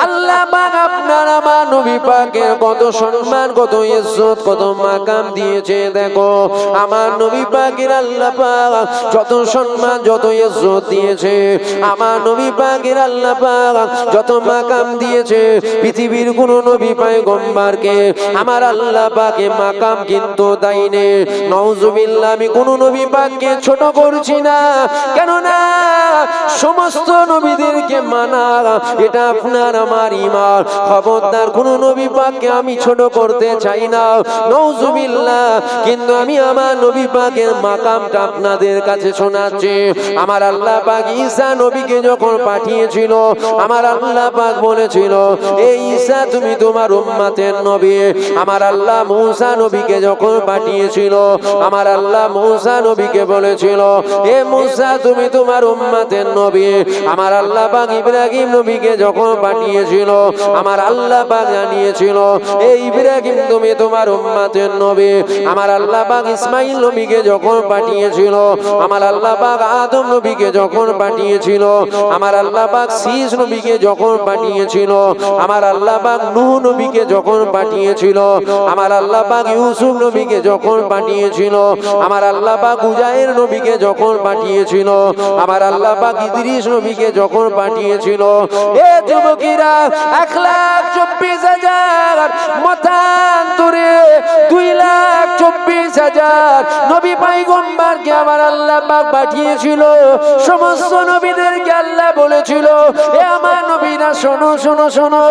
আল্লাহ পাক আপনার আমার নবী পাকের কত সম্মান, কত ইজ্জত, কত মাকাম দিয়েছে। দেখো আমার নবী পাকের আল্লাহ পাক যত সম্মান, যত ইজ্জত দিয়েছে, আমার নবী পাকের আল্লাহ পাক যত মাকাম দিয়েছে, পৃথিবীর কোন নবী পয়গম্বরকে আমার আল্লাহ পাকে মাকাম কিন্তু দেয়নি। নাউজুবিল্লাহ, আমি কোন নবী পাককে ছোট করছি না, কেননা সমস্ত নবীদেরকে মানা এটা আপনার আমার ঈমান। খবরদার কোন নবী পাককে আমি ছোট করতে চাই না, নাউজুবিল্লাহ। কিন্তু আমি আমার নবী পাকের মাকামটা আপনাদের কাছে শোনাচ্ছি। আমার আল্লাহ পাক ঈসা নবীকে যখন পাঠিয়েছিল, আমার আল্লাহ পাক বলেছিল, এই ঈসা তুমি তোমার উম্মতের নবী। আমার আল্লাহ মূসা নবীকে যখন পাঠিয়েছিল, আমার আল্লাহ মূসা নবীকে বলেছিল, এ মূসা তুমি তোমার উম্মতের নবী। আমার আল্লাহ পাক ইব্রাহিম নবীকে যখন পাঠিয়েছিল, আমার আল্লাহ পাক জানিয়েছিল, এই ইব্রাহিম তুমি তোমার উম্মতের নবী। আমার আল্লাহ পাক ইসমাইল নবীকে যখন পাঠিয়েছিল, আমার আল্লাহ পাক আদম নবীকে যখন পাঠিয়েছিল, আমার আল্লাহ পাক শীষ নবীকে যখন পাঠিয়েছিল, আমার আল্লাহ পাক নূহ নবীকে যখন পাঠিয়েছিল, আমার আল্লাহ পাক ইউসুফ নবীকে যখন পাঠিয়েছিল, আমার আল্লাহ পাক উজায়ের নবীকে যখন পাঠিয়েছিল, আমার আল্লাহ পাক ইদ্রিস নবীকে যখন পাঠিয়েছিল। এ যুবকেরা, 1,24,000 মতান্তরে 2,24,000 নবী পয়গম্বরকে আমার আল্লাহ পাক পাঠিয়েছিল। সমস্ত নবীদেরকে আল্লাহ বলেছিল, এ আমার নবীরা শোনো শোনো শোনো,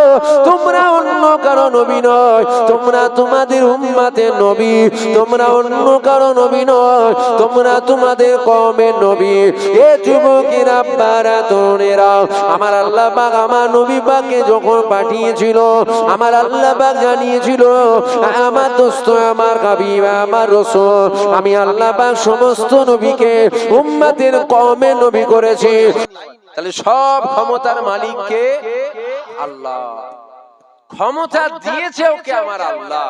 তোমরা অন্য কারো নবী নয়, তোমরা তোমাদের উম্মতের নবী, তোমরা অন্য কারো নবী নয়, তোমরা তোমাদের কওমের নবী। এ যুবকেরা, বারা তরুণেরা, আমার আল্লাহ পাক আমার নবী পাককে যখন পাঠিয়েছিল, আমার আল্লাহ পাক জানিয়েছিল, আমার দোস্ত, আমার হাবিব, আমার রাসূল, আমি আল্লাহ পাক সমস্ত নবীকে উম্মতের কওমের নবী করেছি। তাহলে সব ক্ষমতার মালিক কে? আল্লাহ। ক্ষমতা দিয়েছে ওকে আমার আল্লাহ।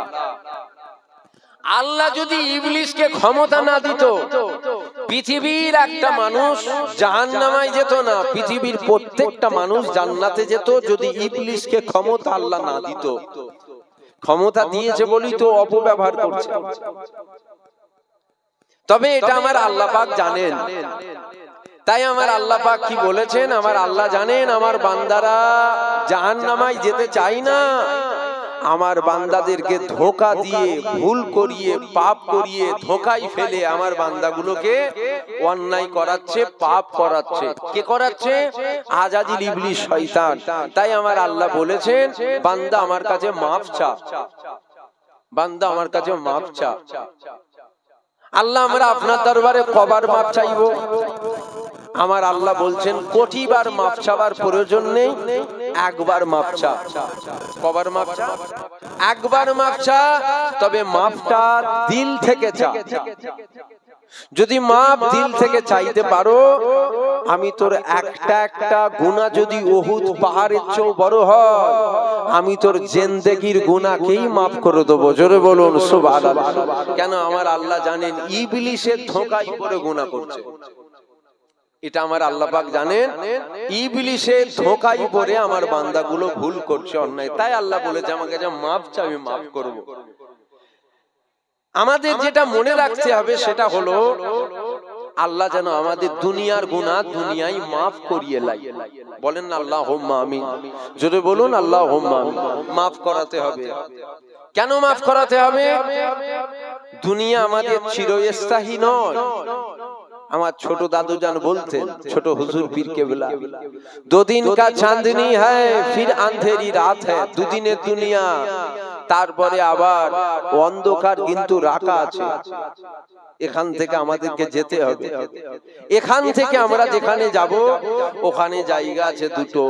আল্লাহ যদি ইবলিসকে ক্ষমতা না দিত, পৃথিবীর একটা মানুষ জাহান্নামে যেত না, পৃথিবীর প্রত্যেকটা মানুষ জান্নাতে যেত, যদি ইবলিসকে ক্ষমতা আল্লাহ না দিত। ক্ষমতা দিয়েছে বলি তো অপব্যবহার করছে। তবে এটা আমার আল্লাহ পাক জানেন। তাই আমার আল্লাহ পাক কি বলেছেন, আমার আল্লাহ জানেন আমার বান্দারা জাহান্নামে যেতে চায় না। আমার বান্দাদেরকে ধোঁকা দিয়ে, ভুল করিয়ে, পাপ করিয়ে, ধোঁকায় ফেলে আমার বান্দাগুলোকে অন্যায় করাচ্ছে, পাপ করাচ্ছে। কে করাচ্ছে? আজাজিল ইবলিস, শয়তান। তাই আমার আল্লাহ বলেছেন, বান্দা আমার কাছে মাফ চা, বান্দা আমার কাছে মাফ চা। আল্লাহ, আমরা আপনার দরবারে কবার মাফ চাইবো? আমার আল্লাহ বলছেন, কোটিবার মাফ চাওয়ার প্রয়োজন নেই, একবার মাফ চা। কবার মাফ চা? একবার মাফ চা। তবে মাফটা দিল থেকে চা। যদি মাফ দিল থেকে চাইতে পারো, আমি তোর একটা একটা গুনাহ যদি উহুদ পাহাড়ের চেয়েও বড় হয়, আমি তোর জিন্দেগীর গুনাহকেই মাফ করে দেবো। জোরে বলুন সুবহানাল্লাহ। কেন? আমার আল্লাহ জানেন ইবলিসের ধোঁকায় পড়ে গুনাহ করছে। এটা আমার আল্লাহ পাক জানেন, ইবলিসের ধোঁকায় পড়ে আমার বান্দাগুলো ভুল করছে, অন্যায়। তাই আল্লাহ বলেছে আমাকে যা মাফ চাই আমি মাফ করব। আমাদের যেটা মনে রাখতে হবে সেটা হলো, আল্লাহ যেন আমাদের দুনিয়ার গুনাহ দুনিয়ায় মাফ করিয়ে লাই। বলেন না আল্লাহুম্মা আমিন। জোরে বলুন আল্লাহুম্মা আমিন। মাফ করাতে হবে। কেন মাফ করাতে হবে? দুনিয়া আমাদের চিরস্থায়ী নয়। আমার ছোট দাদু জান বলতেন, ছোট হুজুর পীর কেবলা, 2 दिन का चांदनी है फिर अंधेरी रात है। 2 দিনের দুনিয়া, তারপরে আবার অন্ধকার কিন্তু রাখা আছে। এখান থেকে আমাদেরকে যেতে হবে। এখান থেকে আমরা যেখানে যাব, ওখানে জায়গা আছে দুটো,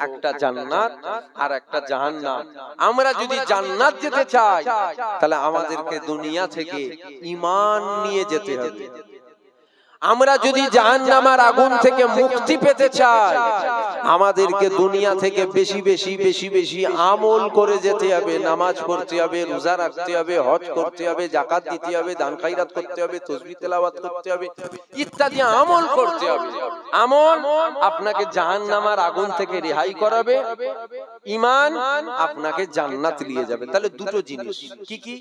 একটা জান্নাত আর একটা জাহান্নাম। আমরা যদি জান্নাত যেতে চাই, তাহলে আমাদেরকে দুনিয়া থেকে ঈমান নিয়ে যেতে হবে। আমরা যদি জাহান্নামের আগুন থেকে মুক্তি পেতে চাই, আমাদেরকে দুনিয়া থেকে বেশি বেশি বেশি বেশি আমল করে যেতে হবে। নামাজ পড়তে হবে, রোজা রাখতে হবে, হজ করতে হবে, যাকাত দিতে হবে, দান খায়রাত করতে হবে, তাসবিহ তেলাওয়াত করতে হবে, ইত্যাদি আমল করতে হবে। আমল আপনাকে জাহান্নামের আগুন থেকে রেহাই করাবে, ঈমান আপনাকে জান্নাত নিয়ে যাবে। তাহলে দুটো জিনিস কি কি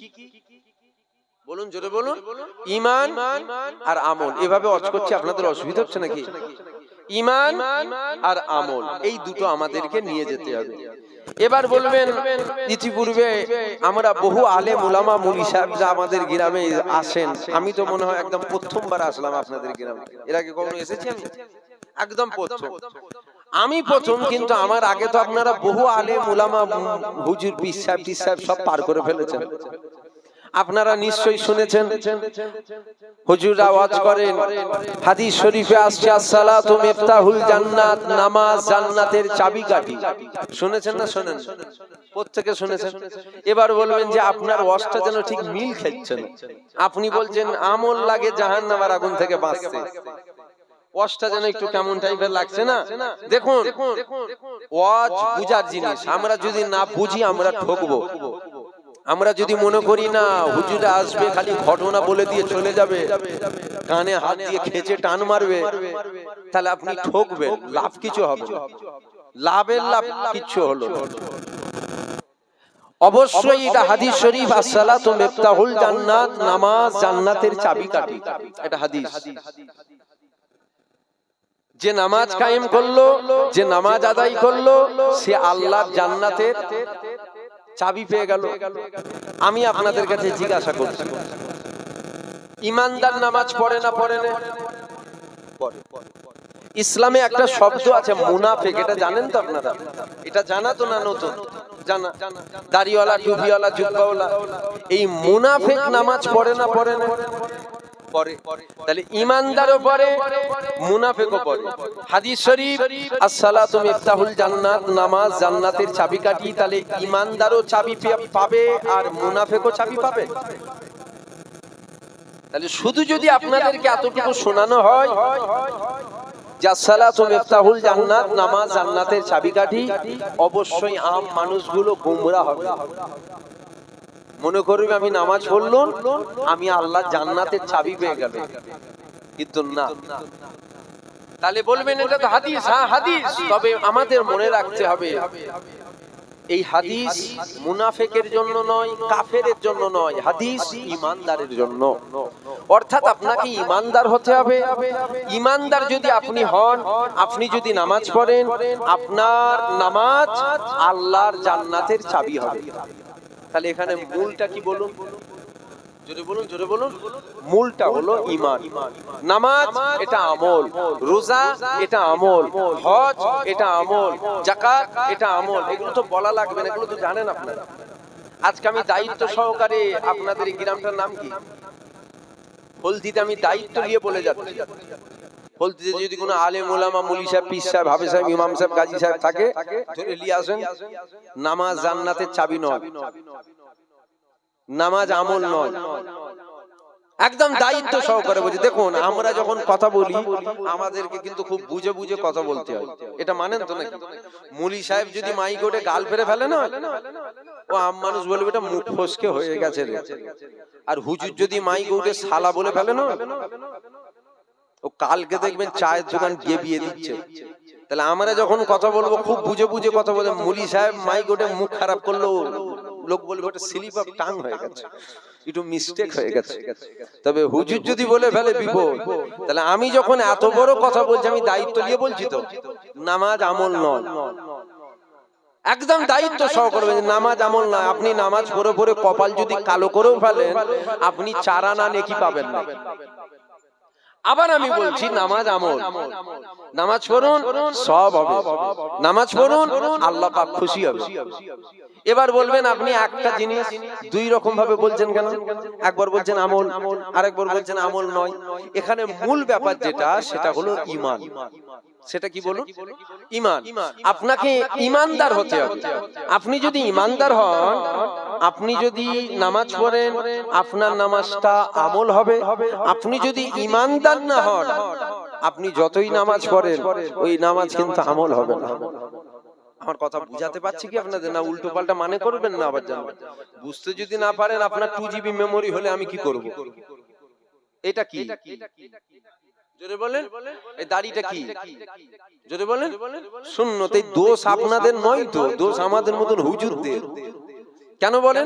বলুন, জোরে বলুন। ঈমান আর আমল। এভাবে ওয়াজ করছি, আপনাদের অসুবিধা হচ্ছে নাকি? ঈমান আর আমল, এই দুটো আমাদেরকে নিয়ে যেতে হবে। এবার বলবেন, ইতিপূর্বে আমরা বহু আলেম উলামা মুলি সাহেব যা আমাদের গ্রামে আসেন, আমি তো মনে হয় একদম প্রথমবার আসলাম আপনাদের গ্রামে। এর আগে কখনো এসেছেন? একদম প্রথম, আমি প্রথম। কিন্তু আমার আগে তো আপনারা বহু আলেম উলামা হুজুর পীর সাহেব টির সাহেব সব পার করে ফেলেছেন। আপনারা নিশ্চয়ই শুনেছেন, হুজুররা ওয়াজ করেন, হাদিস শরীফে আসছে আসসালাতু মিফতাহুল জান্নাত, নামাজ জান্নাতের চাবিকাঠি। শুনেছেন না? শোনেন, প্রত্যেকে শুনেছেন। এবার বলবেন যে আপনার ওয়াজটা যেন ঠিক মিল খেলছেন। আপনি বলছেন আমল লাগে জাহান্নামের আগুন থেকে বাঁচতে, ওয়াজটা যেন একটু কেমন টাইপের লাগছে না? দেখুন, ওয়াজ বুঝার জিনিস। আমরা যদি না বুঝি আমরা ঠকবো। আমরা যদি মনে করি না হুজুর আসবে খালি ঘটনা বলে দিয়ে চলে যাবে, কানে হাত দিয়ে খেচে টান মারবে, তাহলে আপনি ঠকবেন, লাভ কিছু হবে না। লাভের লাভ কিছু হলো না। অবশ্যই এটা হাদিস শরীফ, আসসালাতু মিফতাহুল জান্নাত, নামাজ জান্নাতের চাবিকাঠি, এটা হাদিস। যে নামাজ কায়েম করলো, যে নামাজ আদায় করলো, সে আল্লাহর জান্নাতের চাবি পেয়ে গেল। আমি আপনাদের কাছে জিজ্ঞাসা করছি, ইমানদার নামাজ পড়ে না পড়ে না? পড়ে। ইসলামে একটা শব্দ আছে মুনাফিক, এটা জানেন তো আপনারা? এটা জানা তো না নতুন? জানা। দাড়িওয়ালা, টুপিওয়ালা, জুব্বাওয়ালা, এই মুনাফিক নামাজ পড়ে না পড়ে না? পড়ে। তাহলে ইমানদারও পড়ে, মুনাফিকও পড়ে। হাদিস শরীফ, আসসালাতু মিফতাহুল জান্নাত, নামাজ জান্নাতের চাবিকাঠি। তাহলে ইমানদারও চাবি পাবে আর মুনাফিকও চাবি পাবে। তাহলে শুধু যদি আপনাদেরকে এতটুকু শোনানো হয় যে আসসালাতু মিফতাহুল জান্নাত, নামাজ জান্নাতের চাবিকাঠি, অবশ্যই আম মানুষগুলো গোমরাহ হবে। মনে করবে আমি নামাজ পড়লাম, আমি আল্লাহ জান্নাতের চাবি পেয়ে গেল, কিন্তু না। তাহলে বলবেন এটা তো হাদিস। হ্যাঁ হাদিস, তবে আমাদের মনে রাখতে হবে এই হাদিস মুনাফিকের জন্য নয়, কাফেরের জন্য নয়, হাদিস ঈমানদারের জন্য। অর্থাৎ আপনাকে ঈমানদার হতে হবে। ঈমানদার যদি আপনি হন, আপনি যদি নামাজ পড়েন, আপনার নামাজ আল্লাহর জান্নাতের চাবি হবে। তাহলে এখানে মূলটা কি বলুন? জোরে বলুন, জোরে বলুন। মূলটা হলো ঈমান। নামাজ এটা আমল, রোজা এটা আমল, হজ এটা আমল, যাকাত এটা আমল। এগুলো তো বলা লাগবে না, এগুলো তো জানেন আপনারা। আজকে আমি দায়িত্ব সহকারে, আপনাদের এই গ্রামটার নাম কি? হলদিতে আমি দায়িত্ব নিয়ে বলে যাচ্ছি। হলদিতে যদি কোনো আলেম ওলামা মুলি সাহেব, পীর সাহেব, হাফেজ সাহেব, ইমাম সাহেব, গাজী সাহেব থাকে, ধরে নিয়ে আসেন। নামাজ জান্নাতের চাবি নয়, নামাজ আমল নয়। একদম দায়িত্ব সহকারে বলছি। দেখুন, আমরা যখন কথা বলি আমাদেরকে কিন্তু খুব বুঝে বুঝে কথা বলতে হয়, এটা মানেন তো নাকি? মুলি সাহেব যদি মাইক ওঠে গাল ফেরে ফেলে না, ও আম মানুষ বলবে এটা মুখ ফসকে হয়ে গেছে রে। আর হুজুর যদি মাইক উঠে শালা বলে ফেলে না, ও কালকে দেখবেন চায়ের দোকান গেবিয়ে দিচ্ছে। তাহলে আমরা যখন কথা বলবো খুব বুঝে বুঝে কথা বলবো। মুলি সাহেব মাইক ওঠে মুখ খারাপ করলো, লোক বলবে ওটা স্লিপ অফ টাং হয়ে গেছে, একটু মিস্টেক হয়ে গেছে। তবে হুজুর যদি বলে ফেলে বিপদ। তাহলে আমি যখন এত বড় কথা বলছি, আমি দায়িত্ব নিয়ে বলছি তো। নামাজ আমল নয়, একদম দায়িত্ব সহকারে নামাজ আমল নয়। আপনি নামাজ পড়ে পড়ে কপাল যদি কালো করেও ফেলেন, আপনি 4 আনা নেকি পাবেন না। আবার আমি বলছি নামাজ আমল। নামাজ পড়ুন, সব হবে। নামাজ পড়ুন, আল্লাহ পাক খুশি হবে। এবার বলবেন আপনি একটা জিনিস দুই রকম ভাবে বলছেন কেন? একবার বলছেন আমল, আরেকবার বলছেন আমল নয়। এখানে মূল ব্যাপার যেটা সেটা হলো ঈমান। সেটা কি বলুন? ঈমান। আপনাকে ঈমানদার হতে হবে। আপনি যদি ঈমানদার হন, আপনি যদি নামাজ পড়েন, আপনার নামাজটা আমল হবে। আপনি যদি ঈমানদার না হন, আপনি যতই নামাজ পড়েন ওই নামাজ কিন্তু আমল হবে না। আমার কথা বুঝাতে পারছি কি আপনাদের? না উল্টো পাল্টা মানে করবেন না আবার জানবেন। বুঝতে যদি না পারেন, আপনার 2 GB মেমোরি হলে আমি কি করব? এটা কি? জোরে বলেন। এই দাড়িটা কি? জোরে বলেন। সুন্নত। এই দোষ আপনাদের নয় তো, দোষ আমাদের মতন হুজুরদের। কেন বলেন?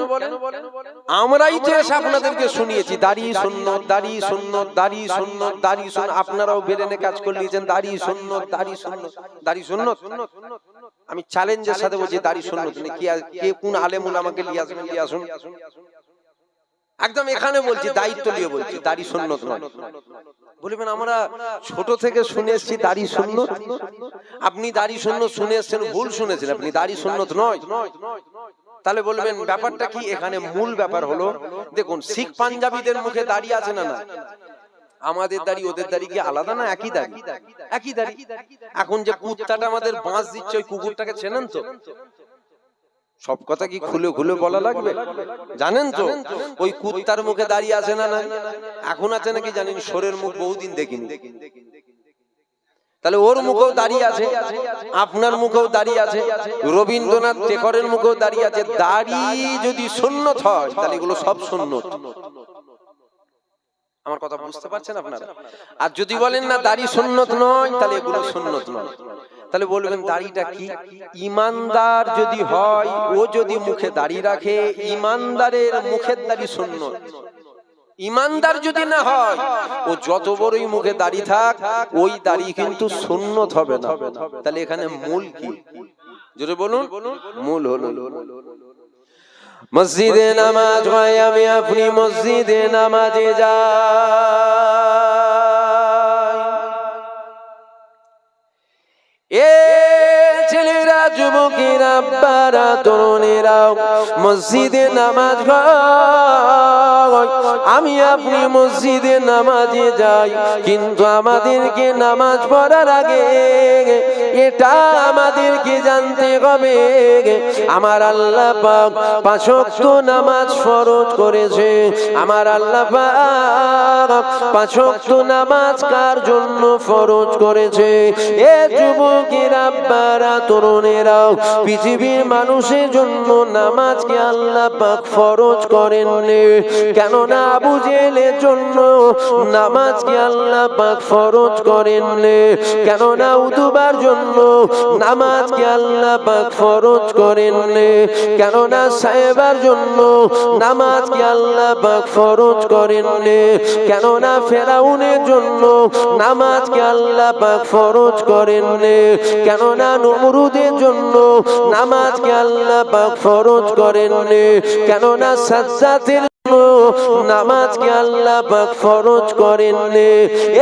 আমরাই তো এসে আপনাদেরকে শুনিয়েছি দাড়ি সুন্নত, দাড়ি সুন্নত, দাড়ি সুন্নত, দাড়ি সুন্নত। আপনারাও বেরেনে কাজ করে নিয়েছেন দাড়ি সুন্নত, দাড়ি সুন্নত, দাড়ি সুন্নত। আমি চ্যালেঞ্জের সাথে বলছি দাড়ি সুন্নত নেই। কে কোন আলেমুল আমাকে নিয়ে আসবেন, নিয়ে আসুন। একদম এখানে বলছি, দায়িত্ব নিয়ে বলছি দাড়ি সুন্নত নয়। বলবেন আমরা ছোট থেকে শুনে এসেছি দাড়ি সুন্নত। আপনি দাড়ি সুন্নত শুনে এসেছেন, ভুল শুনেছেন। আপনি দাড়ি সুন্নত নয়। তাহলে বলবেন ব্যাপারটা কি? এখানে মূল ব্যাপার হলো, দেখুন শিখ পাঞ্জাবিদের মুখে দাড়ি আছে না? না। আমাদের দাড়ি ওদের দাড়ি কি আলাদা না? একই দাড়ি, একই দাড়ি। এখন যে কুত্তাটা আমাদের বাঁশ দিচ্ছে, ওই কুকুরটাকে চেনেন তো? সব কথা কি খুলে খুলে বলা লাগবে? জানেন তো ওই কুত্তার মুখে দাড়ি আছে না? না। এখন আছে নাকি জানেন? শোরের মুখ বহুদিন দেখিনি। তাহলে ওর মুখেও দাড়ি আছে, আপনার মুখেও দাড়ি আছে, রবীন্দ্রনাথ টেগরের মুখেও দাড়ি আছে। দাড়ি যদি সুন্নত হয় তাহলে এগুলো সব সুন্নত। আমার কথা বুঝতে পারছেন আপনারা? আর যদি বলেন না দাড়ি সুন্নত নয়, তাহলে এগুলো সুন্নত নয়। তাহলে বলবেন দাড়িটা কি? ঈমানদার যদি হয়, ও যদি মুখে দাড়ি রাখে, ঈমানদারের মুখের দাড়ি সুন্নত। ঈমানদার যদি না হয়, ও যত বড়ই মুখে দাড়ি থাক, ওই দাড়ি কিন্তু সুন্নত হবে না। তাহলে এখানে মূল কি? জোরে বলুন। মূল হলো মসজিদে নামাজ হয়, আমি আপনি মসজিদে নামাজে যাই। এ ছেলেরা, যুবকেরা, আব্বারা, তরুণেরা, মসজিদে নামাজ হয়, আমি আপনি মসজিদে নামাজে যাই। কিন্তু আমাদেরকে নামাজ পড়ার আগে এটা আমাদেরকে জানতে হবে, আমার আল্লাহ পাক 5 ওয়াক্ত নামাজ ফরজ করেছে। আমার আল্লাহ পাক 5 ওয়াক্ত নামাজ কার জন্য ফরজ করেছে? এ যুবকেরা, আব্বারা, তরুণেরা, পৃথিবীর মানুষের জন্য নামাজকে আল্লাহ পাক ফরজ করেননি। কেননা আবু জেহেলের জন্য নামাজকে আল্লাহ পাক ফরজ করেননি। কেননা উতবার জন্য নামাজকে আল্লাহ পাক ফরজ করেননি। কেননা সাহেবার জন্য নামাজকে আল্লাহ পাক ফরজ করেননি। কেননা ফেরাউনের জন্য নামাজকে আল্লাহ পাক ফরজ করেননি। কেননা নমরুদের জন্য নামাজকে আল্লাহ পাক ফরজ করেননি। কেননা সাজ্জাতের নামাজকে আল্লাহ পাক ফরজ করেননি।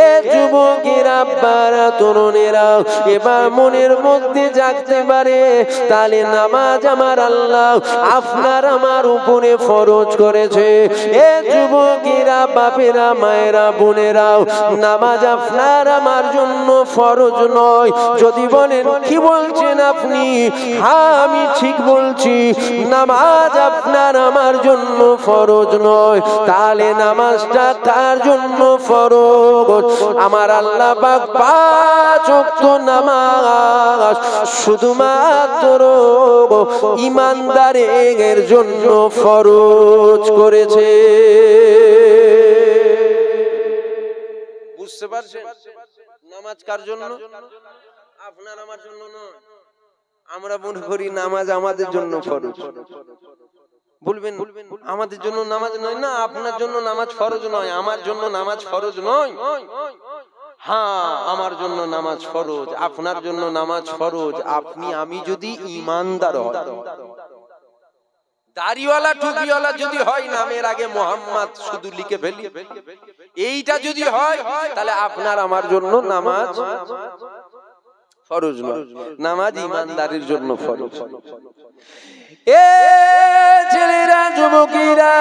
এ যুবকেরা, আব্বারা, তরুণেরা, এবার মনের মধ্যে জাগতে পারে, তাহলে নামাজ আমার আল্লাহ আপনার আমার উপরে ফরজ করেছে। এ যুবকেরা, বাপেরা, মায়েরা, বোনেরাও, নামাজ আপনার আমার জন্য ফরজ নয়। যদি বলেন কি বলছেন আপনি? হ্যাঁ, আমি ঠিক বলছি, নামাজ আপনার আমার জন্য ফরজ নয়। তাহলে নামাজটা কার জন্য ফরজ? আমার আল্লাহ পাক 5 ওয়াক্ত নামাজ শুধুমাত্র ঈমানদারের জন্য ফরজ করেছে। বুঝতে পারছেন? নামাজ কার জন্য? আপনার আমার জন্য নয়। আমরা মনে করি নামাজ আমাদের জন্য ফরজ। বলবেন আমাদের জন্য নামাজ নয়। না, আপনার জন্য নামাজ ফরজ নয়, আমার জন্য নামাজ ফরজ নয়। হ্যাঁ, আমার জন্য নামাজ ফরজ, আপনার জন্য নামাজ ফরজ। আপনি আমি যদি ঈমানদার হই, দাড়িওয়ালা টুপিওয়ালা যদি হয়, নামের আগে মোহাম্মদ শুধু লিখে ফেলি, এইটা যদি হয়, তাহলে আপনার আমার জন্য নামাজ ফরজ নয়, নামাজ ইমানদারের জন্য ফরজ। এ ছেলেরা, যুবকেরা,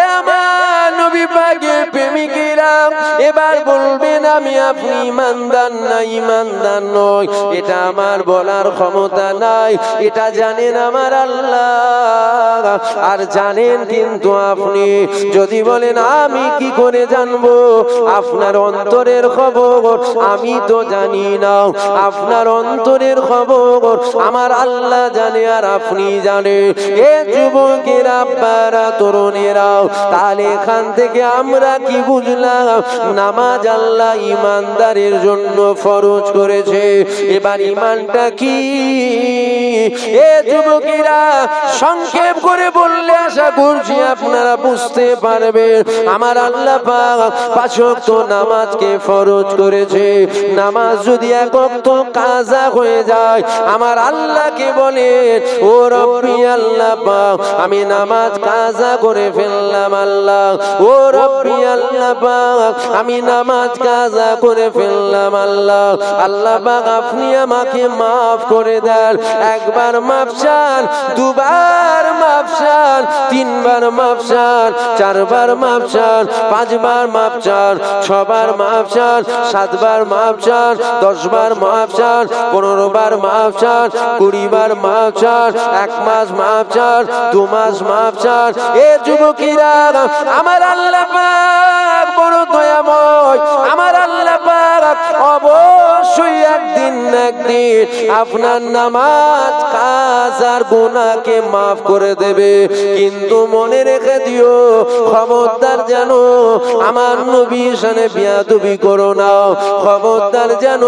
এ আমার নবী পাকের প্রেমিকেরা, এবার বলবেন আমি আপনি ইমানদার না ইমানদার নয়, এটা আমার বলার ক্ষমতা নাই, এটা জানেন আমার আল্লাহ। আর জানেন কিন্তু আপনি যদি বলেন আমি কি করে জানবো, আপনার অন্তরের খবর আমি তো জানি না, আপনার অন্তরের খবর আমার আল্লাহ জানে আর আপনি জানে। এ যুবকেরা, আব্বারা, তরুণেরা, তাহলে এখান থেকে আমরা কি বুঝলাম? নামাজ আল্লাহ ইমানদারের জন্য ফরজ করেছে। এবার ইমানটা কি? এ যুবকেরা, সংক্ষেপ করে বললে আশা করছি আপনারা বুঝতে পারবেন। আমার আল্লাহ পাক 5 ওয়াক্ত নামাজকে ফরজ করেছে। নামাজ যদি এক ওয়াক্ত কাজা হয়ে যায়, আমার আল্লাহকে বলেন ও রব্বি আল্লাহ পাক, আমি নামাজ কাজা করে ফেললাম আল্লাহ। ও রব্বি আল্লাহ পাক, আমি নামাজ কাজা করে ফেললাম আল্লাহ। আল্লাহ পাক আপনি আমাকে মাফ করে দেন। একবার মাফ চান, দুবার মাফ চান, 3 বার মাফ চান, 4 বার মাফ চান, 5 বার মাফ চান, 6 বার মাফ চান, 7 বার মাফ চান, 10 বার মাফ চান, 15 বার মাফ চান, 20 বার মাফ চান, 1 মাস মাফ চান, 2 মাস মাফ চান। এ যুবকেরা, আমার আল্লাহ পাক বড় দয়াময়। আমার আল্লাহ পাক অবশ্যই একদিন না একদিন আপনার নামাজ কাজার গুনাহকে মাফ করে দেবে। কিন্তু মনে রেখে দিও, খবরদার যেন আমার নবীর শানে বেয়াদবি করো না, খবরদার যেন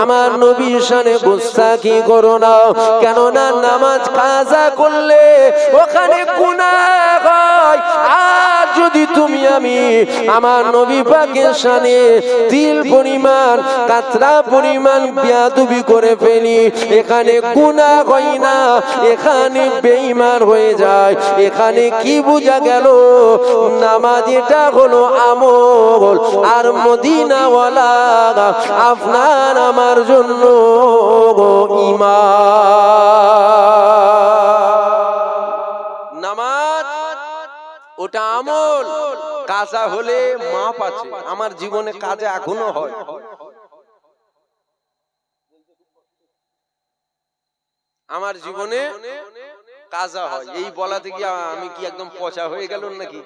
আমার নবীর শানে গুস্তাখি করো না। কেননা নামাজ কাজা করলে ওখানে গুনাহ হয়। আর যদি তুমি আমি আমার নবী পাকের শানে তিল পরিমাণ, কাতরা পরিমাণ বেয়াদবি করে ফেলি, এখানে গুনাহ হয় না, এখানে বেঈমান হয়ে যায়। এখানে কি বোঝা গেল? নামাজ এটা হলো আমল, আর মদিনাওয়ালা আপনার আমার জন্য ঈমান। নামাজ ওটা আমল, কাজা হলে মাপ আছে। আমার জীবনে কাজা এখনো হয়, আমার জীবনে কাজা হয়। এই বলাতে কি আমি কি একদম পচা হয়ে গেল নাকি?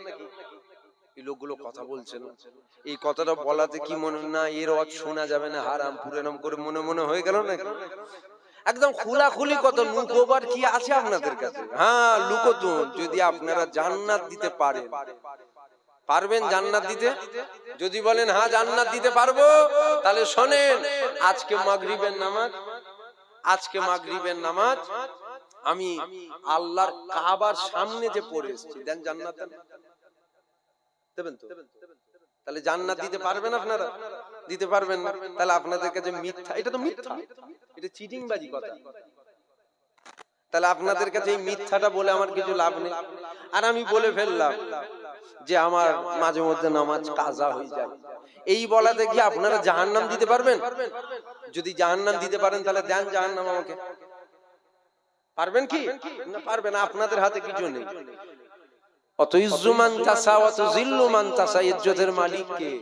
এই লোকগুলো কথা বলছে না, এই কথাটা বলাতে কি মনে না এর অর্থ শোনা যাবে না, হারাম পুরানাম করে মনে মনে হয়ে গেল নাকি? একদম খোলাখুলি কথা, লুকোবার কি আছে আপনাদের কাছে? হ্যাঁ, লুকোতুন। যদি আপনারা জান্নাত দিতে পারেন, পারবেন জান্নাত দিতে? যদি বলেন হ্যাঁ জান্নাত দিতে পারবো, তাহলে শোনেন, আজকে মাগরিবের নামাজ, আজকে মাগরিবের নামাজ আমি আল্লাহর কাবার সামনে যে পড়ে এসেছি, দেন জান্নাত দেবেন তো? তাহলে জান্নাত দিতে পারবেন আপনারা? দিতে পারবেন না। তাহলে আপনাদের কাছে মিথ্যা, এটা তো মিথ্যা, এটা চিটিংবাজি কথা। তাহলে আপনাদের কাছে এই মিথ্যাটা বলে আমার কিছু লাভ নেই। আর আমি বলে ফেললাম যে আমার মাঝে মধ্যে নামাজ কাজা হয়ে যায়, এই বলাতে কি আপনারা জাহান্নাম দিতে পারবেন? যদি জাহান্নাম দিতে পারেন তাহলে দেন জাহান্নাম আমাকে। পারবেন কি? না পারবেন, আপনাদের হাতে কিছু নেই। অত ইজ্জু মান তাসা ওয়া তুযিল্লু মান তাসা, ইজ্জতের মালিক কে?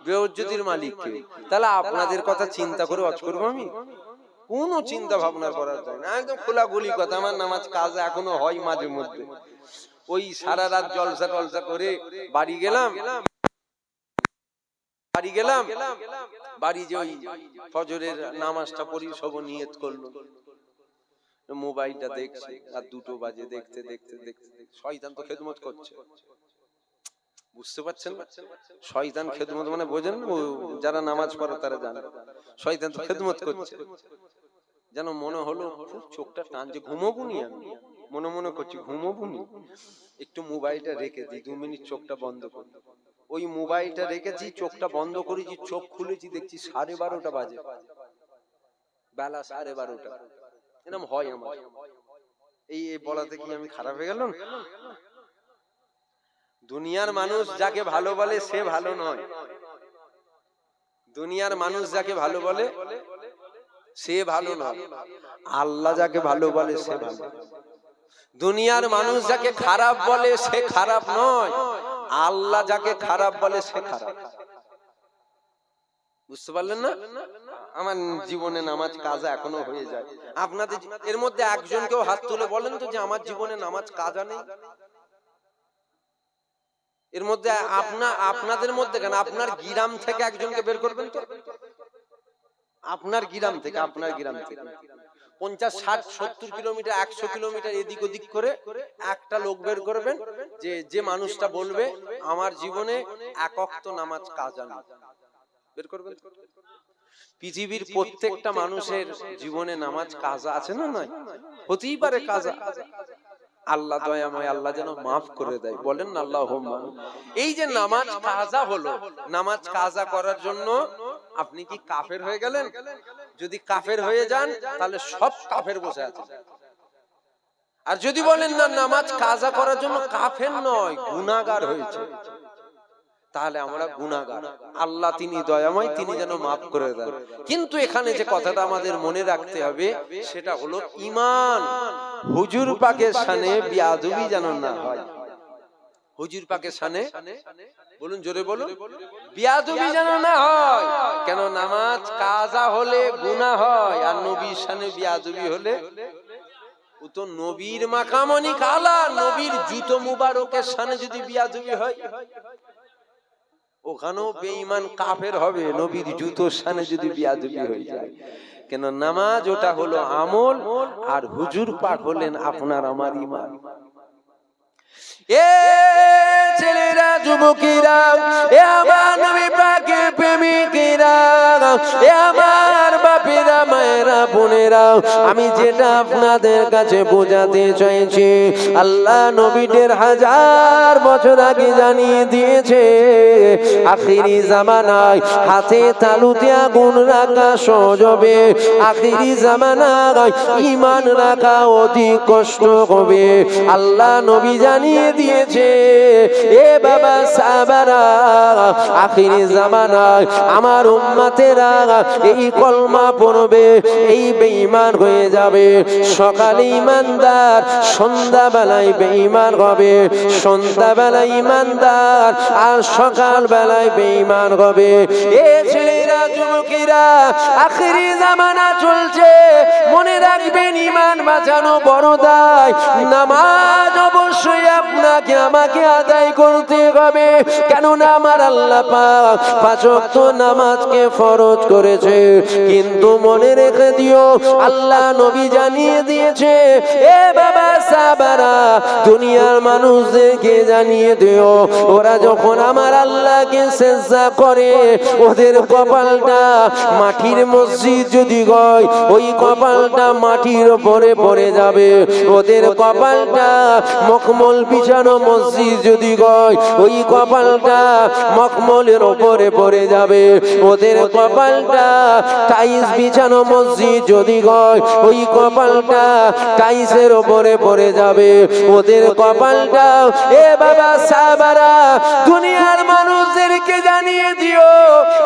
বেইজ্জতির মালিক কে? তাহলে আপনাদের কথা চিন্তা করে ওয়াজ করব আমি? কোনো চিন্তা ভাবনা করার যায় না, একদম খোলাখুলি কথা। আমার নামাজ কাজা এখনো হয় মাঝে মধ্যে। ওই সারা রাত জলসা টলসা করে বাড়ি গেলাম, বাড়ি যে ওই ফজরের নামাজটা পড়ি, সব নিয়ত করলো, মোবাইলটা দেখছে, আর 2টো বাজে। দেখতে দেখতে দেখতে শয়তান তো খেদমত করছে, বুঝতে পারছেন? শয়তান খেদমত মানে বোঝেন? যারা নামাজ পড়ে তারা জানে, শয়তান তো খেদমত করছে। যেন মনে হলো চোখটা টানছে, ঘুমোবুনি, আমি মনে মনে করছি ঘুমোবুনি, একটু মোবাইলটা রেখে দিই, 2 মিনিট চোখটা বন্ধ করি। ওই মোবাইলটা রেখেছি, চোখটা বন্ধ করেছি, চোখ খুলেছি, দেখছি 12:30 বাজে, বেলা 12:30। এরকম হয় আমার। এই বলাতে কি আমি খারাপ হয়ে গেলাম? দুনিয়ার মানুষ যাকে ভালো বলে সে ভালো নয়, দুনিয়ার মানুষ যাকে ভালো বলে সে ভালো না, আল্লাহ যাকে ভালো বলে সে ভালো। দুনিয়ার মানুষ যাকে খারাপ বলে সে খারাপ নয়, আল্লাহ যাকে খারাপ বলে সে খারাপ। বুঝতে পারলেন না? আমার জীবনে নামাজ কাজা এখনো হয়ে যায়। আপনাদের এর মধ্যে একজনকেও হাত তুলে বলেন তো যে আমার জীবনে নামাজ কাজা নেই। এর মধ্যে আপনাদের মধ্যে কেন, আপনার গ্রাম থেকে একজনকে বের করবেন তো, আপনার গ্রাম থেকে 50, 60, 70 কিলোমিটার 100 কিলোমিটার এদিক ওদিক করে একটা লোক বের করবেন যে মানুষটা বলবে আমার জীবনে এক ওয়াক্ত নামাজ কাজা নেই। বের করবেন। পৃথিবীর প্রত্যেকটা মানুষের জীবনে নামাজ কাজা আছে না নয়? হতেই পারে কাজা। আল্লাহ দয়াময়, আল্লাহ যেন মাফ করে দেয়। বলেন না আল্লাহুম্মা। এই যে নামাজ কাজা হলো, নামাজ কাজা করার জন্য আপনি কি কাফের হয়ে গেলেন? যদি কাফের হয়ে যান তাহলে সব কাফের বসে আছে। আর যদি বলেন না নামাজ কাজা করার জন্য কাফের নয়, গুনাহগার হয়েছে, তাহলে আমরা গুনাহগার। আল্লাহ তিনি দয়াময়, তিনি যেন মাফ করে দেন। কিন্তু এখানে যে কথাটা আমাদের মনে রাখতে হবে সেটা হলো ঈমান। হুজুর পাকের শানে বিয়াদবি যেন না হয়। হুজুর পাকের শানে, বলুন জোরে বলুন, বিয়াদবি যেন না হয়। কেন? নামাজ কাজা হলে গুনাহ হয়, আর নবীর শানে বিয়াদবি হলে ও তো নবীর মাকামনি কালা, নবীর জুতো মুবারকের শানে যদি বিয়াদবি হয় ওখানেও বেঈমান কাফের হবে, নবীর জুতোর শানে যদি বিয়াদবি হয়ে যায়। কেন? নামাজ ওটা হলো আমল, আর হুজুর পাক হলেন আপনার আমার ঈমান। এ ছেলেরা, যুবকেরা, এ আমার নবী পাকের প্রেমিকেরা, এ আমার বাপেরা, মায়েরা, বোনেরা, আমি যেটা আপনাদের কাছে বোঝাতে চাইছি, আল্লাহ নবীদের 1000 বছর আগে জানিয়ে দিয়েছে আখিরি জামানায় হাতে তালুতে আগুন রাখা সহজ হবে, আখিরি জামানায় ঈমান রাখা অধিক কষ্ট হবে। আল্লাহ নবী জানিয়ে দিয়েছে এ বাবা সাহাবারা, আখিরি জামানায় আমার উম্মতেরা এই কলমা পড়বে, এই বেঈমান হয়ে যাবে। সকালে ঈমানদার, সন্ধ্যাবেলায় বেঈমান হবে, সন্ধ্যাবেলায় ঈমানদার, আর সকাল বেলায় বেঈমান হবে। এ ছেলেরা, যুবকেরা, আখিরি জামানা চলছে, মনে রাখবেন ঈমান বাঁচানো বড় দায়। নামাজ অবশ্যই আপনাকে আমাকে আদায় করতে হবে, কেননা আমার আল্লাহ পাক 5 ওয়াক্ত নামাজকে ফরজ করেছে। কিন্তু মনে রেখে দিও, আল্লাহ নবী জানিয়ে দিয়েছে, এ বাবা সাহাবারা, দুনিয়ার মানুষদেরকে জানিয়ে দিও, ওরা যখন আমার আল্লাহকে সিজদা করে ওদের কপালটা মাটির মসজিদ যদি হয়, ওই কপালটা মাটির উপরে পড়ে যাবে। ওদের কপালটা মখমল বিছানো মসজিদ যদি হয়, ওই কপালটা মখমলের উপরে পড়ে যাবে। ওদের কপালটা টাইলস বিছানো মসজিদ যদি হয়, ওই কপালটা টাইলসের উপরে পড়ে যাবে। ওদের কপালটা, এ বাবা সাহাবারা, দুনিয়ার মানুষদেরকে জানিয়ে দিও,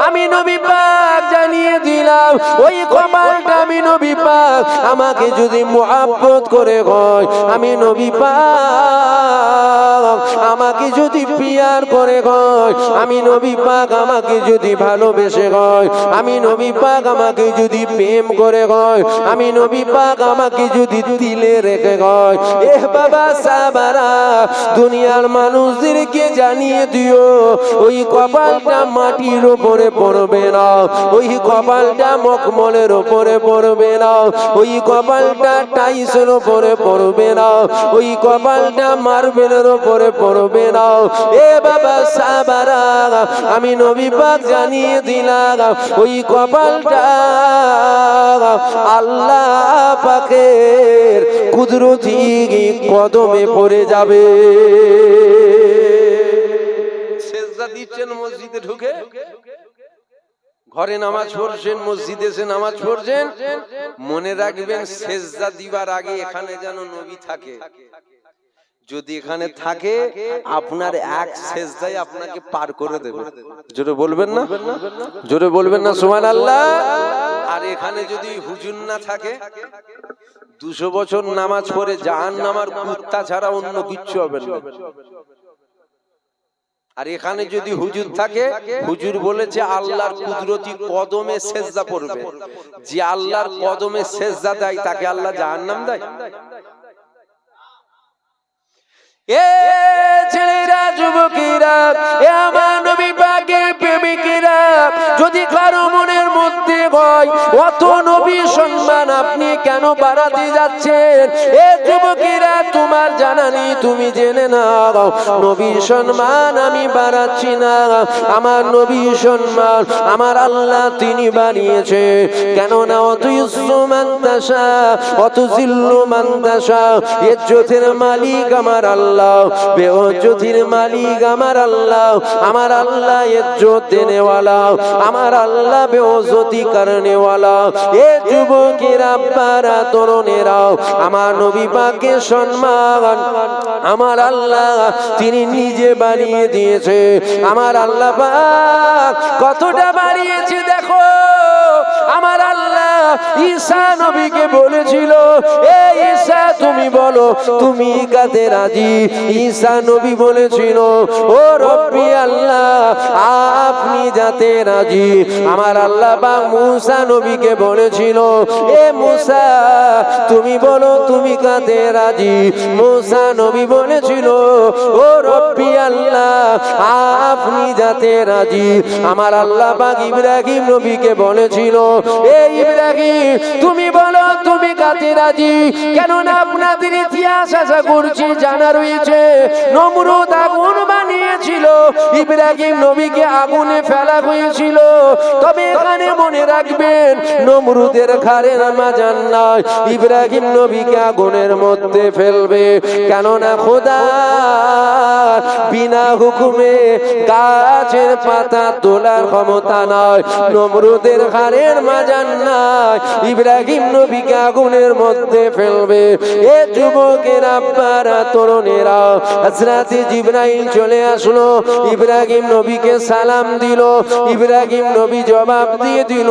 আমি নবী পাক জানিয়ে দিলাম, ওই কপালটা আমি নবী পাক আমাকে যদি মুহাব্বত করে হয়, আমি নবী পাক আমাকে যদি পিয়ার করে হয়, আমি নবী পাক আমাকে যদি ভালোবেসে হয়, আমি নবী পাক আমাকে যদি প্রেম করে হয়, আমি নবী পাক আমাকে যদি দিলে রেখে হয়, এ বাবা সাহাবারা, দুনিয়ার মানুষদেরকে জানিয়ে দিও, ওই কপালটা মাটির উপরে পড়বে না, ওই কপালটা মখমলের উপরে পড়বে না, ওই কপালটা টাইলসের উপরে পড়বে না, ওই কপালটা মার্বেলের উপরে পড়বে না। এ বাবা সাহাবারা, আমি নবী পাক জানিয়ে দিলাম, ওই কপালটা আল্লাহ পাকের কুদরতি কদমে পড়ে যাবে। সিজদা দিচ্ছেন মসজিদে ঢুকে, ঘরে নামাজ পড়ছেন, মসজিদে এসে নামাজ পড়ছেন, মনে রাখবেন সিজদা দিবার আগে এখানে যেন নবী থাকে। যদি এখানে থাকে আপনার এক সেজদায় আপনাকে পার করে দেবে। জোরে বলবেন না, জোরে বলবেন না সুবহানাল্লাহ। আর এখানে যদি হুজুর না থাকে 200 বছর নামাজ পড়ে জাহান্নামের কুত্তা ছাড়া অন্য কিচ্ছু হবে না। আর এখানে যদি হুজুর থাকে, হুজুর বলেছে আল্লাহর কুদরতি কদমে সেজদা পড়বে। যে আল্লাহর কদমে সেজদা দেয় তাকে আল্লাহ জাহান্নাম দেয়? এ ছেলেরা, যুবকেরা, এ আমার নবী পাকের প্রেমিকেরা, যদি কারো মনের মধ্যে হয় অত নবী সম্মান আপনি কেন বাড়াতে যাচ্ছেন? এ যুবকেরা, তোমার জানা নেই, তুমি জেনে নাও নবী সম্মান আমি বাড়াচ্ছি না। আমার নবী সম্মান আমার আল্লাহ তিনি বানিয়েছে। কেননা অত ইজ্জু মান তাশা অত জিল্লু মান তাশা, ইজ্জতের মালিক আমার আল্লাহ, বেইজ্জতির মালিক আমার আল্লাহ। আমার আল্লাহ ইজ্জত দেনে ওয়ালা, আমার আল্লাহ বেইজ্জতি করনে ওয়ালা। এ যুবকেরা, আব্বারা, তরুণেরা, আমার নবী পাকের সম্মান আমার আল্লাহ তিনি নিজে বাড়িয়ে দিয়েছে। আমার আল্লাহ পাক কতটা বাড়িয়েছে দেখো। আমার আল্লাহ ঈসা নবীকে বলেছিল, এ ঈসা তুমি বলো তুমি কাতে রাজি? ঈসা নবী বলেছিল, ও রব্বি আল্লাহ আপনি যাতে রাজি। আমার আল্লাহ পাক মুসা নবীকে বলেছিল, এ মুসা তুমি বলো তুমি কাতে রাজি? মুসা নবী বলেছিল, ও রব্বি আল্লাহ আপনি যাতে রাজি। আমার আল্লাহ পাক ইব্রাহিম নবীকে বলেছিল, এ ইব্রাহিম তুমি বলো তুমি কাতে রাজি? কেননা আপনাদের ইতিহাস আশা করছি জানা রয়েছে, নমরুদ আগুন বানিয়েছিল, ইব্রাহিম নবীকে আগুনে ফেলা হয়েছিল। তবে এখানে মনে রাখবেন নমরুদের ঘাড়ের মাজান নয়, ইব্রাহিম নবীকে আগুনের মধ্যে ফেলবে। কেননা খোদা বিনা হুকুমে গাছের পাতা তোলার ক্ষমতা নয়, নমরুদের ঘাড়ের মাজান নাই, ইব্রাহিম নবীকে আগুনের মধ্যে ফেলবে। এ যুবকের আব্বারা, তরুণেরা, হযরত জিবরাইল চলে আসলো, ইব্রাহিম নবীকে সালাম দিল। ইব্রাহিম নবী জবাব দিয়ে দিল।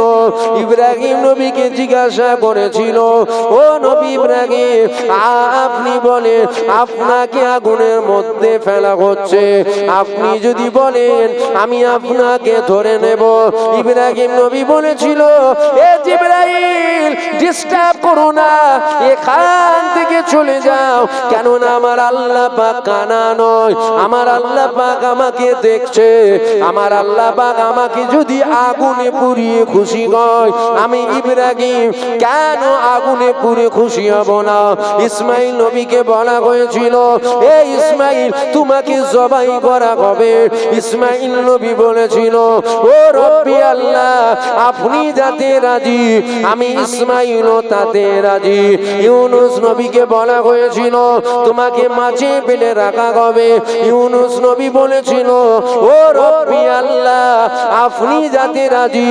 ইব্রাহিম নবীকে জিজ্ঞাসা করেছিল, ও নবী ইব্রাহিম আপনি বলেন আপনাকে আগুনের মধ্যে ফেলা হচ্ছে, আপনি যদি বলেন আমি আপনাকে ধরে নেব। ইব্রাহিম নবী বলেছিল, এ জিবরাইল ডিস্টার্ব করো না, এখান থেকে চলে যাও। কেননা আমার আল্লাহ পাক কানা নয়, আমার আল্লাহ পাক আমাকে দেখছে। আমার আল্লাহ পাক আমাকে যদি আগুনে পুড়িয়ে খুশি হয়, আমি ইব্রাহিম কেন আগুনে পুড়ে খুশি হব না? ইসমাইল নবীকে বলা হয়েছিল, এ ইসমাইল তোমাকে জবাই করা হবে। ইসমাইল নবী বলেছিল, ও রব্বি আল্লাহ আপনি যাতে রাজি আমি ইসমাইলও তাতে রাজি। ইউনুস নবীকে বলা হয়েছিল, তোমাকে মাছে পেলে রাখা হবে। ইউনুস নবী বলেছিল, ও রব্বি আল্লাহ আপনি যাতে রাজি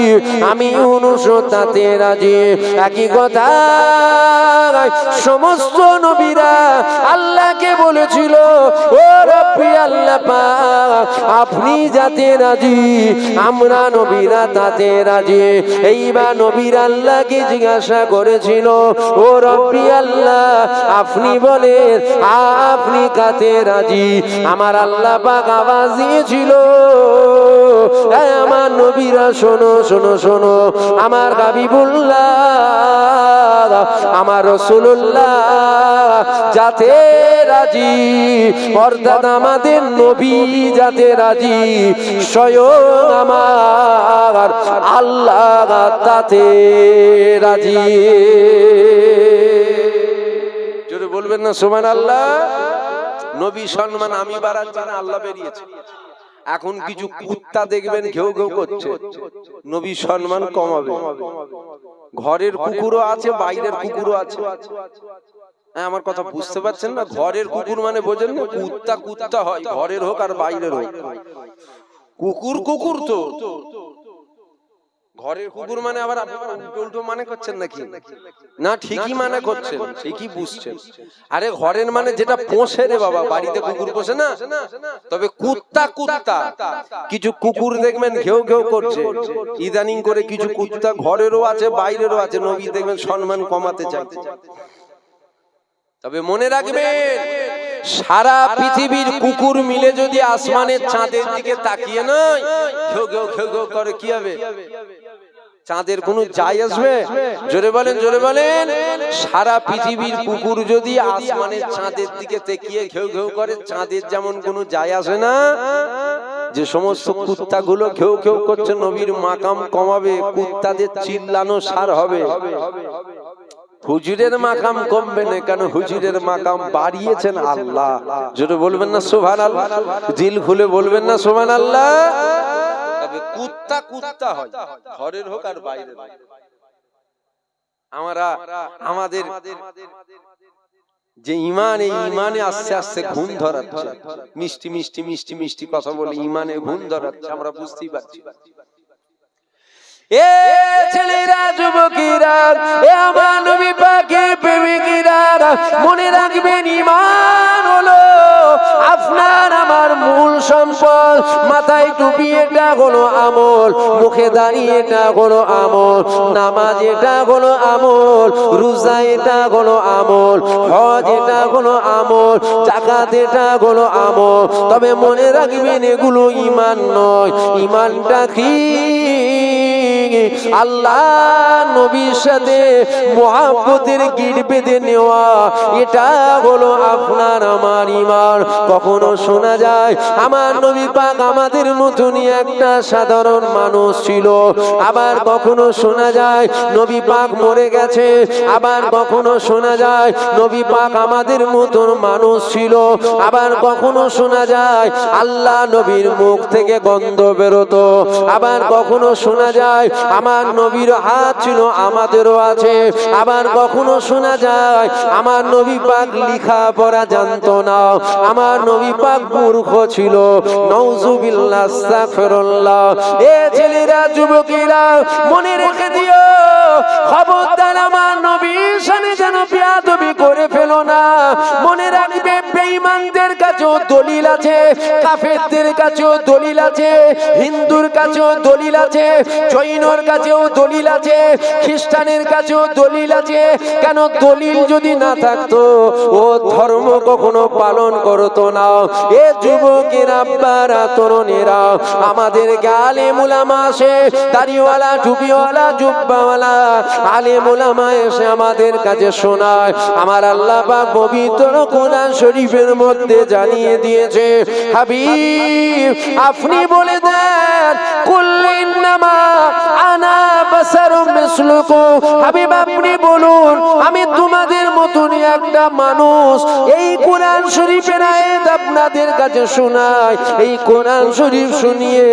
আমি ইউনুসও তাতে রাজি। একই কথা সমস্ত নবীরা আল্লাহকে বলেছিল, ও রব্বি আল্লাহ পাক আপনি যাতে রাজি আমরা নবীরা তাতে রাজি। এইবার নবীরা আল্লাহকে জিজ্ঞাসা করেছিল, ও রব্বি আল্লাহ আপনি বলেন আপনি কাতে রাজি? আমার আল্লাহ পাক আওয়াজ দিয়েছিল, আমার নবীরা শোনো শোনো শোনো, আমার হাবিবুল্লাহ আমার রাসূলুল্লাহ যাতে রাজি, অর্থাৎ আমাদের নবী যাতে রাজি, স্বয়ং আমার আল্লাহ তাতে রাজি। জোরে বলবেন না সুবহানাল্লাহ। নবী সম্মান আমি বাড়াচ্ছি না, আল্লাহ বেরিয়েছে। এখন কিছু কুত্তা দেখবেন ঘেউ ঘেউ করছে, নবী সম্মান কমাবে। ঘরের কুকুরও আছে, বাইরের কুকুরও আছে। আমার কথা বুঝতে পারছেন না? ঘরের কুকুর মানে বোঝেন না, কুত্তা কুত্তা হয়, ঘরের হোক আর বাইরের হোক। কুকুর কুকুর তো ঘরের কুকুর মানে আবার আপনারা উল্টো মানে করছেন নাকি? না, ঠিকই মানে করছেন, ঠিকই বুঝছেন। আরে ঘরের মানে যেটা পোষে রে বাবা, বাড়িতে কুকুর পোষে না। তবে কুত্তা কুত্তা কিছু কুকুর দেখবেন ঘেউ ঘেউ করছে ইদানিং করে, কিছু কুত্তা ঘরেরও আছে বাইরেরও আছে, নবী দেখবেন সম্মান কমাতে চাইছে। তবে মনে রাখবেন, সারা পৃথিবীর কুকুর মিলে যদি আসমানের চাঁদের দিকে তাকিয়ে নয় ঘেউ ঘেউ ঘেউ ঘেউ করে, কি হবে? চাঁদের কোনো যায় আসবে? জোরে বলেন, জোরে বলেন। সারা পৃথিবীর কুকুর যদি আসমানের চাঁদের দিকে তাকিয়ে ঘেউ ঘেউ করে, চাঁদের যেমন কোনো যায় আসে না। যে সমস্ত কুত্তাগুলো ঘেউ ঘেউ করছে, নবীর মাকাম কমাবে, কুত্তাদের চিল্লানো সার হবে। হুজুরের মাকাম কমবে না, কেন? হুজুরের মাকাম বাড়িয়েছেন আল্লাহ। জোরে বলবেন না সুবহানাল্লাহ? দিল খুলে বলবেন না সুবহানাল্লাহ? তবে কুত্তা কুত্তা হয়, ঘরের হোক আর বাইরের। আমাদের যে ইমান, এই ইমানে আস্তে আস্তে ঘুম ধরাচ্ছে। মিষ্টি মিষ্টি মিষ্টি মিষ্টি কথা বলে ইমানে ঘুম ধরাচ্ছে, আমরা বুঝতেই পারছি। এ ছেলেরা, যুবকেরা, এ আমার নবী পাকের প্রেমিকেরা, মনে রাখবেন, ইমান হলো আপনার আমার মূল সম্পদ। মাথায় টুপি এটা হলো আমল, মুখে দাঁড়িয়ে এটা হলো আমল, নামাজ এটা হলো আমল, রোজা এটা হলো আমল, হজ এটা হলো আমল, যাকাত এটা হলো আমল। তবে মনে রাখবেন, এগুলো ইমান নয়। ইমানটা কি? আল্লাহ নবীর সাথে মুহাব্বতের গিট বেঁধে নেওয়া, এটা হলো আপনার আমার ঈমান। কখনো শোনা যায় আমার নবী পাক আমাদের মতনই একটা সাধারণ মানুষ ছিল, আবার কখনো শোনা যায় নবী পাক মরে গেছে, আবার কখনো শোনা যায় নবী পাক আমাদের মতন মানুষ ছিল, আবার কখনো শোনা যায় আল্লাহ নবীর মুখ থেকে গন্ধ বেরোতো, আবার কখনো শোনা যায় আমার নবীর হাত ছিল, আমাদেরও আছে, আবার কখনো শোনা যায় আমার নবী পাক লেখা পড়া জানতো না, আমার নবী পাক মূর্খ ছিল। নাউজুবিল্লাহ, আস্তাগফিরুল্লাহ। এ ছেলেরা, যুবকেরা, মনে রেখে দিও, খবরদার আমার নবীর সামনে যেন বেয়াদবি করে ফেলো না। মনে রাখবে, বেঈমানদের কাছেও দলিল আছে, কাফেরদের কাছেও দলিল আছে, হিন্দুর কাছেও দলিল আছে, জৈনর কাছেও দলিল আছে, খ্রিস্টানের কাছেও দলিল আছে। কেন? দলিল যদি না থাকতো ও ধর্ম কখনো পালন করতো না। এ যুবকেরা, আব্বারা, তরুণেরা, আমাদের আলেম উলামা আসে, দাড়িওয়ালা, টুপিওয়ালা, জুব্বাওয়ালা আলেম উলামা এসে আমাদের কাছে শোনায়, আমার আল্লাহ পাক পবিত্র কোরআন শরীফের মধ্যে জানিয়ে দিয়েছে, হাবিব আপনি বলে দেন, কুল ইন্নামা আনা বাশারুম মিসলুকুম। হাবিব আপনি বলুন, আমি তোমাদের মতনই একটা মানুষ। এই কোরআন শরীফের আয়াত আপনাদের কাছে শোনাই, এই কোরআন শরীফ শুনিয়ে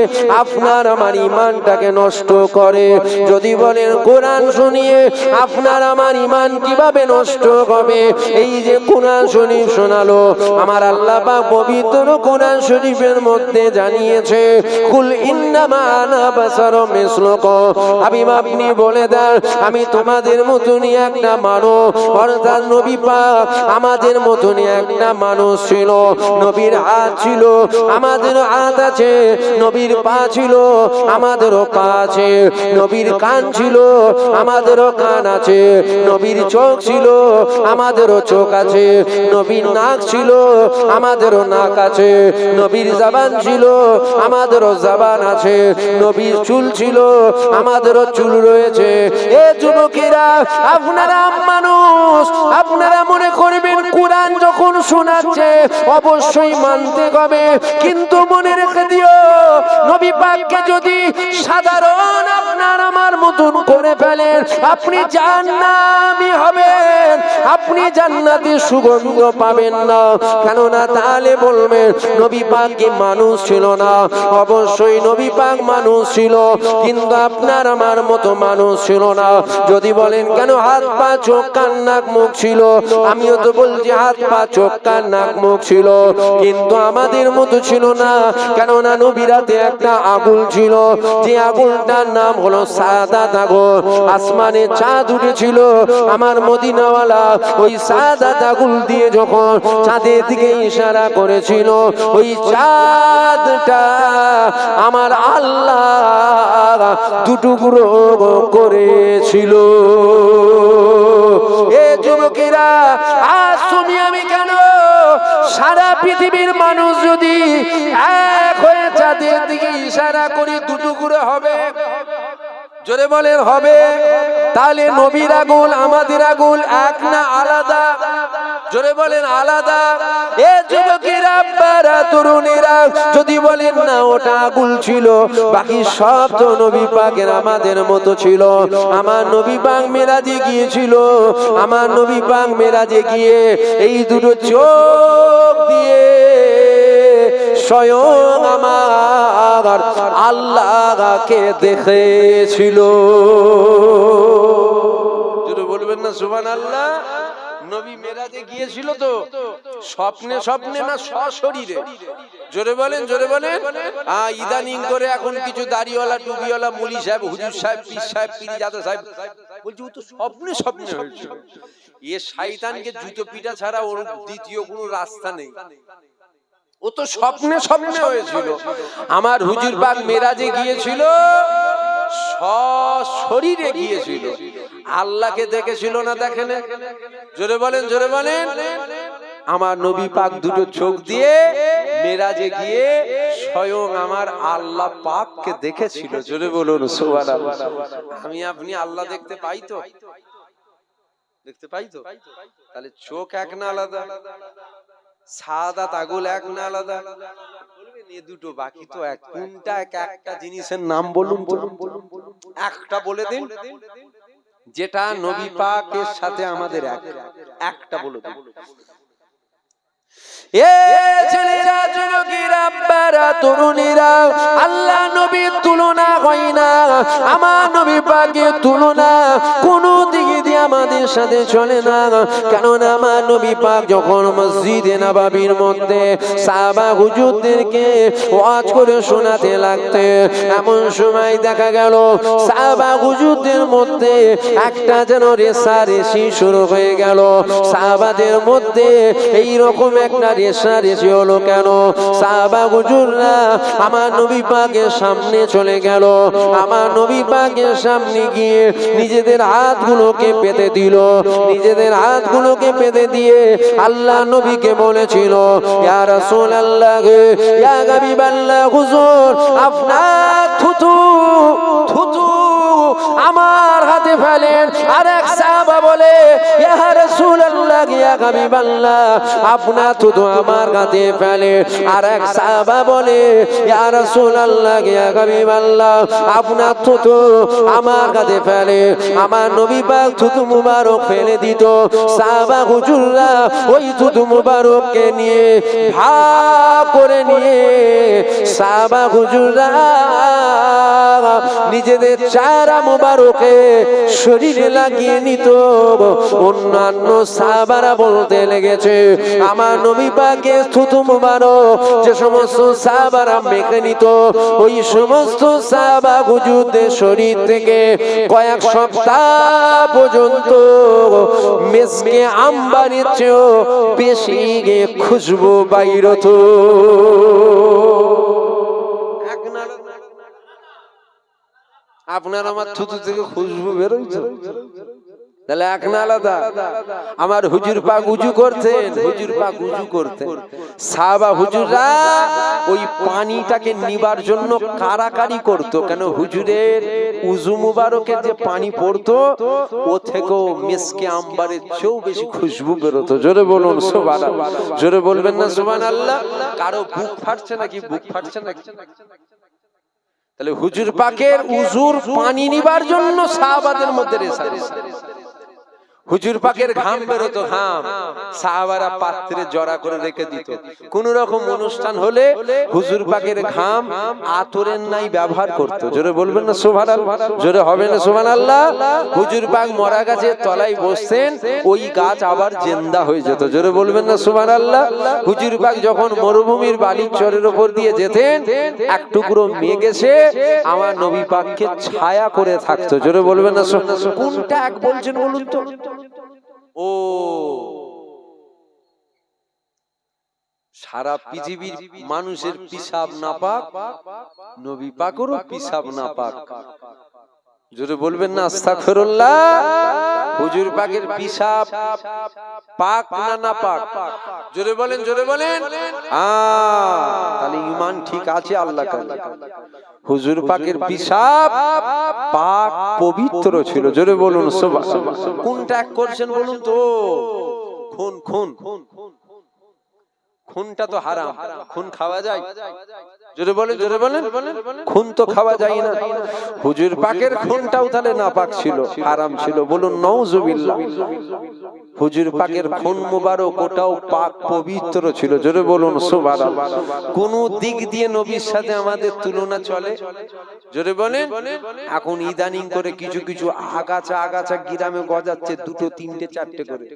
আপনার আমার ঈমানটাকে নষ্ট করে। যদি বলেন কোরআন শুনিয়ে আপনার আমার ঈমান কিভাবে নষ্ট হবে? এই যে কোরআন শরীফ শোনালো, আমার আল্লাহ পাক পবিত্র কোরআন শরীফের মধ্যে জানিয়েছে, কুল ইন্নামা আনা বাশারুম মিসলুকুম। হাবিব আপনি বলে দেন, আমি তোমাদের মতনই একটা মানুষ। অর্থাৎ নবী পাক আমাদের মতনই একটা মানুষ ছিল। নবীর হাত ছিল, আমাদেরও হাত আছে, নবীর পা ছিল, আমাদেরও পা আছে, নবীর কান ছিল, আমাদেরও কান আছে, নবীর চোখ ছিল, আমাদেরও চোখ আছে, নবীর নাক ছিল, আমাদেরও নাক আছে, নবীর জবান ছিল, আমাদেরও জবান আছে, নবীর চুল ছিল, আমাদেরও চুল রয়েছে। এ যুবকেরা, আপনারা মানুষ, আপনারা মনে করবেন কোরআন যখন শোনাচ্ছে অবশ্যই মানতে হবে, কিন্তু মনে রেখে দিও, নবী পাককে যদি সাধারণ আপনার আমার মতো মতন করে ফেলেন, আপনি জান্নাতি হবেন, আপনি জান্নাতের সুগন্ধ পাবেন না। কেননা তাহলে বলবেন নবী পাক কি মানুষ ছিল না? অবশ্যই নবী পাক মানুষ ছিল, কিন্তু আপনার আমার মতো মানুষ ছিল না। যদি বলেন কেন হাত পা চোখ কান নাক মুখ ছিল, আমিও তো বলছি হাত পা চোখ কান নাক মুখ ছিল, কিন্তু আমাদের মতো ছিল না। কেননা নবীরাতে একটা আগুন ছিল, যে আগুনটার নাম হলো সাদাত আগুন। আসমানে চাঁদ উঠেছিল, আমার মদিনাওয়ালা ওই সাদাত আগুন দিয়ে যখন চাঁদের দিকে ইশারা করেছিল, ওই চাঁদটা আমার আল্লাহ দুটুকরো করেছিল। এ যুবকেরা, আজ তুমি আমি কেন, সারা পৃথিবীর মানুষ যদি এক হয়ে চাঁদের দিকে ইশারা করি দুটুকরো হবে? জোরে বলেন হবে? তাহলে নবীর আগুন আমাদের আগুন এক না আলাদা? জোরে বলেন আলাদা। এ যুবকেরা, আব্বারা, তরুণেরা, যদি বলেন না ওটা আগুন ছিল, বাকি সব তো নবী পাকের আমাদের মতো ছিল। আমার নবী পাক মেরাজে গিয়েছিল, আমার নবী পাক মেরাজে গিয়ে এই দুটো চোখ দিয়ে স্বয়ং আমার আল্লাহকে দেখেছিল। যদি বলবেন না সুবহানাল্লাহ। নবী মেরাজে গিয়েছিল তো স্বপ্নে স্বপ্নে না সশরীরে? জোরে বলেন, জোরে বলেন। ইদানিং করে এখন কিছু দাড়িওয়ালা টুপিওয়ালা মুলি সাহেব, হুজুর সাহেব, পীর সাহেব, পীরজাদা সাহেব বলছে ও তো স্বপ্নে স্বপ্নে হয়েছে। এ শয়তানকে জুতো পিটা ছাড়া ওর দ্বিতীয় কোনো রাস্তা নেই। ও তো স্বপ্নে স্বপ্নে হয়েছিল। আমার হুজুর পাক মেরাজে গিয়েছিল, সশরীরে গিয়েছিল, আল্লাহকে দেখেছিল না দেখেন? জোরে বলেন, জোরে বলেন। আমার নবী পাক দুটো চোখ দিয়ে মেরাজে গিয়ে স্বয়ং আমার আল্লাহ পাককে দেখেছিল। জোরে বলুন সুবহানাল্লাহ। আমি আপনি আল্লাহ দেখতে পাই তো? দেখতে পাই তো? তাহলে চোখ এক না আলাদা? সাদাত আগুন এক না আলাদা? বলবেন এ দুটো বাকি তো এক। কোনটা? একটা জিনিসের নাম বলুন তো, একটা বলে দিন যেটা নবী পাকের সাথে আমাদের একটা বলে দিন। এ ছেলেরা, যুবকেরা, আব্বারা, তরুণীরা, আল্লাহ নবীর তুলনা হয় না, আমার নবী পাকের তুলনা কোন দিকে দিয়ে আমাদের সাথে চলে না। কেননা আমার নবী পাক যখন মসজিদে নববীর মধ্যে সাহাবা হুজুরদেরকে ওয়াজ করে শোনাতে লাগতে, এমন সময় দেখা গেল সাহাবা হুজুরদের মধ্যে একটা যেন রেষারেষি শুরু হয়ে গেল। সাহাবাদের মধ্যে এই রকম একটা রেষারেষি হলো কেন? সাহাবা হুজুররা আমার নবী পাকের সামনে চলে গেল, আমার নবী পাকের সামনে গিয়ে নিজেদের হাতগুলোকে পেতে দিল, নিজেদের হাতগুলোকে পেতে দিয়ে আল্লাহ নবীকে বলেছিল, ইয়া রাসূলুল্লাহ, ইয়া হাবিবাল্লাহ, হুজুর আপনার থুতু থুতু আমার হাতে ফেলেন। আর এক সাহাবা বলে, ইয়া রাসূলুল্লাহ, ইয়া হাবিবাল্লাহ, আপনার থুতু আমার হাতে ফেলে। আর এক সাহাবা বলে, ইয়া রাসূলুল্লাহ, ইয়া হাবিবাল্লাহ, আপনার থুতু আমার হাতে ফেলে। আমার নবী পাক থুতু মুবারক ফেলে দিত। সাহাবা হুজুররা ওই থুতু মুবারককে নিয়ে ভাগ করে নিয়ে সাহাবা হুজুররা নিজেদের চেহারা মুবারকে শরীরে লাগিয়ে নিত। অন্যান্য সাহাবারা বলতে লেগেছে, আমার নবী পাকের থুতু মুবারক যে সমস্ত সাহাবারা মেখে নিত, ওই সমস্ত সাহাবা হুজুরদের শরীর থেকে কয়েক সপ্তাহ পর্যন্ত মেসকে আম্বারের চেয়েও বেশি খুশবু বাইর হতো। আপনার আমার থুতু থেকে খুশবু বেরোইছে, তাহলে এক না আলাদা? আমার হুজুর পাক উজু করতেন, হুজুর পাক উজু করতেন, সাহাবা হুজুররা ওই পানিটাকে নিবার জন্য কারাকারি করতো। কেন? হুজুরের উজু মুবারকের যে পানি পড়তো ও থেকেও মিসকে আম্বারের চেয়েও বেশি খুশবু বেরোতো। জোরে বলুন সুবহানাল্লাহ। জোরে বলবেন না সুবহানাল্লাহ? কারো বুক ফাটছে নাকি? বুক ফাটছে নাকি? তাহলে হুজুর পাকের উজুর পানি নিবার জন্য সাহাবাদের মধ্যে রেসারেসি। হুজুর পাকের ঘাম বেরোতো, ঘাম সাহাবারা পাত্রে জড়া করে রেখে দিত। কোন রকম অনুষ্ঠান হলে হুজুর পাকের ঘাম আতরের নাই ব্যবহার করত। জোরে বলবেন না সুবহানাল্লাহ, জোরে হবে না সুবহানাল্লাহ। হুজুর পাক মরা গাছের তলায় বসতেন, ওই গাছ আবার জিন্দা হয়ে যেত। জোরে বলবেন না সুবহানাল্লাহ। হুজুর পাক যখন মরুভূমির বালির চরের উপর দিয়ে যেতেন, এক টুকরো মেঘ এসে আমার নবী পাককে ছায়া করে থাকতো। জোরে বলবেন না সুবহানাল্লাহ। কোনটা এক বলছেন বলুন তো? ও সারা পৃথিবীর মানুষের পিসাব নাপাক, নবী পাকেরও পিসাব নাপাক। জোরে বলবেন না আস্তাগফিরুল্লাহ। হুজুর পাকের পিসাব পাক না নাপাক? জোরে বলেন, জোরে বলেন। তাহলে ঈমান ঠিক আছে আল্লাহ কাছে। হুজুর পাকের পিসাব পাক পবিত্র ছিল। জোরে বলুন সুবহানাল্লাহ। কোনটা এক করছেন বলুন তো? খুন, খুন, খুনটা তো হারাম। খুন খাওয়া যায়? জোরে বলেন, জোরে বলেন। খুন তো খাওয়া যায় না। হুজুর পাকের খুনটাও তাহলে নাপাক ছিল, হারাম ছিল। বলুন নাউজুবিল্লাহ। হুজুর পাকের খুন মুবারক ওটাও পাক পবিত্র ছিল। জোরে বলুন সুবহানাল্লাহ। কোন দিক দিয়ে নবীর সাথে আমাদের তুলনা চলে? জোরে বলেন। এখন ইদানিং করে কিছু কিছু আগাছা আগাছা গ্রামে গজাচ্ছে, দুটো তিনটে চারটে করে।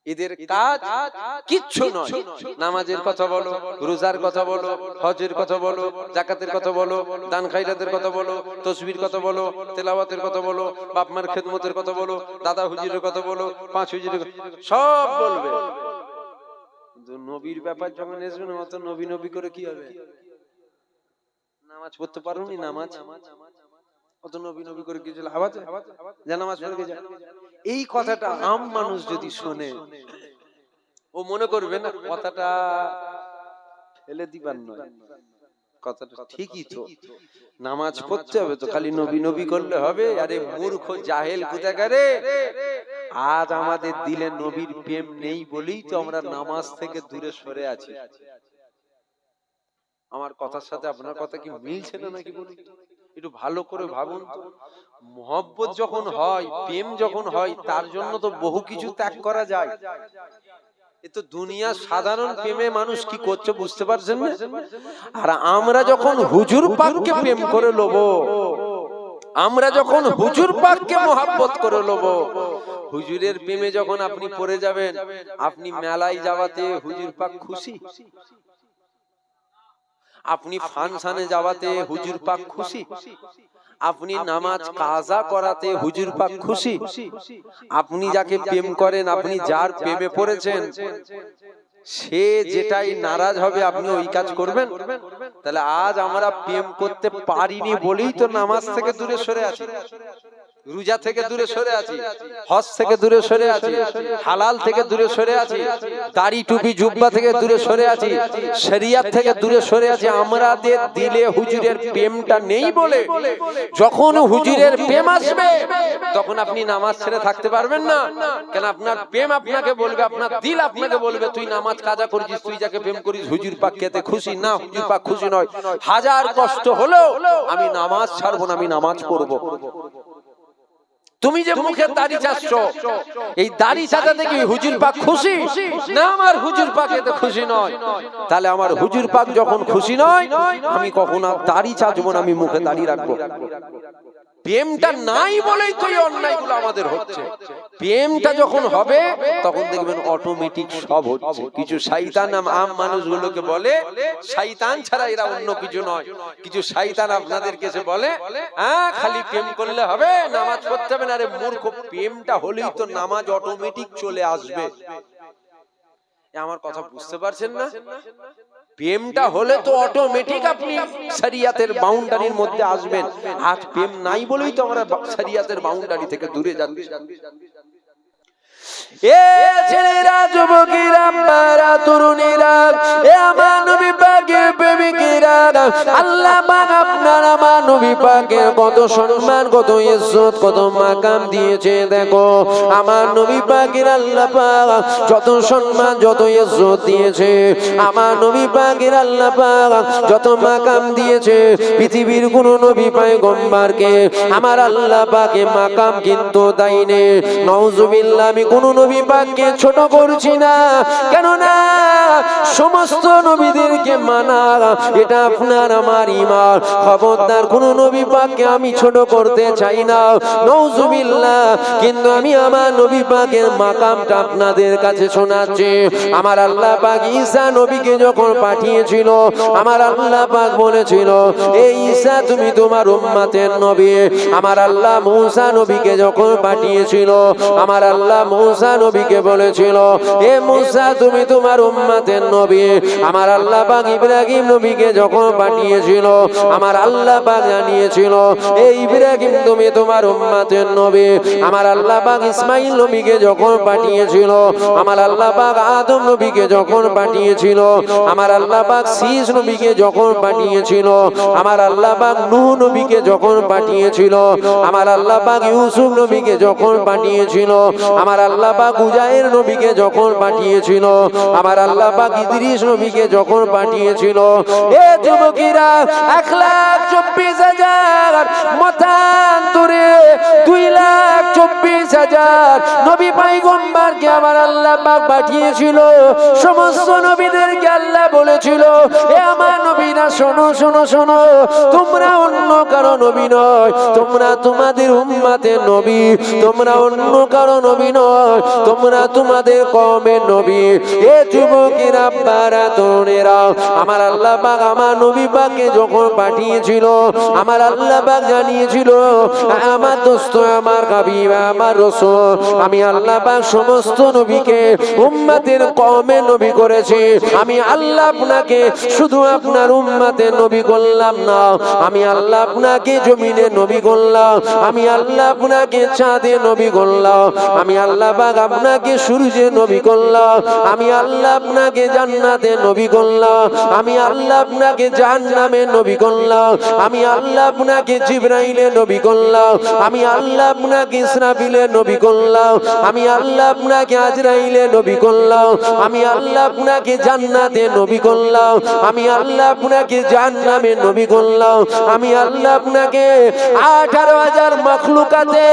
এদের কাজ কিচ্ছু নয়। নামাজের কথা বলো, রোজার কথা বলো, হজের কথা বলো, যাকাতের কথা বলো, দান খায়রাতের কথা বলো, তাসবির কথা বলো, তেলাওয়াতের কথা বলো, বাপ মার খেদমতের কথা বলো, দাদা হুজুরের কথা বলো, পাঁচ হুজুরের সব বলবে। কিন্তু নবীর ব্যাপার যখন আসবে না, অত নবী নবী করে কি হবে? নামাজ পড়তে পারোনি, নামাজ অত নবী নবী করে কিছু লাভ আছে? যা নামাজ পড়ে যা। এই কথাটা আম মানুষ যদি শোনে, ও মনে করবে না কথাটা ফেলে দিবার নয়, কথাটা ঠিকই তো। নামাজ পড়তে হবে তো, খালি নবী নবী করলে হবে? আরে মূর্খ জাহেল কোথাকারে, আজ আমাদের দিলে নবীর প্রেম নেই বলেই তো আমরা নামাজ থেকে দূরে সরে আছি। আমার কথার সাথে আপনার কথা কি মিলছে না নাকি বলুন? একটু ভালো করে ভাবুন তো। মহব্বত যখন হয়, প্রেম যখন হয়, তার জন্য তো বহু কিছু ত্যাগ করা যায়। এ তো দুনিয়ার সাধারণ প্রেমে মানুষ কি করছে বুঝতে পারছেন না? আর আমরা যখন হুজুর পাককে প্রেম করে লব, আমরা যখন হুজুর পাককে মহব্বত করে লব, হুজুরের প্রেমে যখন আপনি পড়ে যাবেন, আপনি মেলায় যাওয়াতে হুজুর পাক খুশি, আপনি ফাংশনে যাওয়াতে হুজুর পাক খুশি, আপনি নামাজ কাজা করাতে হুজুর পাক খুশি, আপনি যাকে প্রেম করেন, আপনি যার প্রেমে পড়েছেন, সে যেটাই নারাজ হবে আপনি ওই কাজ করবেন? তাহলে আজ আমরা প্রেম করতে পারিনি বলেই তো নামাজ থেকে দূরে সরে আছি, রোজা থেকে দূরে সরে আছি, হজ থেকে দূরে সরে আছি, হালাল থেকে দূরে সরে আছি, দাড়ি টুপি জুব্বা থেকে দূরে সরে আছি, শরিয়ত থেকে দূরে সরে আছি। আমাদের দিলে হুজুরের প্রেমটা নেই বলে যখন হুজুরের প্রেম আসবে তখন আপনি নামাজ ছেড়ে থাকতে পারবেন না। কেন? আপনার প্রেম আপনাকে বলবে, আপনার দিল আপনাকে বলবে তুই নামাজ কাজা করেছিস, তুই যাকে প্রেম করিস হুজুর পাক খেতে খুশি না, হুজুর পাক খুশি নয়। হাজার কষ্ট হলেও আমি নামাজ ছাড়বো না, আমি নামাজ পড়বো। তুমি যে মুখে দাড়ি চাচ্ছ, এই দাড়ি চাচাতে কি হুজুর পাক খুশি না আমার হুজুর পাক এতে খুশি নয়? তাহলে আমার হুজুর পাক যখন খুশি নয়, আমি কখনো দাড়ি চাচবো না, আমি মুখে দাড়ি রাখবো। প্রেমটা নাই বলেই তো এই অন্যায়গুলো আমাদের হচ্ছে। প্রেমটা যখন হবে তখন দেখবেন অটোমেটিক সব হচ্ছে। কিছু শয়তান আম মানুষগুলোকে বলে শয়তান ছাড়া এরা অন্য কিছু নয়। কিছু শয়তান আপনাদেরকে এসে বলে খালি প্রেম করলে হবে, নামাজ পড়তে হবে না। আরে মূর্খ, প্রেমটা হলেই তো নামাজ অটোমেটিক চলে আসবে। আমার কথা বুঝতে পারছেন না? প্রেমটা হলে তো অটোমেটিক আপনি শরিয়তের বাউন্ডারির মধ্যে আসবেন। আজ প্রেম নাই বলেই তো আমরা শরিয়তের বাউন্ডারি থেকে দূরে যাচ্ছি। এ ছেলেরা, যুবকেরা, মারা, তরুণীরা, এ আমার নবী পাকের প্রেমিকেরা, আল্লাহ পাক আপনার আমার নবী পাকের কত সম্মান, কত ইজ্জত, কত মাকাম দিয়েছে। দেখো আমার নবী পাকের আল্লাহ পাক যত সম্মান, যত ইজ্জত দিয়েছে, আমার নবী পাকের আল্লাহ পাক যত মাকাম দিয়েছে, পৃথিবীর কোন নবী পয়গম্বরকে আমার আল্লাহ পাকে মাকাম কিন্তু দেয়নি। নাউজুবিল্লাহ, আমি কোন নবী পাককে ছোট করছি না, কেননা সমস্ত নবীদেরকে মানা এটা আপনার আমার ঈমান। খবরদার কোন নবী পাককে আমি ছোট করতে চাই না, নাউজুবিল্লাহ। কিন্তু আমি আমার নবী পাকের মাকামটা আপনাদের কাছে শোনাচ্ছি। আমার আল্লাহ পাক ঈসা নবীকে যখন পাঠিয়েছিল, আমার আল্লাহ পাক বলেছিল, এই ঈসা তুমি তোমার উম্মতের নবী। আমার আল্লাহ মূসা নবীকে যখন পাঠিয়েছিল, আমার আল্লাহ মূসা নবীকে বলেছিল, এ মূসা তুমি তোমার উম্মতের নবী। আমার আল্লাহ পাক ইব্রাহিম নবীকে যখন পাঠিয়েছিল, আমার আল্লাহ পাক জানিয়েছিল, এই ইব্রাহিম তুমি তোমার উম্মতের নবী। আমার আল্লাহ পাক ইসমাইল নবীকে যখন পাঠিয়েছিল, আমার আল্লাহ পাক আদম নবীকে যখন পাঠিয়েছিল, আমার আল্লাহ পাক শীষ নবীকে যখন পাঠিয়েছিল, আমার আল্লাহ পাক নূহ নবীকে যখন পাঠিয়েছিল, আমার আল্লাহ পাক ইউসুফ নবীকে যখন পাঠিয়েছিল, আমার আল্লাহ পাক উজাইর নবীকে যখন পাঠিয়েছিল, আমার আল্লাহ পাক ইদ্রিস নবীকে যখন পাঠিয়েছিল। এ যুবকেরা, 1,24,000 মতান্তরে 2,24,000 নবী পয়গম্বরকে আমার আল্লাহ পাক পাঠিয়েছিল। সমস্ত নবীদেরকে আল্লাহ বলেছিল, এ আমার নবীরা শোনো শোনো শোনো, তোমরা অন্য কারো নবী নয়, তোমরা তোমাদের উম্মতের নবী, তোমরা অন্য কারো নবী নয়, তোমরা তোমাদের কওমের নবী। এ যুবকেরা, বারা, তরুণেরা, আমার আল্লাহ পাক আমার নবী পাককে যখন পাঠিয়েছিল, আমার আল্লাহ পাক জানিয়েছিল, আমার দোস্ত, আমার হাবিব, আমার রাসূল, আমি আল্লাহ পাক সমস্ত নবীকে উম্মতের কওমের নবী করেছি। আমি আল্লাহ আপনাকে শুধু আপনার উম্মতের নবী করলাম না, আমি আল্লাহ আপনাকে জমিনে নবী করলাম, আমি আল্লাহ আপনাকে চাঁদে নবী করলাম, আমি আল্লাহ পাক আপনাকে সূর্যে নবী করলাম, আমি আল্লাহ আপনাকে জান্নাতে নবী করলাম, আমি আল্লাহ আপনাকে জাহান্নামে নবী করলাম, আমি আল্লাহ আপনাকে জিবরাইলে নবী করলাম, আমি আল্লাহ আপনাকে ইসরাফিলে নবী করলাম, আমি আল্লাহ আপনাকে আজরাইলে নবী করলাম, আমি আল্লাহ আপনাকে জান্নাতে নবী করলাম, আমি আল্লাহ আপনাকে জাহান্নামে নবী করলাম, আমি আল্লাহ আপনাকে 18,000 মাখলুকাতে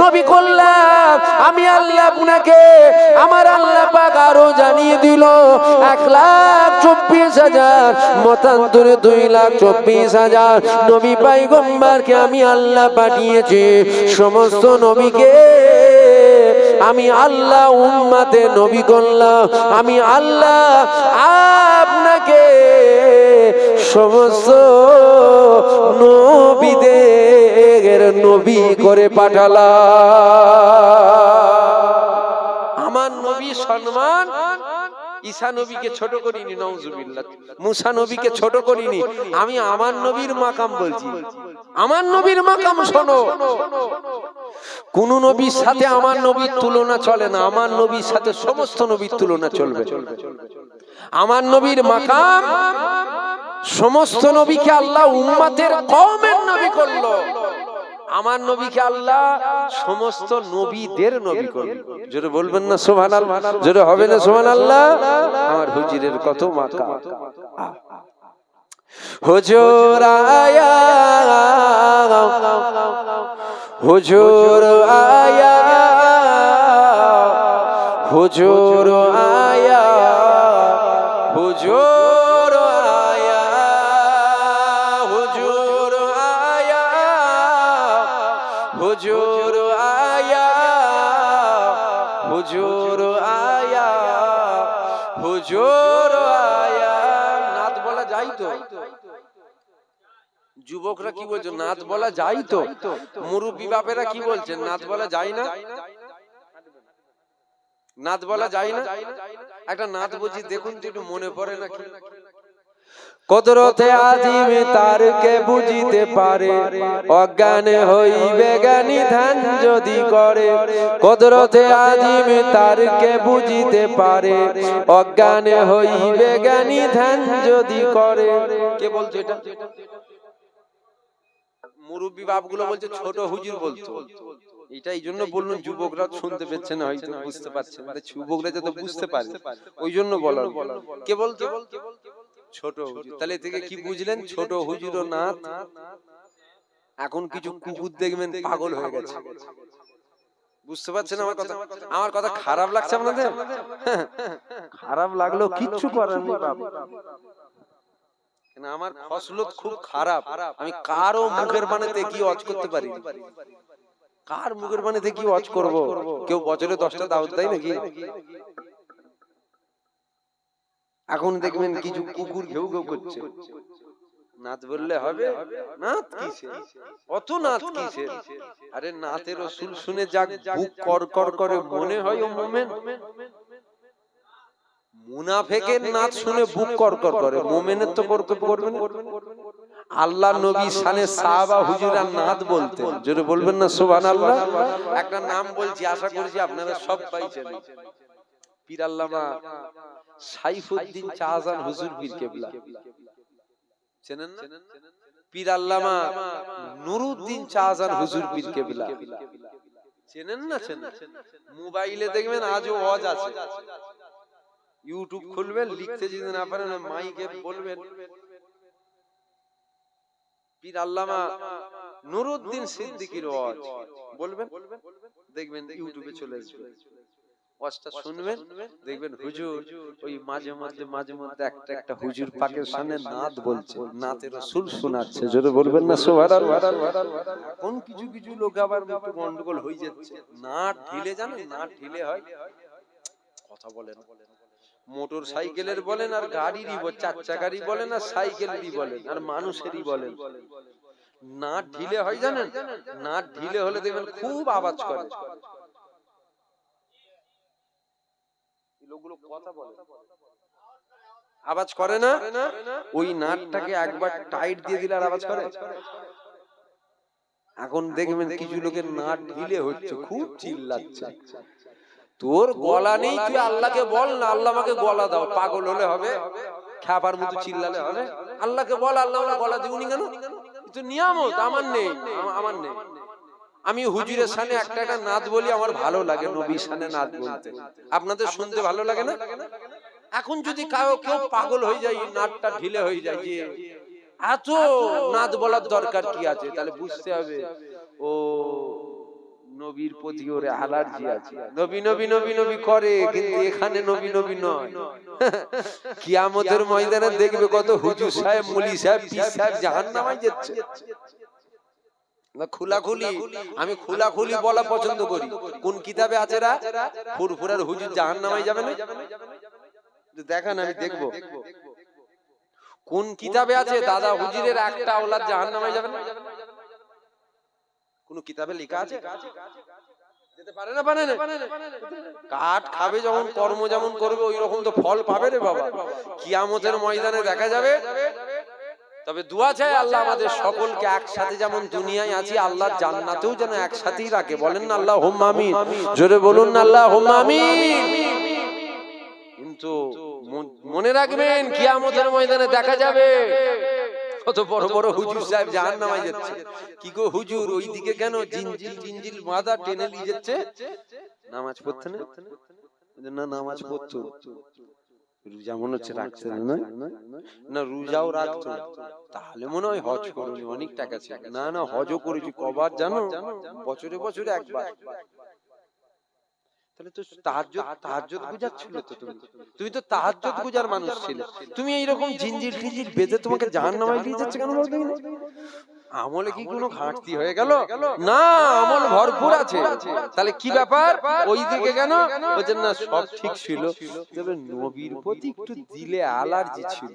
নবী করলাম, আমি আল্লাহ আপনাকে আমার আল্লাহ পাক আরো জানিয়ে দিল 1,24,000 মতান্তরে 2,24,000 নবী পয়গম্বরকে আমি আল্লাহ পাঠিয়েছি। সমস্ত নবীকে আমি আল্লাহ উম্মতে নবী করলাম, আমি আল্লাহ আপনাকে সমস্ত নবীদের নবী করে পাঠালাম। আমার নবী সম্মান ঈসা নবীকে ছোট করিনি, নাউজুবিল্লাহ, মুসা নবীকে ছোট করিনি, আমি আমার নবীর মাকাম বলছি। আমার নবীর মাকাম শোনো, কোন নবীর সাথে আমার নবীর তুলনা চলে না, আমার নবীর সাথে সমস্ত নবীর তুলনা চলবে। আমার নবীর মাকাম, সমস্ত নবীকে আল্লাহ উম্মতের কওমের নবী করলো, আমার নবীকে আল্লাহ সমস্ত নবীদের নবী করলো। জোরে বলবেন না সুবহানাল্লাহ? জোরে হবে না সুবহানাল্লাহ? আমার হুজুরের কত মাকাম। হুজুর আয়া, হুজুর আয়া, হুজুর আয়া, হুজুর আয়া, হুজুর আয়া, হুজুর আয়া, হুজুর আয়া, হুজুর আয়া। নাত বলা যায় তো? যুবকরা কি বলছে? নাত বলা যায় তো? মুরব্বী বাপেরা কি বলছেন? নাত বলা যায় না? নাত বলা যায় না? একটা নাত বলছি, দেখুন তো একটু মনে পড়ে নাকি। কুদরতে আজিম তার কে বুঝিতে পারে, অজ্ঞান হইবে জ্ঞানী ধ্যান যদি করে। কুদরতে আজিম তার কে বুঝিতে পারে, অজ্ঞান হইবে জ্ঞানী ধ্যান যদি করে। কে বলছে এটা? মুরব্বী বাপগুলো বলছে, ছোট হুজুর বলতো। এটা এই জন্য বললাম, যুবকরা শুনতে পেচ্ছে না, হয়তো বুঝতে পারছে না। যুবকরা যাতে বুঝতে পারে ওই জন্য বলা। কে বলতো? ছোট হুজুর। তাহলে থেকে কি বুঝলেন? ছোট হুজুর ও নাথ। এখন কিছু কুকুর দেখবেন পাগল হয়ে গেছে। বুঝতে পারছেন আমার কথা? আমার কথা খারাপ লাগছে আপনাদের? খারাপ লাগলেও কিচ্ছু করার নেই বাবা। আমার খসলত খুব খারাপ। আমি কারো মুখের বাণীতে কি ওয়াজ করতে পারি? কার মুখের বাণীতে কি ওয়াজ করব? কেউ বছরে 10টা দাওয়াত দেয় নাকি? এখন দেখবেন কিছু কুকুর ঘেউ ঘেউ করছে। নাত বললে হবে? নাত কিসের? অত নাত কিসের? আরে নাতে রাসূল শুনে যাক বুক কর কর করে মনে হয় ও মুমিন। মুনাফিকের নাত শুনে বুক কর কর করে, মুমিনের তো করবে না। আল্লাহ নবী শানে সাহাবা হুজুরা নাত বলতেন। জোরে বলবেন না সুবহানাল্লাহ? একটা নাম বলছি, আশা করছি আপনারা সবাই চেনেন। পীর আল্লামা সাইফুদ্দিন শাহজাহান হুজুর পীর কেবলা চেনেন না? পীর আল্লামা নুরুদ্দিন শাহজাহান হুজুর পীর কেবলা চেনেন না? চেনেন। মোবাইলে দেখবেন আজও ওয়াজ আছে। ইউটিউব খুলবেন, লিখতে যদি না পারেন মাইকে বলবেন পীর আল্লামা নুরুদ্দিন সিদ্দিকীর ওয়াজ বলবেন, দেখবেন ইউটিউবে চলে আসবে। ওয়াজটা শুনবেন, দেখবেন হুজুর ওই মাঝে মধ্যে একটা হুজুর পাকের সামনে নাত বলছে, নাতে রাসূল শোনাচ্ছে। জোরে বলবেন না সুবহানাল্লাহ? কোন কিছু লোক আবার একটু গন্ডগোল হয়ে যাচ্ছে। নাত ঢিলে, জানেন নাত ঢিলে হয়? কথা বলেন। মোটর সাইকেলের বলেন আর গাড়িরই, চার চাকারই বলেন আর সাইকেলেরই বলেন আর মানুষেরই বলেন, নাট ঢিলে হয় জানেন? নাট ঢিলে হলে দেখবেন খুব আওয়াজ করে। লোকগুলো কথা বলে, আওয়াজ করে না? ওই নাটটাকে একবার টাইট দিয়ে দিলে আর আওয়াজ করে? এখন দেখবেন কিছু লোকের নাট ঢিলে হচ্ছে, খুব চিল্লাচ্ছে। তোর গলা নেই, তুই আল্লাহকে বল না আল্লাহ আমাকে গলা দাও। পাগল হলে হবে? খাবার মতো চিল্লালে হবে? আল্লাহকে বল আল্লাহ আমাকে গলা দিউনি কেন? তো নিয়ামত আমার নেই, আমার নেই। আমি হুজুরের সামনে একটা নাত বলি, আমার ভালো লাগে নবীর সামনে নাত বলতে। আপনাদের শুনতে ভালো লাগে না? এখন যদি কেউ পাগল হয়ে যায়, নাতটা ঢিলে হয়ে যায়, যে এত নাত বলার দরকার কি আছে? তাহলে বুঝতে হবে ও নবীর প্রতি ওর অ্যালার্জি আছে। নবী নবী নবী নবী করে, কিন্তু এখানে নবী নবী নয়। কিয়ামতের ময়দানে দেখবে কত হুজুর সাহেব, মুলি সাহেব, পীর সাহেব জাহান্নামে যাচ্ছে। খোলাখুলি, আমি খোলাখুলি বলা পছন্দ করি। কোন কিতাবে আছে রা ফুরফুরার হুজুর জাহান্নামে যাবে না? দেখান, আমি দেখব কোন কিতাবে আছে দাদা হুজুরের একটা আওলাদ জাহান্নামে যাবে না? কোন কিতাবে লেখা আছে? যেতে পারে না? পারে না? কাঠ খাবে যখন, কর্ম যেমন করবে ওই রকম তো ফল পাবে রে বাবা। কিয়ামতের ময়দানে দেখা যাবে। তবে দোয়া চাই আল্লাহ আমাদের সকলকে একসাথে যেমন দুনিয়ায় আছি, আল্লাহ জান্নাতেও যেন একসাথেই রাখে। বলেন না আল্লাহুম্মা আমিন? জোরে বলুন না আল্লাহুম্মা আমিন। কিন্তু মনে রাখবেন কিয়ামতের ময়দানে দেখা যাবে কত বড় বড় হুজুর সাহেব জাহান্নামে যাচ্ছে। কি গো হুজুর, ওইদিকে কেন জিঞ্জিল মাথা টেনে নিয়ে যাচ্ছে? নামাজ পড়তে না? না নামাজ পড়তো, রোজা মনে হচ্ছে রাখছে না, না রোজাও রাখতো, তাহলে মনে হয় হজ করুন, অনেক টাকা ছিল। না না, হজও করেছি। কবার জানো? বছরে বছরে একবার। তাহলে তো তাহাজ্জুদ গুজার ছিল তো তুমি তো তাহাজ্জুদ গুজার মানুষ ছিলে। তুমি এইরকম জিঞ্জির টিঞ্জির বেঁধে তোমাকে জাহান্নামে নিয়ে যাচ্ছে কেন বলতো? আমলে কি কোনো ঘাটতি হয়ে গেল? না, আমল ভরপুর আছে। তাহলে কি ব্যাপার? ওই দিকে কেন বলছেন? না সব ঠিক ছিল, তবে নবীর প্রতি একটু দিলে অ্যালার্জি ছিল।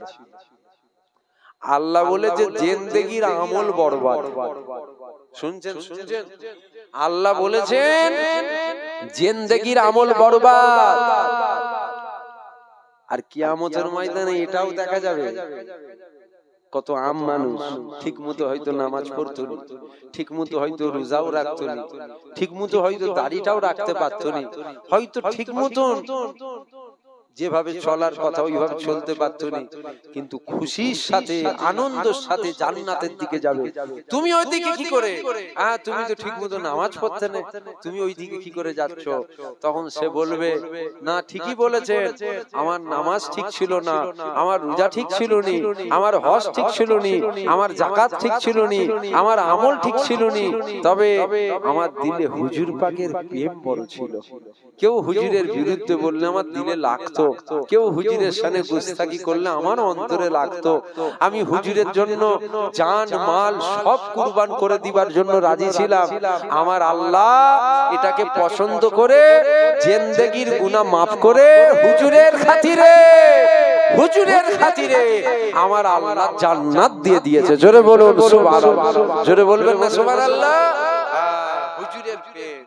আল্লাহ বলে যে জিন্দেগির আমল বরবাদ। শুনছেন? আল্লাহ বলেছেন জিন্দেগির আমল বরবাদ। আর কিয়ামতের ময়দানে এটাও দেখা যাবে কত আম মানুষ ঠিক মতো হয়তো নামাজ পড়তো না, ঠিক মতো হয়তো রোজাও রাখতো না, ঠিক মতো হয়তো দাড়িটাও রাখতে পারতো না, হয়তো ঠিক মতো যেভাবে চলার কথা ওইভাবে চলতে পারতো না, কিন্তু খুশির সাথে আনন্দের সাথে জান্নাতের দিকে যাবে। তুমি ওই দিকে কি করে, তুমি তো ঠিক মতো নামাজ পড়তে না, তুমি ওই দিকে কি করে যাচ্ছ? তখন সে বলবে, না ঠিকই বলেছে, আমার নামাজ ঠিক ছিল না, আমার রোজা ঠিক ছিল নি, আমার হজ ঠিক ছিল নি, আমার যাকাত ঠিক ছিল নি, আমার আমল ঠিক ছিল নি, তবে আমার দিলে হুজুর পাকের প্রেম বড় ছিল। কেউ হুজুরের বিরুদ্ধে বললে আমার দিলে লাগতো, কেউ হুজুরের সামনে গুস্তাখি করলে আমার অন্তরে লাগতো। আমি হুজুরের জন্য জান মাল সব কুরবান করে দিবার জন্য রাজি ছিলাম। আমার আল্লাহ এটাকে পছন্দ করে জিন্দেগির গুনাহ মাফ করে হুজুরের খাতিরে, হুজুরের খাতিরে আমার আল্লাহ জান্নাত দিয়ে দিয়েছে। জোরে বলুন সুবহানাল্লাহ, জোরে বলবেন না সুবহানাল্লাহ। হুজুরের প্রেম,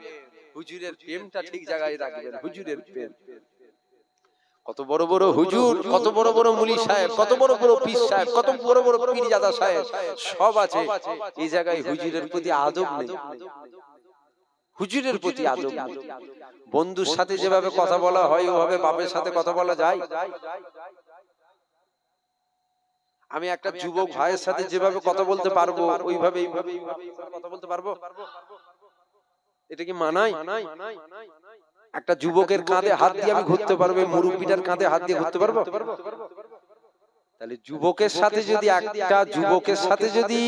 হুজুরের প্রেমটা ঠিক জায়গায় রাখবেন। হুজুরের প্রেম, কত বড় বড় হুজুর, কত বড় বড় মুলি সাহেব, কত বড় বড় পীর সাহেব, কত বড় বড় পীরজাদা সাহেব সব আছে, এই জায়গায় হুজুরের প্রতি আদব নেই, হুজুরের প্রতি আদব নেই। বন্ধুর সাথে যেভাবে কথা বলা হয় ওভাবে বাপের সাথে কথা বলা যায়? আমি একটা যুবক ভাইয়ের সাথে যেভাবে কথা বলতে পারবো ওইভাবে এইভাবে কথা বলতে পারবো? এটা কি মানায়? একটা যুবকের কাঁধে হাত দিয়ে আমি ঘুরতে পারবো, মুরব্বিটার কাঁধে হাত দিয়ে ঘুরতে পারবো? তাহলে যুবকের সাথে যদি, একটা যুবকের সাথে যদি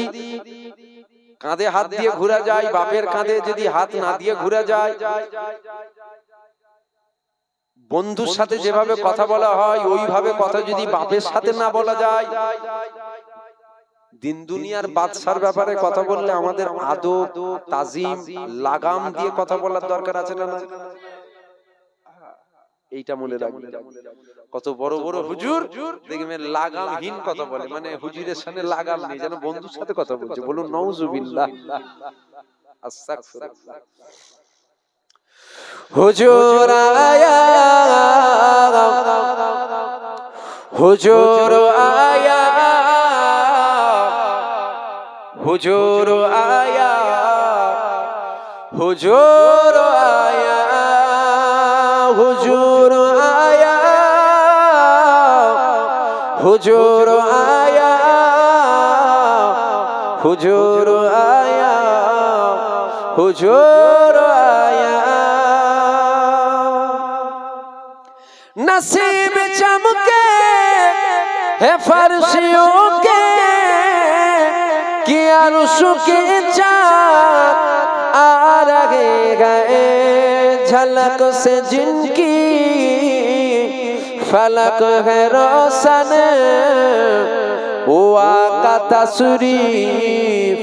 কাঁধে হাত দিয়ে ঘোরা যায়, বাপের কাঁধে যদি হাত না দিয়ে ঘোরা যায়, বন্ধুর সাথে যেভাবে কথা বলা হয় ওইভাবে কথা যদি বাপের সাথে না বলা যায়, দিন দুনিয়ার বাদশার ব্যাপারে কথা বললে আমাদের আদব তাজিম লাগাম দিয়ে কথা বলার দরকার আছে না? এইটা মনে রাখবেন। কত বড় বড় হুজুর দেখবেন লাগামহীন কথা বলে, মানে হুজুরের সামনে লাগাম নেই, যেন বন্ধুর সাথে কথা বলছে। বলুন নাউজুবিল্লাহ, আস্তাগফিরুল্লাহ। হুজুর আয়া, হুজুর আয়া, হুজুর আয়া, হুজুর আয়া, হুজুর আয়া, হুজুর আয়া, হুজুর আয়া, হুজুর আয়া। नसीब चमके है फर्शियों के, कि अर्श के चाँद आ रहे गए, झलक से जिनकी फलक है रोशन, हुआ का तशरीफ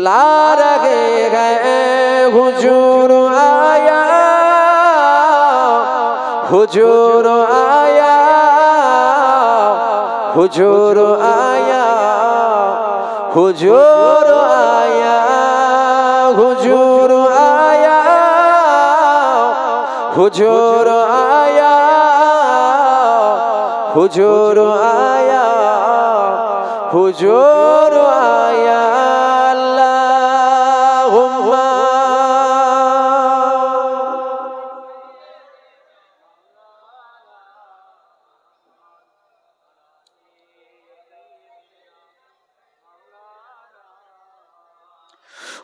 ला रहे गए। हुजूर आया, हुजूर आया, हुजूर आया, हुजूर आया, हुजूर आया, हुजूर आया, हुजूर आया, हुजूर आया। अल्लाहुम्मा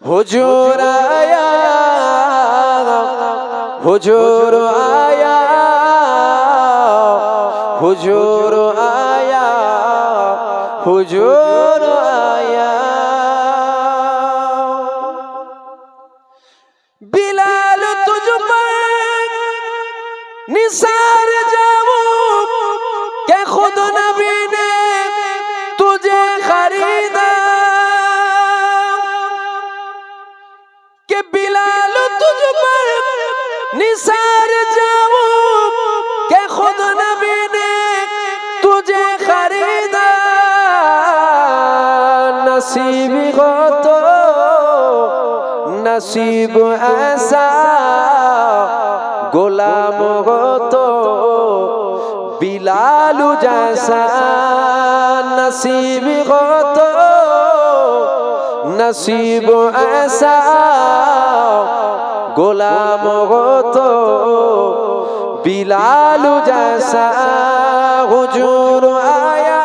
हुजूर आया, हुजूर आया, हुजूर आया, हुजूर आया। बिलाल तुझ पर निसार जाऊं कि खुद नबी ने तुझे खरीदा, कि बिलाल तुझ पर निसार जाऊं कि खुद नबी ने तुझे खरीदा। नसीब हो तो नसीब ऐसा, गुलाम हो तो बिलाल जैसा। नसीब हो नसीब ऐसा गुलाम हो तो बिलाल जैसा हुजूर आया,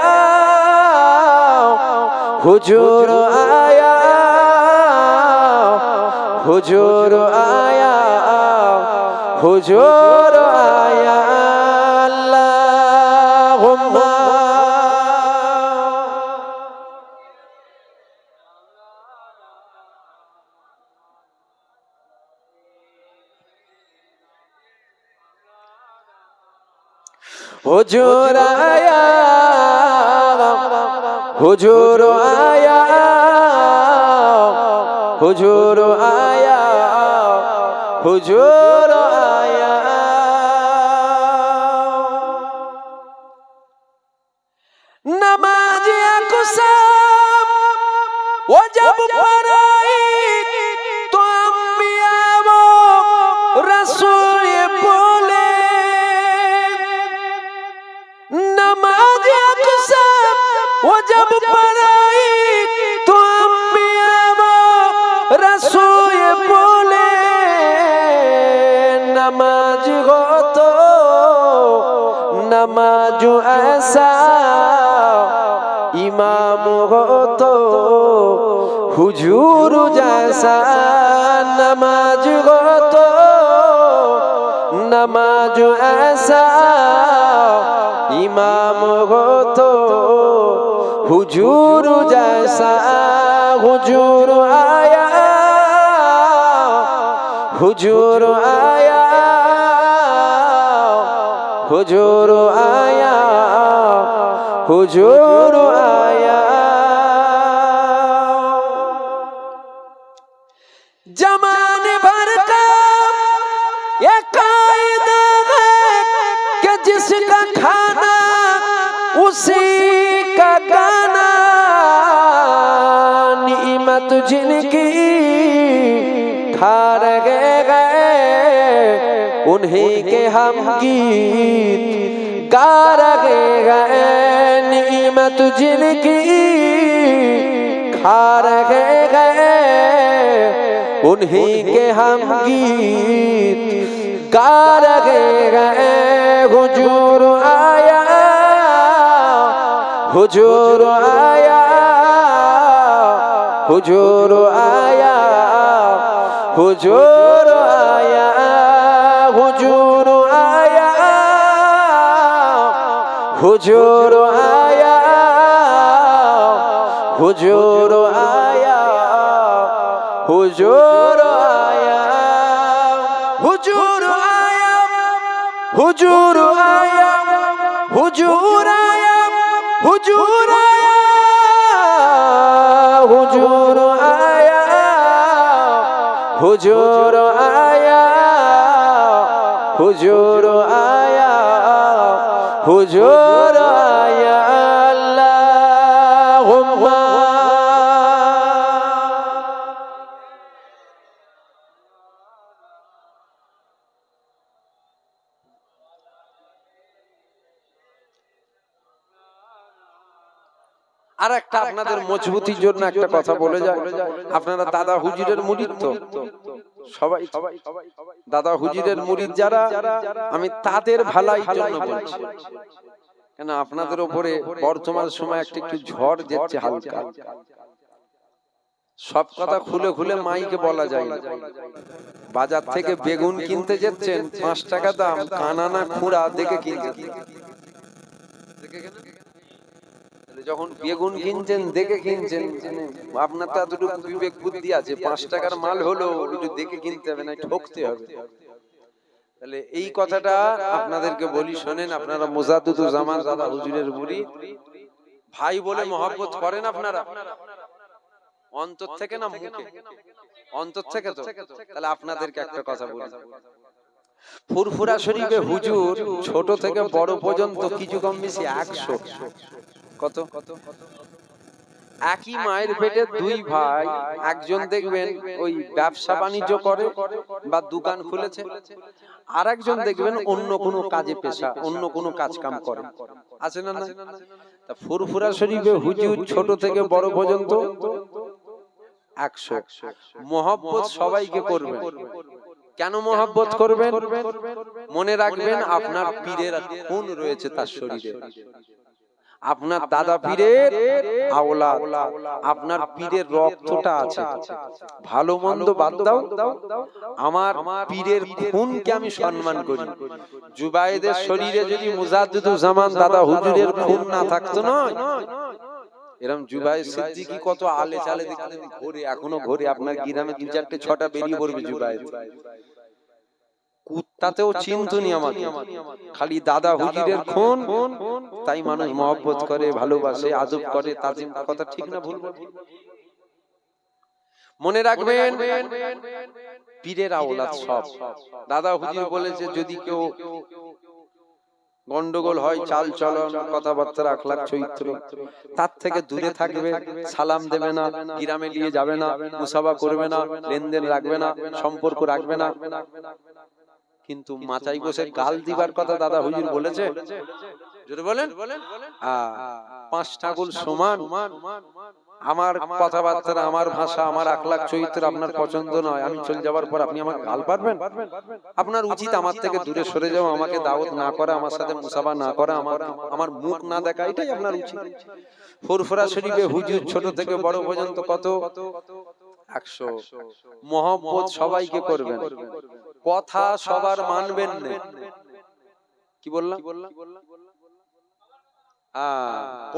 हुजूर आया, हुजूर आया, हुजूर आया। अल्लाहुम्मा हुजूर आया, हुजूर आया, हुजूर आया, हुजूर आया। नमाज अक़सा वो जब पढ़ाई तो अंबिया वो रसूल बोले, नमाज अक़सा वो जब पढ़ाई तो अंबिया वो रसूल बोले, नमाज हो तो नमाज ऐसा इमाम हो तो हुजूर जैसा, नमाज हो तो नमाज ऐसा इमाम हो तो हुजूर जैसा। हुजूर आया, हुजूर आया, हुजूर आया, हुजूर आया। जमाने भर का ये कायदा है कि जिसका खाना उसी का गाना, निमत जिनकी खा रहे गए उन्हीं के हम गीत गा रहे गए, निमत जिनकी खा रहे गए उन्हीं के हम गीत गा रहे गए। हुजूर आया, हुजूर आया, हुजूर आया, हुजूर आया, हुजूर आया, हुजूर आया, हुजूर आया, हुजूर आया, हुजूर आया, हुजूर आया, हुजूर आया, हुजूर आया, हुजूर आया, हुजूर आया, हुजूर आया, हुजूर आया। अल्लाहुम्मा আর একটা আপনাদের মজবুতির জন্য একটা কথা বলে যায়, আপনারা দাদা হুজুরের মুরিদ তো সবাই, দাদা হুজুরের মুরিদ যারা, আমি তাদের ভালাই জন্য বলছি, কেন আপনাদের উপরে বর্তমান সময় একটা একটু ঝড় যাচ্ছে হালকা, সব কথা খুলে খুলে মাইকে বলা যায় না। বাজার থেকে বেগুন কিনতে যাচ্ছেন 5 টাকা দাম, কানানা খুঁড়া দেখে কিনতে, যখন বেগুন কিনছেন দেখে কিনছেন, আপনার তো এতটুকু বিবেক বুদ্ধি আছে, 5 টাকার মাল হলো একটু দেখে কিনতে হবে না, ঠকতে হবে। তাহলে এই কথাটা আপনাদেরকে বলি শোনেন, আপনারা মুজাদ্দিদুজ্জামান দাদা হুজুরের মুরিদ, ভাই বলে মহব্বত করেন আপনারা অন্তর থেকে না মুখে? অন্তর থেকে তো। তাহলে আপনাদেরকে একটা কথা বলি, ফুরফুরা শরীফে হুজুর ছোট থেকে বড় পর্যন্ত কিছু কম বেশি 100, কত একই মায়ের পেটে 2 ভাই, একজন দেখবেন ওই ব্যবসা বাণিজ্য করে বা দোকান খুলেছে, আর একজন দেখবেন অন্য কোনো কাজে পেশা, অন্য কোনো কাজ কাম করে, আছে না? তা ফুরফুরা শরীফে হুজুর ছোট থেকে বড় পর্যন্ত 100 মহব্বত সবাইকে করবেন। কেন মহব্বত করবেন? মনে রাখবেন আপনার পীরের খুন রয়েছে তার শরীরে, আপনার দাদা পীরের আওলাদ, আপনার পীরের রক্তটা আছে। ভালো মন্দ বাদ দাও, আমার পীরের খুনকে আমি সম্মান করি। জুবায়েদের শরীরে যদি মুজাদ্দিদুজ্জামান দাদা হুজুরের খুন না থাকতো না, এরকম জুবায়ের সিদ্দিকী কত আলে চালে দেখলেন ঘোরে, এখনো ঘোরে। আপনার গ্রামে 2-4টে 6টা বেরিয়ে পড়বে জুবায়ের, কুত্তাতেও চিনতুনি আমাকে। খালি দাদা হুজুরের খুন, তাই মানুষ মহব্বত করে, ভালোবাসে, আদব করে, তাজিম। কথা ঠিক না ভুল? মনে রাখবেন পীরের আওলাদ সব। দাদা হুজুর বলেছে যদি কেউ গন্ডগোল হয় চাল চলন, কথাবার্তা, আখলাক, চরিত্র, তার থেকে দূরে থাকবে। সালাম দেবে না, গ্রামে নিয়ে যাবে না, মুসাফা করবে না, লেনদেন রাখবে না, সম্পর্ক রাখবে না। কিন্তু মাচাই বসে গাল দিবার কথা দাদা হুজুর বলেছে? জোরে বলেন। 5টা আঙ্গুল সমান। আমার কথাবার্তা, আমার ভাষা, আমার আখলাক, চরিত্র আপনার পছন্দ নয়, আমি চলে যাওয়ার পর আপনি আমার গাল পারবেন? আপনার উচিত আমার থেকে দূরে সরে যাওয়া, আমাকে দাওয়াত না করা, আমার সাথে মুসাফা না করা, আমার মুখ না দেখা, এটাই আপনার উচিত। ফুরফুরা শরীফে হুজুর ছোট থেকে বড় পর্যন্ত কত? 100 মহব্বত সবাইকে করবেন, কথা সবার মানবেন না। কি বললাম?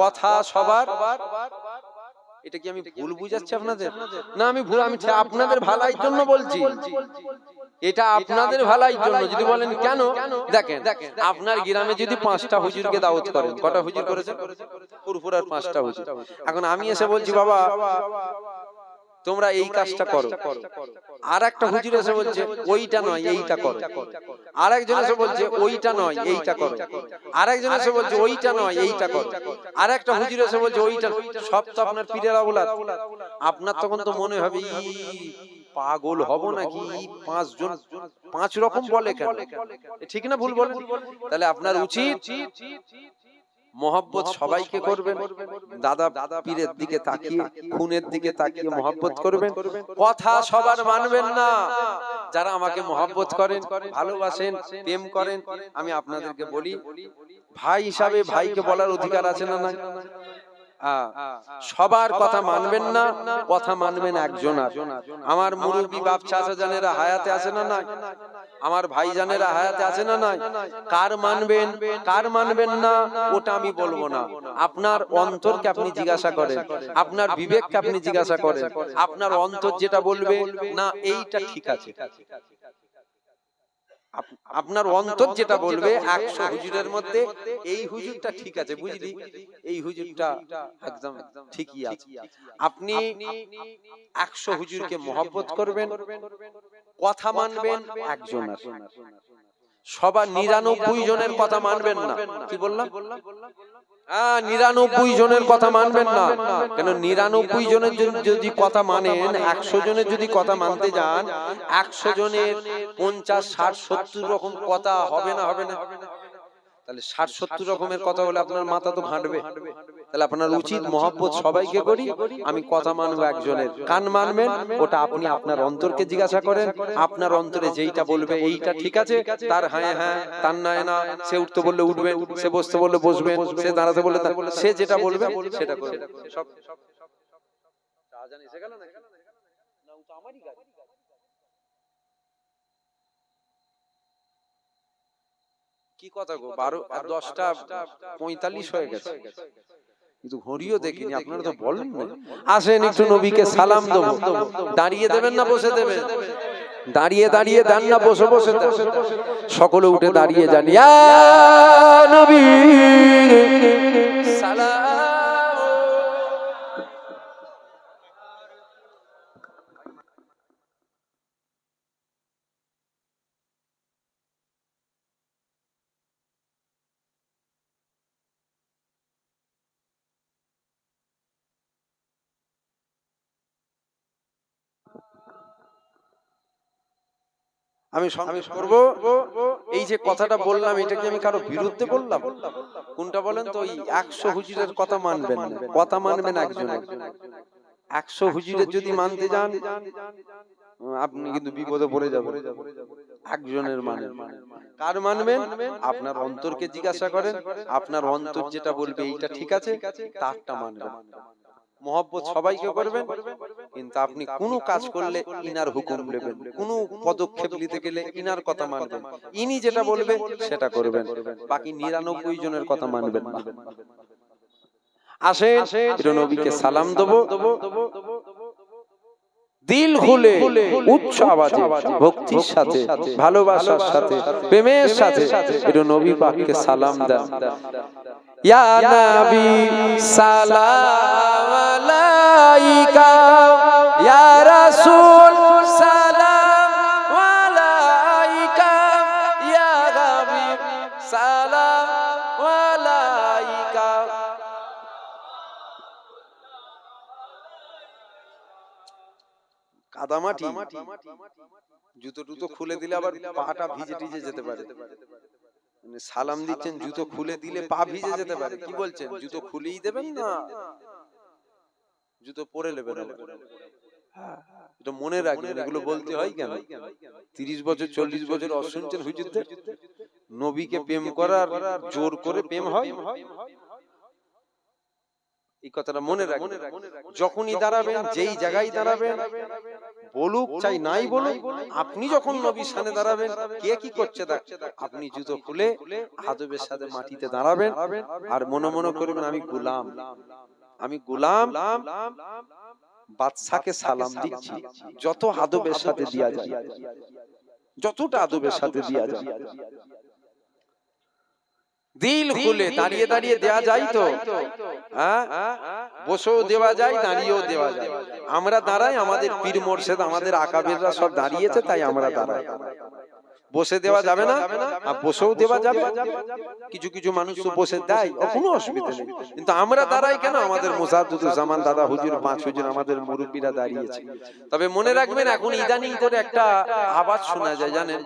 কথা সবার, এটা কি আমি ভুল বুঝাচ্ছি আপনাদের? না, আমি ভুল, আমি আপনাদের ভালোর জন্য বলছি। এটা আপনাদের ভালোর জন্য। যদি বলেন কেন, দেখেন আপনার গ্রামে যদি 5টা হুজুরকে দাওয়াত করেন, কটা হুজুর করেছেন? ফুরফুরার 5টা হুজুর। এখন আমি এসে বলছি বাবা তোমরা এই কাজটা করো, আর একটা হুজুর এসে বলছে ওইটা নয় এইটা করো, আর একজন এসে বলছে ওইটা নয় এইটা করো, আর একজন এসে বলছে ওইটা নয় এইটা করো, আর একটা হুজুর এসে বলছে ওইটা। সব তো আপনার পীরের আওলাদ। আপনার তখন তো মনে হবে পাগল হব নাকি, 5 জন 5 রকম বলে কেন? ঠিক না ভুল বলেন? তাহলে আপনার উচিত মহব্বত সবাইকে করবেন। দাদা পীরের দিকে তাকিয়ে, খুনের দিকে তাকিয়ে মহব্বত করবেন। কথা সবার মানবেন না। যারা আমাকে মহব্বত করেন, ভালোবাসেন, প্রেম করেন, আমি আপনাদেরকে বলি ভাই হিসাবে ভাইকে বলার অধিকার আছে না? নাই? সবার কথা মানবেন না, কথা মানবেন একজনের। আমার মুরব্বী বাপ চাচা জানেরা হায়াতে আছে না নাই? আমার ভাই জানেরা হায়াতে আছে না নাই? কার মানবেন কার মানবেন না ওটা আমি বলবো না। আপনার অন্তরকে আপনি জিজ্ঞাসা করেন, আপনার বিবেককে আপনি জিজ্ঞাসা করেন। আপনার অন্তর যেটা বলবে না এইটা ঠিক আছে, আপনার অন্তর যেটা বলবে 100 হুজুরের মধ্যে এই হুজুরটা ঠিক আছে, বুঝলি এই হুজুরটা একদম ঠিকই আছে। আপনি 100 হুজুরকে মহব্বত করবেন, কথা মানবেন একজনের। সবার 99 জনের কথা মানবেন না। কি বললাম? 99 জনের কথা মানবেন না। কেন 99 জনের যদি কথা মানেন, 100 জনের যদি কথা মানতে যান, 100 জনের 50, 60, 70 রকম কথা হবে না? হবে না? তাহলে 60, 70 রকমের কথা হলে আপনার মাথা তো ঘাঁটবে। তাহলে আপনার উচিত মহব্বত সবাইকে করি, আমি কথা মানবো একজনের। কান মানবেন ওটা আপনি আপনার অন্তরকে জিজ্ঞাসা করেন। আপনার অন্তরে যেইটা বলবে এইটা ঠিক আছে, তার হ্যাঁ হ্যাঁ, তার নয় না। সে উঠতে বললে উঠবেন, সে বসতে বললে বসবেন, সে দাঁড়াতে বললে সে যেটা বলবে সেটা করবেন। সব জাহাজান এসে গেল না? না, ও তো আমারই গাড়ি। কি কথা গো, 12 আর 10টা 45 হয়ে গেছে, কিন্তু ঘড়িও দেখিনি। আপনারা তো বলেন না। আসেন একটু নবীকে সালাম দেব। দাঁড়িয়ে দেবেন না বসে দেবেন? দাঁড়িয়ে দাঁড়িয়ে দেন না বসে বসে দেন? সকলে উঠে দাঁড়িয়ে যান। ইয়া নবী সালাম। আমি সঙ্গে করব। এই যে কথাটা বললাম এটা কি আমি কারো বিরুদ্ধে বললাম? কোনটা বলেন তো? ওই 100 হুজুরের কথা মানবেন না, কথা মানবেন একজনের। 100 হুজুরের যদি মানতে যান আপনি কিন্তু বিপদে পড়ে যাবেন। একজনের মানেন, কার মানবেন? আপনার অন্তরকে জিজ্ঞাসা করেন, আপনার অন্তর যেটা বলবে এইটা ঠিক আছে, তারটা মানবেন। মহব্বত সবাইকে করবেন, কিন্তু আপনি কোনো কাজ করলে ইনার হুকুম নেবেন, কোনো পদক্ষেপ নিতে গেলে ইনার কথা মানবেন, ইনি যেটা বলবে সেটা করবেন, বাকি 99 জনের কথা মানবেন না। আসেন প্রিয় নবীকে সালাম দেব, দিল খুলে উচ্চ আওয়াজে ভক্তির সাথে, ভালোবাসার সাথে, প্রেমের সাথে প্রিয় নবী পাককে সালাম দেন। ইয়া নবী সালাম আলাইকা, ইয়া রাসূল সালাম আলাইকা, ইয়া হাবিব সালাম আলাইকা। কাদামাটি জুতো টুতো খুলে দিলে আবার পাটা ভিজে টিজে যেতে পারে। মানে সালাম দিচ্ছেন, জুতো খুলে দিলে পা ভিজে যেতে পারে, কি বলছেন? জুতো খুলেই দেবেন না, জুতো পরে নেবেন। এটা মনে রাখবেন, এগুলো বলতে হয় কেন? 30 বছর 40 বছর অশুনছেন হুজুরদের? নবীকে প্রেম করার জোর করে প্রেম হয়? এই কথাটা মনে রাখবেন। যখনই দাঁড়াবেন, যেই জায়গায় দাঁড়াবেন, বলুক চাই নাই বলুক, আপনি যখন নবীর সামনে দাঁড়াবেন, কে কি করছে দেখ, আপনি জুতো খুলে আদবের সাথে মাটিতে দাঁড়াবেন আর মনে মনে করবেন আমি গোলাম, আমি গোলাম, বাদশাকে সালাম দিচ্ছি। যত আদবের সাথে দেয়া যায়, যতটা আদবের সাথে দেয়া যায়, দিল খুলে দাঁড়িয়ে দাঁড়িয়ে দেয়া যায় তো, হ্যাঁ, বসেও দেওয়া যায়, দাঁড়িয়েও দেওয়া যায়। আমরা দাঁড়াই, আমাদের পীর মোর্শেদ, আমাদের আকাবেররা সব দাঁড়িয়েছে, তাই আমরা দাঁড়াই। বসে দেওয়া যাবে না, আর বসেও দেওয়া যাবে। কিছু কিছু মানুষ তো বসে দেয়, কোনো অসুবিধা নেই, কিন্তু আমরা দাঁড়াই কেন? আমাদের মুজাদ্দুজ্জামান দাদা হুজুর, 5 হুজুর, আমাদের মুরব্বীরা দাঁড়িয়েছে। তবে মনে রাখবেন, এখন ইদানিং করে একটা আওয়াজ শোনা যায়, জানেন?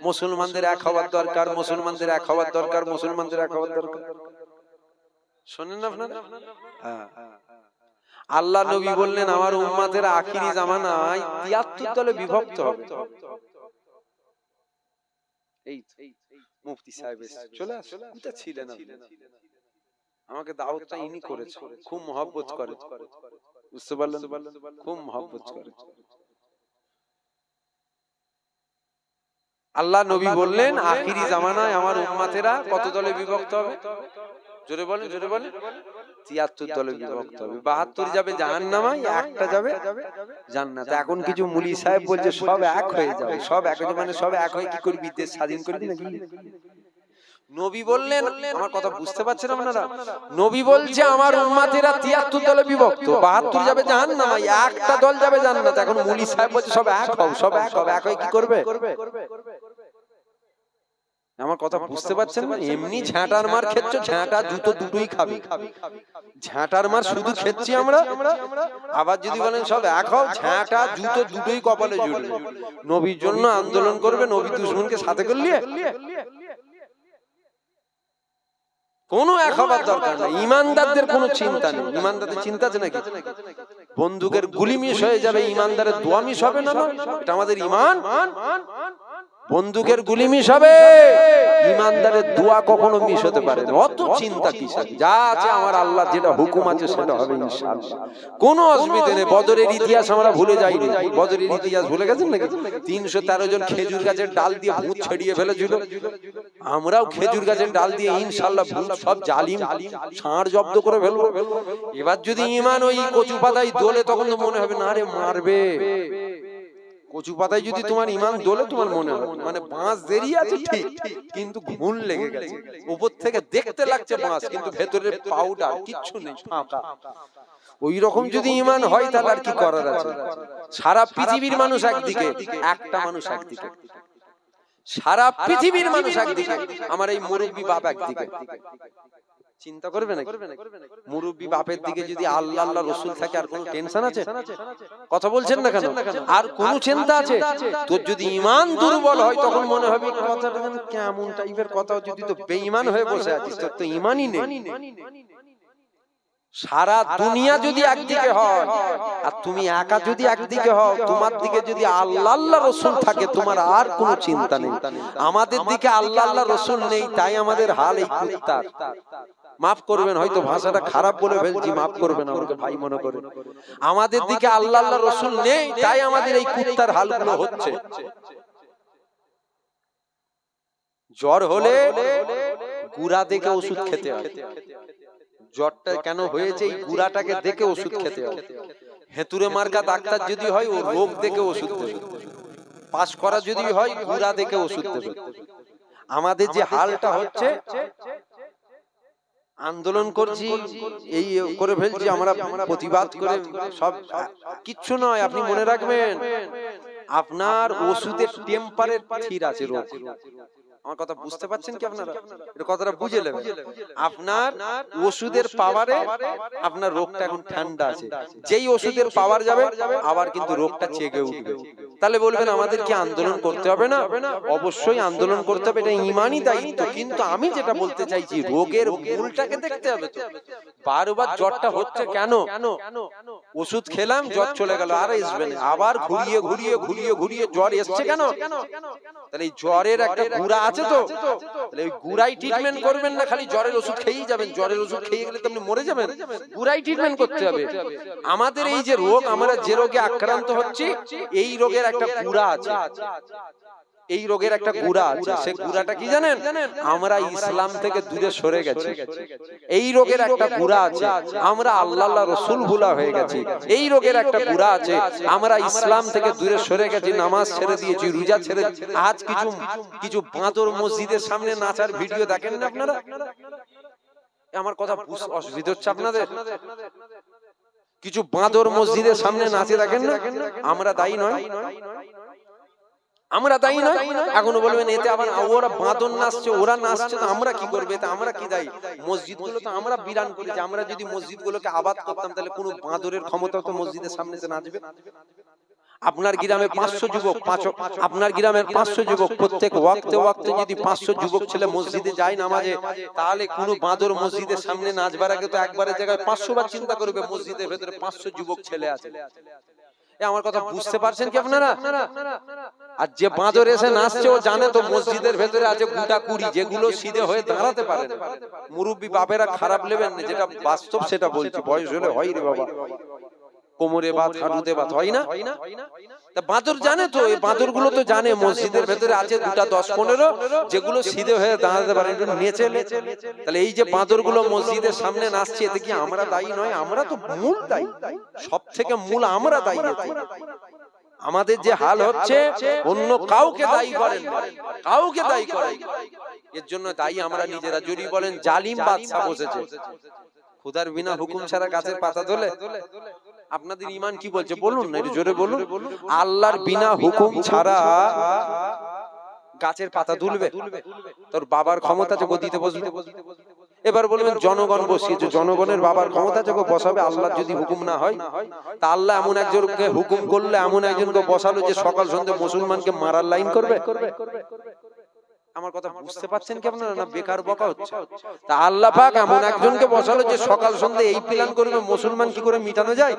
মুসলমানদের এক হওয়ার দরকার, মুসলমানদের এক হওয়ার দরকার, মুসলমানদের এক হওয়ার দরকার। শোনেন না আপনারা? হ্যাঁ, আল্লাহ নবী বললেন আমার উম্মতেরা আখিরি জামানায় 73 দলে বিভক্ত হবে। এই মুফতি সাহেব চলে আসলে, এটা ছিলেন আপনি, আমাকে দাওয়াতটা ইনি করেছে, খুব মহব্বত করে, বুঝতে পারলেন? খুব মহব্বত করে। আল্লাহ নবী বললেন আখিরি জামানায় আমার উম্মতেরা কত দলে বিভক্ত হবে? জোরে বলেন, জোরে বলেন। 73 দলে বিভক্ত হবে। 72 যাবে জাহান্নামায়, একটা যাবে জান্নাতে। এখন কিছু মুলি সাহেব বলছে সব এক হয়ে যাবে, সব এক হয়ে, মানে সব এক হয়ে কি করবি? দেশ স্বাধীন করবি নাকি? নবী বললেন, আমার কথা বুঝতে পারছেন আপনারা? নবী বলছে আমার উম্মতেরা 73 দলে বিভক্ত, 72 যাবে জাহান্নামায়, একটা দল যাবে জান্নাতে। এখন মুলি সাহেব বলছে সব এক হও, সব এক হবে, এক হয়ে কি করবে? আমার কথা বুঝতে পারছেন না? এমনি ঝাঁটার মার খেচ্ছ, ঝাঁটা জুতো দুটোই খাবে। ঝাঁটার মার শুধু খেচ্ছি আমরা, আবার যদি বলেন সব এক হও, ঝাঁটা জুতো দুটোই কপালে জুড়বে। নবীর জন্য আন্দোলন করবে, নবী দুশমনকে সাথে করলে কোনো এক হবার দরকার নেই। ইমানদারদের কোনো চিন্তা নেই। ইমানদারদের চিন্তা আছে নাকি? বন্দুকের গুলি মিস হয়ে যাবে, ইমানদারের দোয়া মিস হবে না? এটা আমাদের ইমান। বন্দুকের গুলি মিস হবে, ইমানদারের দোয়া কখনো মিস হতে পারে না। অত চিন্তা কিসের? যা আছে আমার আল্লাহ যেটা হুকুম আছে সেটা হবে ইনশাআল্লাহ, কোনো অসুবিধা নেই। বদরের ইতিহাস আমরা ভুলে যাইনি। বদরের ইতিহাস ভুলে গেছেন নাকি? 313 জন খেজুর গাছের ডাল দিয়ে ভূত ছড়িয়ে ফেলেছিল। আমরাও খেজুর গাছের ডাল দিয়ে ইনশাআল্লাহ ভূত সব জালিম ষাঁড় জব্দ করে ফেলবো। এবার যদি ঈমান ওই কচু পাতায় দোলে, তখন তো মনে হবে না রে মারবে। কচু পাতায় যদি তোমার ঈমান দোলে, তোমার মনে হবে মানে বাঁশ দেরি আছে ঠিক, কিন্তু ঘুণ লেগে গেছে। উপর থেকে দেখতে লাগছে বাঁশ, কিন্তু ভেতরের পাউডার কিচ্ছু নেই, ফাঁকা। ওই রকম যদি ঈমান হয়, তাহলে আর কি করার আছে? সারা পৃথিবীর মানুষ একদিকে, একটা মানুষ একদিকে। সারা পৃথিবীর মানুষ একদিকে, আমার এই মুরব্বী বাপ একদিকে। চিন্তা করবে না? মুরব্বী বাপের দিকে যদি আল্লাহ আল্লাহ রাসূল থাকে, আর কোনো টেনশন আছে? কথা বলছেন না কেন? আর কোন চিন্তা আছে? তোর যদি ঈমান দুর্বল হয়, তখন মনে হবে কথাটা কেমন টাইপের কথা। যদি তো বেঈমান হয়ে বসে আছিস, তোর তো ঈমানই নেই। সারা দুনিয়া যদি একদিকে হয় আর তুমি একা যদি একদিকে হও, তোমার দিকে যদি আল্লাহ আল্লাহ রসুল থাকে, তোমার আর কোনো চিন্তা নেই। আমাদের দিকে আল্লাহ আল্লাহ রসুল নেই, তাই আমাদের হাল এই কুত্তার। মাফ করবেন, হয়তো ভাষাটা খারাপ বলে ফেলছি, মাফ করবেন আমাকে ভাই মনে করে। আমাদের দিকে আল্লাহ আল্লাহ রসুল নেই, তাই আমাদের এই কুত্তার হালগুলো হচ্ছে। জ্বর হলে গুড়া দেখে ওষুধ খেতে হয়। জ্বরটা কেন হয়েছে এই গুড়াটাকে দেখে ওষুধ খেতে হয়। হেতুরে মার্কা ডাক্তার যদি হয়, ও রোগ দেখে ওষুধ দেবে। পাস করা যদি হয়, গুড়া দেখে ওষুধ দেবে। আমাদের যে হালটা হচ্ছে, আন্দোলন করছি, এই করে ফেলছি আমরা, প্রতিবাদ করে সব কিচ্ছু নয়। আপনি মনে রাখবেন, আপনার ওষুধের টেম্পারের স্থির আছে রোগ। আমার কথা বুঝতে পারছেন কি আপনারা? এটা কথাটা বুঝে নেবেন। আপনার ওষুধের পাওয়ারে আপনার রোগটা এখন ঠান্ডা আছে। যেই ওষুধের পাওয়ার যাবে, আবার কিন্তু রোগটা চেগে উঠবে। তাহলে বলবেন আমাদের কি আন্দোলন করতে হবে না? অবশ্যই আন্দোলন করতে হবে, এটা ইমানই দায়িত্ব। কিন্তু আমি যেটা বলতে চাইছি, রোগের মূলটাকে দেখতে হবে তো। বারবার জ্বরটা হচ্ছে কেন? ওষুধ খেলাম, জ্বর চলে গেল, আর আসবে না। আবার ঘুরিয়ে ঘুরিয়ে ঘুরিয়ে ঘুরিয়ে জ্বর এসছে কেন? তাহলে এই জ্বরের একটা গুড়া আছে তো, তাহলে ওই গুড়াই ট্রিটমেন্ট করবেন না, খালি জ্বরের ওষুধ খেয়েই যাবেন। জ্বরের ওষুধ খেয়ে গেলে তো আপনি মরে যাবেন। গুড়াই ট্রিটমেন্ট করতে হবে। আমাদের এই যে রোগ, আমরা যে রোগে আক্রান্ত হচ্ছি, এই রোগের একটা গুড়া আছে। এই রোগের একটা গুড়া আছে। সেই গুড়াটা কি জানেন? আমরা ইসলাম থেকে দূরে সরে গেছি। এই রোগের একটা গুড়া আছে, আমরা আল্লাহ আল্লাহ রসুল ভুলা হয়ে গেছি। এই রোগের একটা গুড়া আছে, আমরা ইসলাম থেকে দূরে সরে গেছি, নামাজ ছেড়ে দিয়েছি, রোজা ছেড়ে। আজ কিছু বাঁদর মসজিদের সামনে নাচার ভিডিও দেখেন না আপনারা? আমার কথা অসুবিধা হচ্ছে আপনাদের? কিছু বাঁদর মসজিদের সামনে নাচে দেখেন না? আমরা দায়ী নয়? আমরা দায়ী নয়? এখনো বলবেন এতে আবার ওরা বাঁদর নাচছে, ওরা নাচছে, তো আমরা কি করবে? এতে আমরা কি দায়ী? মসজিদগুলো তো আমরা বিরান করেছি। আমরা যদি মসজিদগুলোকে আবাদ করতাম, তাহলে কোনো বাঁদরের ক্ষমতা তো মসজিদের সামনে এসে নাচবে? আপনার গ্রামে 500 যুবক, আপনার গ্রামের 500 যুবক প্রত্যেক ওয়াক্তে ওয়াক্তে যদি 500 যুবক ছেলে মসজিদে যায় নামাজে, তাহলে কোনো বাঁদর মসজিদের সামনে নাচবার আগে তো একবারের জায়গায় 500 বার চিন্তা করবে মসজিদের ভেতরে 500 যুবক ছেলে আছে। আমার কথা বুঝতে পারছেন কি আপনারা? আর যে বাঁদর এসে নাচছে, ও জানে তো মসজিদের ভেতরে আছে গোটা কুড়ি, যেগুলো সিধে হয়ে দাঁড়াতে পারে না। মুরব্বী বাপেরা খারাপ নেবেন না, যেটা বাস্তব সেটা বলছি। বয়স হলে হয় রে বাবা, কোমরে বাত, হাঁটুতে বাত, হয় না? তা বাঁদর জানে তো, এই বাঁদর গুলো তো জানে মসজিদের ভেতরে আছে দুটা 10-15, যেগুলো সিধে হয়ে দাঁড়াতে পারে, নেচে। তাহলে এই যে বাঁদর গুলো মসজিদের সামনে নাচছে, এতে কি আমরা দায়ী নয়? আমরা তো মূল দায়ী, সব থেকে মূল আমরা দায়ী। আমাদের যে হাল হচ্ছে, অন্য কাউকে দায়ী করেন না, কাউকে দায়ী করেন। এর জন্য দায়ী আমরা নিজেরা। যদি বলেন জালিম বাদশা বসেছে, খোদার বিনা হুকুম ছাড়া গাছের পাতা তোলে? আপনাদের ঈমান কি বলছে বলুন না, একটু জোরে বলুন। আল্লাহর বিনা হুকুম ছাড়া গাছের পাতা তুলবে? তোর বাবার ক্ষমতা আছে গদিতে বসবে? এবার বলবেন জনগণ বসিয়েছে, জনগণের বাবার ক্ষমতা আছে বসাবে? আল্লাহ যদি হুকুম না হয়, তা আল্লাহ এমন একজনকে হুকুম করলে, এমন একজনকে বসালো যে সকাল সন্ধ্যে মুসলমানকে মারার লাইন করবে? আমার কথা বুঝতে পারছেন কি আপনারা? না বেকার বকা হচ্ছে? তা আল্লাহ পাক এমন একজনকে বসালো যে সকাল সন্ধ্যে এই প্ল্যান করবে মুসলমান কি করে মিটানো যায়।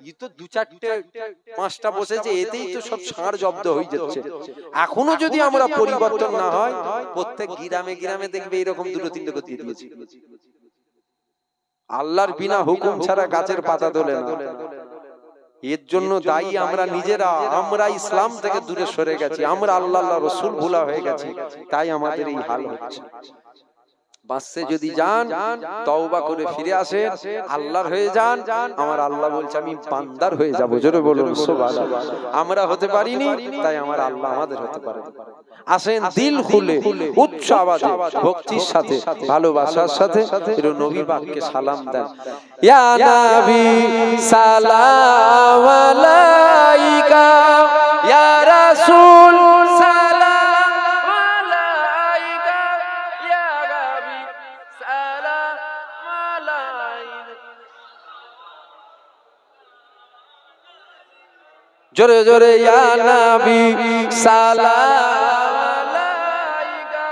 এই তো 2-4-5টা বসেছে, এতেই তো সব ষাঁড় জব্দ হয়ে যাচ্ছে। এখনো যদি আমরা পরিবর্তন না হয়, প্রত্যেক গ্রামে গ্রামে দেখবে এরকম 2-3টে করে দিয়ে দিয়েছে। আল্লাহর বিনা হুকুম ছাড়া গাছের পাতা তোলে না। এর জন্য দায়ী আমরা নিজেরা। আমরা ইসলাম থেকে দূরে সরে গেছি, আমরা আল্লাহ আল্লাহ রসুল ভুলা হয়ে গেছি, তাই আমাদের এই হাল হচ্ছে। বাসে যদি যান, তওবা করে ফিরে আসে, আল্লাহর হয়ে যান। আমার আল্লাহ বলছে আমি বান্দার হয়ে যাব। জোরে বলুন সুবহানাল্লাহ। আমরা হতে পারিনি, তাই আমার আল্লাহ আমাদের হতে পারে। আসেন দিল খুলে, উচ্চ আওয়াজে, ভক্তির সাথে, ভালোবাসার সাথে একটু নবী পাককে সালাম দেন। ইয়া নবী সালাম আলাইকা, ইয়া রাসূল সালাম আলাইকা, ইয়া নবী সালাম আলাইকা। জোরে জোরে ইয়া নবী সালাম আলাইকা।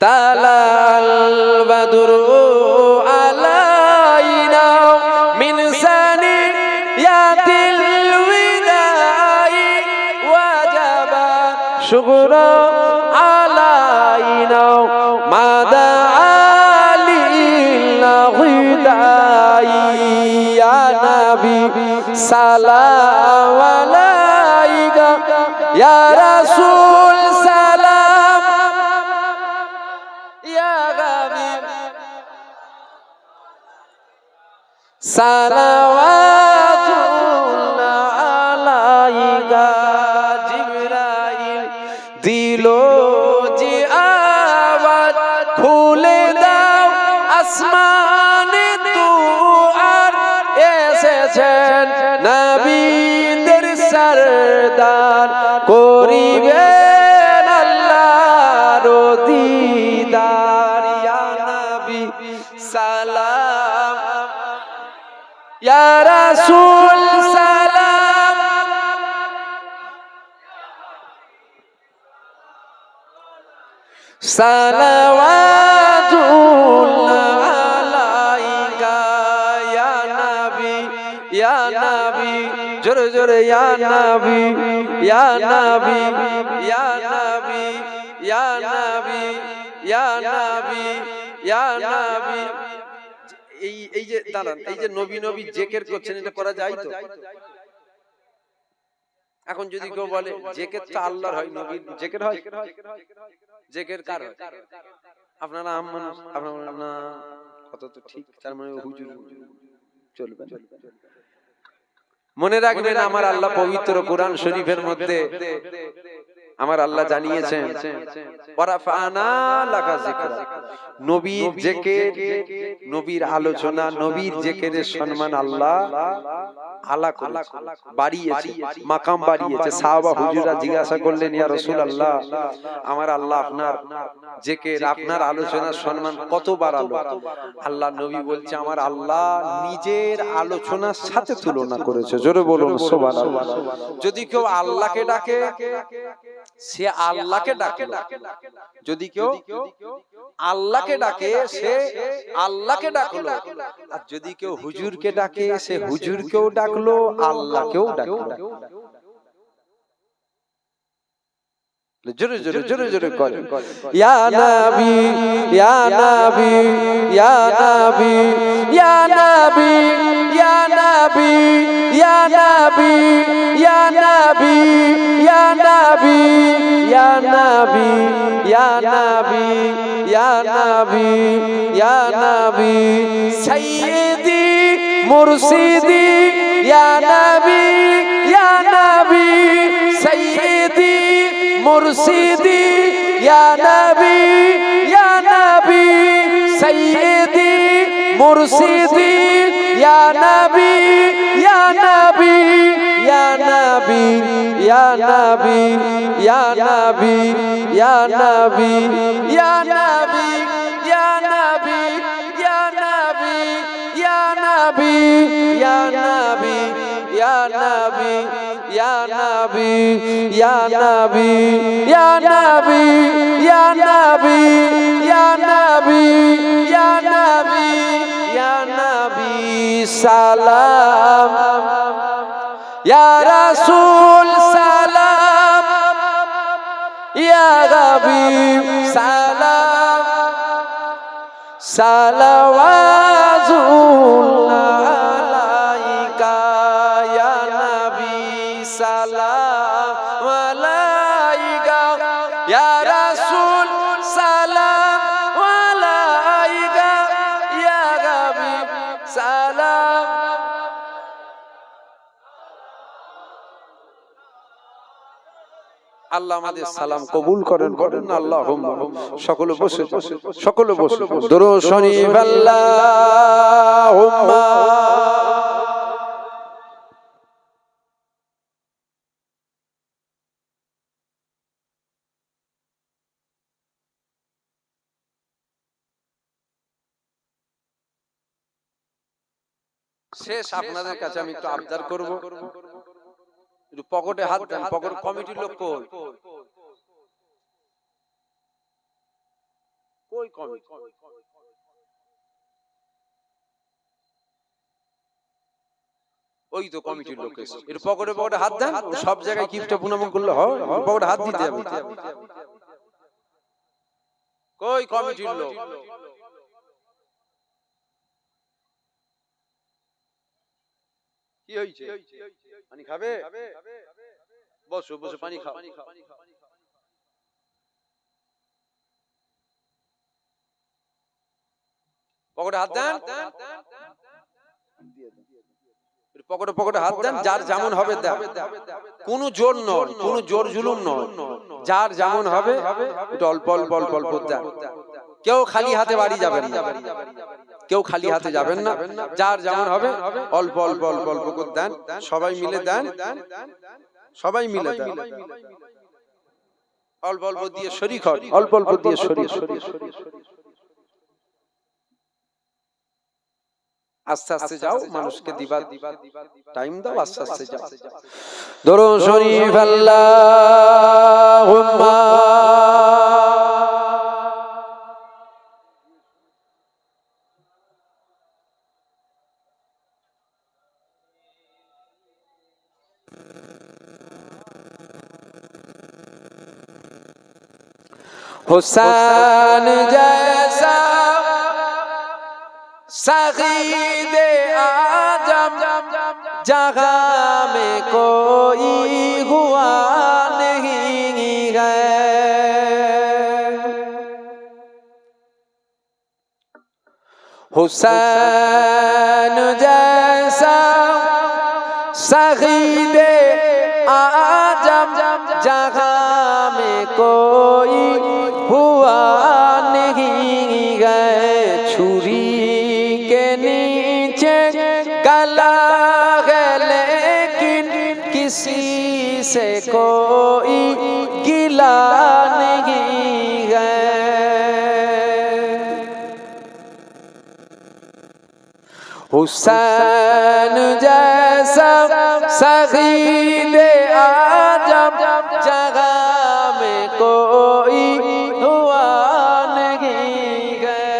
তালাল বাদরু আলাইনা মিন সানিয়াতিল বিদাই ওয়াজাবা শুকরা আলাইনা মাদা আলিল্লাহিদাই ইয়া নবী সালাম আলাইকা ইয়া রাসূল সালাম ইয়া হাবিব সালাওয়াতুল্লাহ আলাইকা জিবরাইল দিলো যে আওয়াজ খুলে দাও আসমানে দুআর এসেছেন নবীদের সরদার করিবেন আল্লাহর দিদার ইয়া নবী সালাম ইয়া রাসূল সালাম সালাওয়াতুল্লাহ আলাইকা ইয়া নবী ইয়া নবী জোরে জোরে ইয়া নবী ইয়া নবী ইয়া নবী ইয়া নবী ইয়া নবী ইয়া নবী এই যে দাঁড়ান, এই যে নবী নবী জিকির করছেন, এটা করা যায় তো? এখন যদি কেউ বলে জিকির তো আল্লাহর হয়, নবীর জিকির হয়? জিকির কার হয়? আপনারা আপনারা না কত তো ঠিক, তার মানে হুজুর চলবে। মনে রাখবেন, আমার আল্লাহ পবিত্র কোরআন শরীফের মধ্যে আমার আল্লাহ জানিয়েছেন ওয়ারাফানা লাকা যিকরা, নবীর জিকির, নবীর আলোচনা, নবীর জিকিরের সম্মান আল্লাহ আলা করেছে, বাড়িয়েছে, মাকাম বাড়িয়েছে। সাহাবা হুজুররা জিজ্ঞাসা করলেন, ইয়া রাসূলুল্লাহ, আমার আল্লাহ আপনার জিকির, আপনার আলোচনার সম্মান কত বাড়ালো? আল্লাহ নবী বলছে, আমার আল্লাহ নিজের আলোচনার সাথে তুলনা করেছে। জোরে বলুন সুবহানাল্লাহ। যদি কেউ আল্লাহকে ডাকে, সে আল্লাহকে ডাকে। যদি কেউ আল্লাহকে ডাকে, সে আল্লাহকে ডাকলো। আর যদি কেউ হুজুরকে ডাকে, সে হুজুরকেও ডাকলো, আল্লাহকেও ডাকলো। জোরে জোরে জোরে জোরে করে ইয়া নবী ইয়া নবী ইয়া নবী ইয়া নবী ইয়া নবী ইয়া নবী ইয়া নবী ইয়া নবী ইয়া নবী ইয়া নবী ইয়া নবী ইয়া নবী সাইয়্যিদি মুরশিদি ইয়া নবী ইয়া নবী সাইয়্যিদি মুরশিদি ইয়া নবী ইয়া নবী সাইয়্যিদি মুরশিদি ইয়া নবী ইয়া নবী ইয়া নবী ইয়া নবী ইয়া নবী ইয়া নবী ইয়া নবী ইয়া নবী ইয়া নবী ইয়া নবী ইয়া নবী ইয়া নবী ইয়া নবী ইয়া নবী ইয়া নবী ইয়া নবী ইয়া নবী ইয়া নবী ইয়া নবী সালাম ইয়া রাসূল সালাম ইয়া হাবিব সালাম সালাওয়াতুল্লাহ আলাইকা ইয়া নবী সালাম আলাইকা ইয়া রাসূল সালাম আলাইকা ইয়া হাবিব সালাম। আল্লাহ আমাদের সালাম কবুল করেন, বলেন আল্লাহুম্মা। সকলে বসে, সকলে বসে দরুদ শরীফ আল্লাহুম্মা। শেষ আপনাদের কাছে আমি একটু আবদার করব, একটু পকেটে হাত দেন। পকেট কমিটির লোক কই? কই কমিটি? ওই তো কমিটির লোক এসে এর পকেটে পকেটে হাত দেন, সব জায়গায় গিফটে পুনমন করলে হয়, পকেটে হাত দিতে হবে। কই কমিটির লোক? কি হইছে? পানি খাবে? বসো বসো, পানি খাও। পকেটে হাত দেন, পকেটে পকেটে হাত দেন, যার যেমন হবে দেন, কোনো জোর নয়, কোনো জোর জুলুম নয়, যার যেমন হবে একটু অল্প অল্প অল্প অল্প দেন। কেউ খালি হাতে বাড়ি যাবেন না, কেউ খালি হাতে যাবেন না, যার যেমন হবে অল্প অল্প অল্প অল্প করে দেন, সবাই মিলে দেন, সবাই মিলে দেন, অল্প অল্প দিয়ে শরীক হন, অল্প অল্প দিয়ে শরীক। আস্তে আস্তে যাও, মানুষকে দিবা টাইম দাও, আস্তে আস্তে যাও। দরুদ শরীফ আল্লাহুম্মা हुसैन जैसा सगीद आजम जगह में कोई हुआ नहीं है। हुसैन जैसा सगीद आजम जगह में कोई हुआ नहीं है। छुरी के नीचे गला है लेकिन किसी से कोई गिला नहीं है। हुसैन जैसा सगीद आजम जगह में कोई हुआ नहीं है।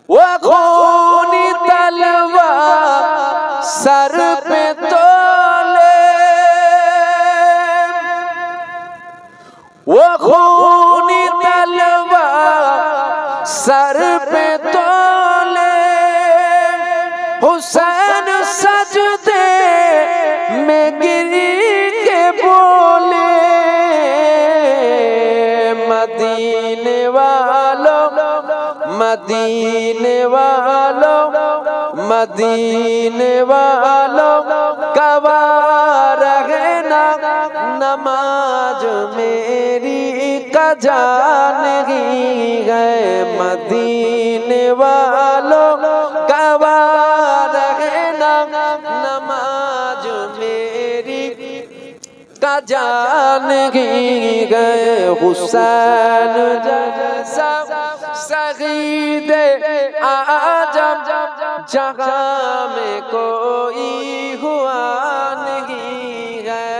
वो खूनी तलवार सर पे तोले, वो खूनी तलवार सर पे तोले। हुसैन सजदे में गिर के बोले, मदीने वालों मदीने वालों मदीने वालों गवाह रहना, नमाज मेरी कजा नहीं है। मदीने वालों गवाह रहना, नमाज मेरी कजा नहीं है। हुसैन जैसा सगीद आजम जगह में कोई हुआ नहीं है।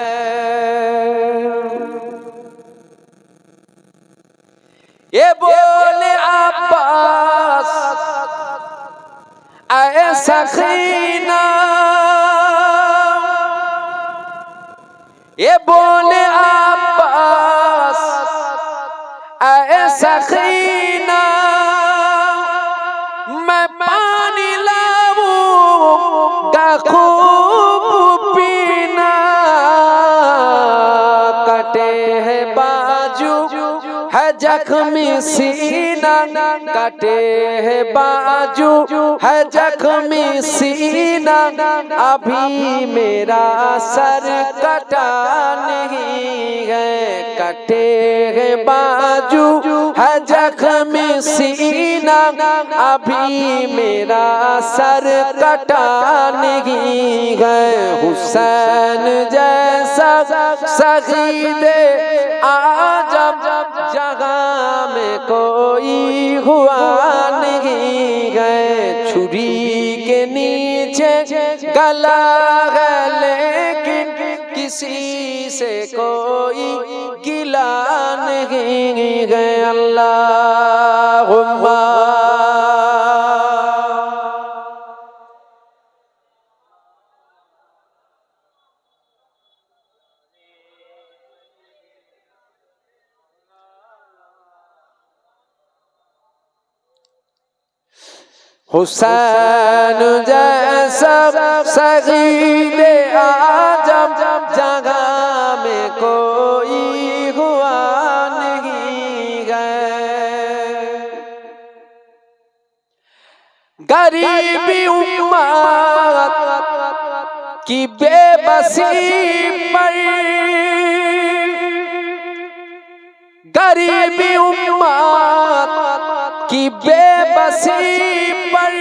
ये बोले अब्बास ऐ सखीना, ये बोले अब्बास ऐ सखीना, मैं पानी लाऊंगा खूब पीना। कटे है बाजू है जख्मी सीना, कटे है बाजू है जख्मी सीना। अभी मेरा सर कटा नहीं है। कटे है बाजू है जख्मी सीना, अभी मेरा सर कटा नहीं है। हुसैन जैसा सगीद आजम जगह में कोई हुआ नहीं है। छुरी के नीचे गला है लेकिन किसी किसी से कोई गिला नहीं है अल्लाहुम्मा हुसैन जैसा सगीर आजम जगह में कोई हुआ नहीं है। गरीबी उम्मत की बेबसी पर, गरीबी उम्मत की बेबसी पर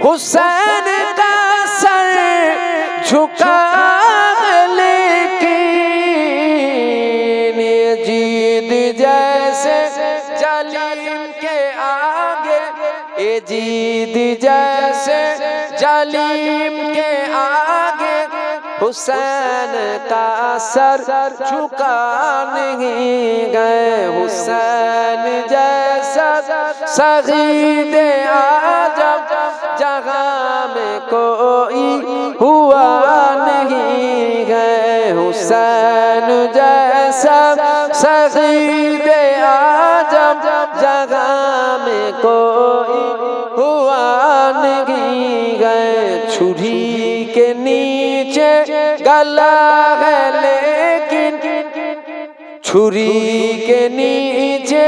हुसैन का सर झुका, लेकिन जीद जैसे जालिम के आगे, ये जीद जैसे जालिम के आगे हुसैन का सर झुका नहीं गए। हुसैन जैसा सगीर आजम जगह में कोई हुआ नहीं है। हुसैन जैसा सगीर आजम जगह में कोई हुआ नहीं है। छुरी के नीचे गला है लेकिन, छुरी के नीचे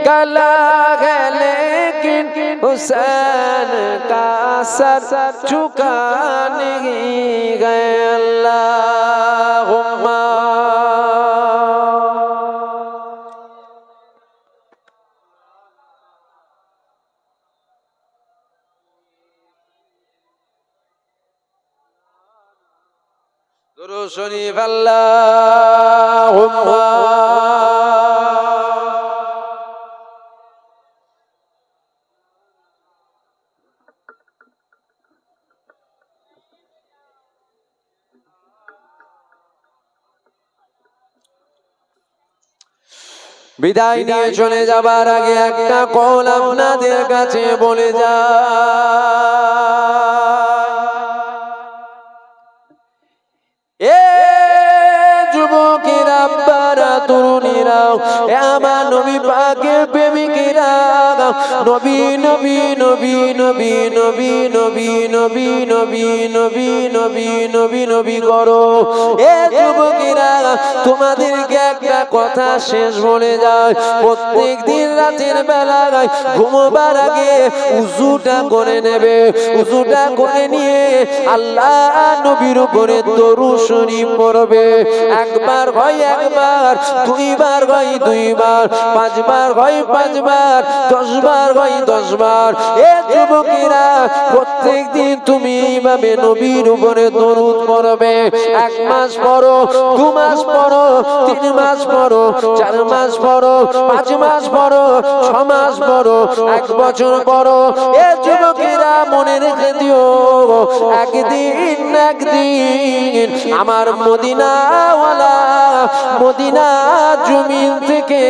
गला है लेकिन हुसैन का सर झुका नहीं गए अल्लाहुम्मा। दुरूद शरीफ अल्लाहुम्मा। বিদায় নিয়ে চলে যাবার আগে একটা কল আপনাদের কাছে বলে যায়। এ যুবকেরা, আব্বারা, তরুণীরা, এ আমার নবী পাকের প্রেমিকেরা, নবী নবী নবী নবী নবী নবী নবী নবী নবী নবী নবী নবী করো। এ যুবকেরা, তোমাদেরকে একটা কথা শেষ বলে যায়। প্রত্যেক দিন রাতের বেলায় ঘুমোবার আগে উযুটা করে নেবে। উযুটা করে নিয়ে আল্লাহ নবীর উপরে দরুদ শরীফ পড়বে। একবার হয় একবার, দুইবার হয় দুইবার, পাঁচবার হয় পাঁচবার, 10 বার হয় 10 বার। এ যুবকেরা, প্রত্যেক দিন তুমি এইভাবে নবীর উপরে দরুদ পড়বে। 1 মাস পড়ো, 2 মাস পড়ো, 3 মাস পড়ো, 4 মাস পড়ো, 5 মাস পড়ো, 6 মাস পড়ো, 1 বছর পড়ো। এ যুবকেরা, মনে রেখে দিও, একদিন একদিন আমার মদিনাওয়ালা মদিনা জমিন থেকে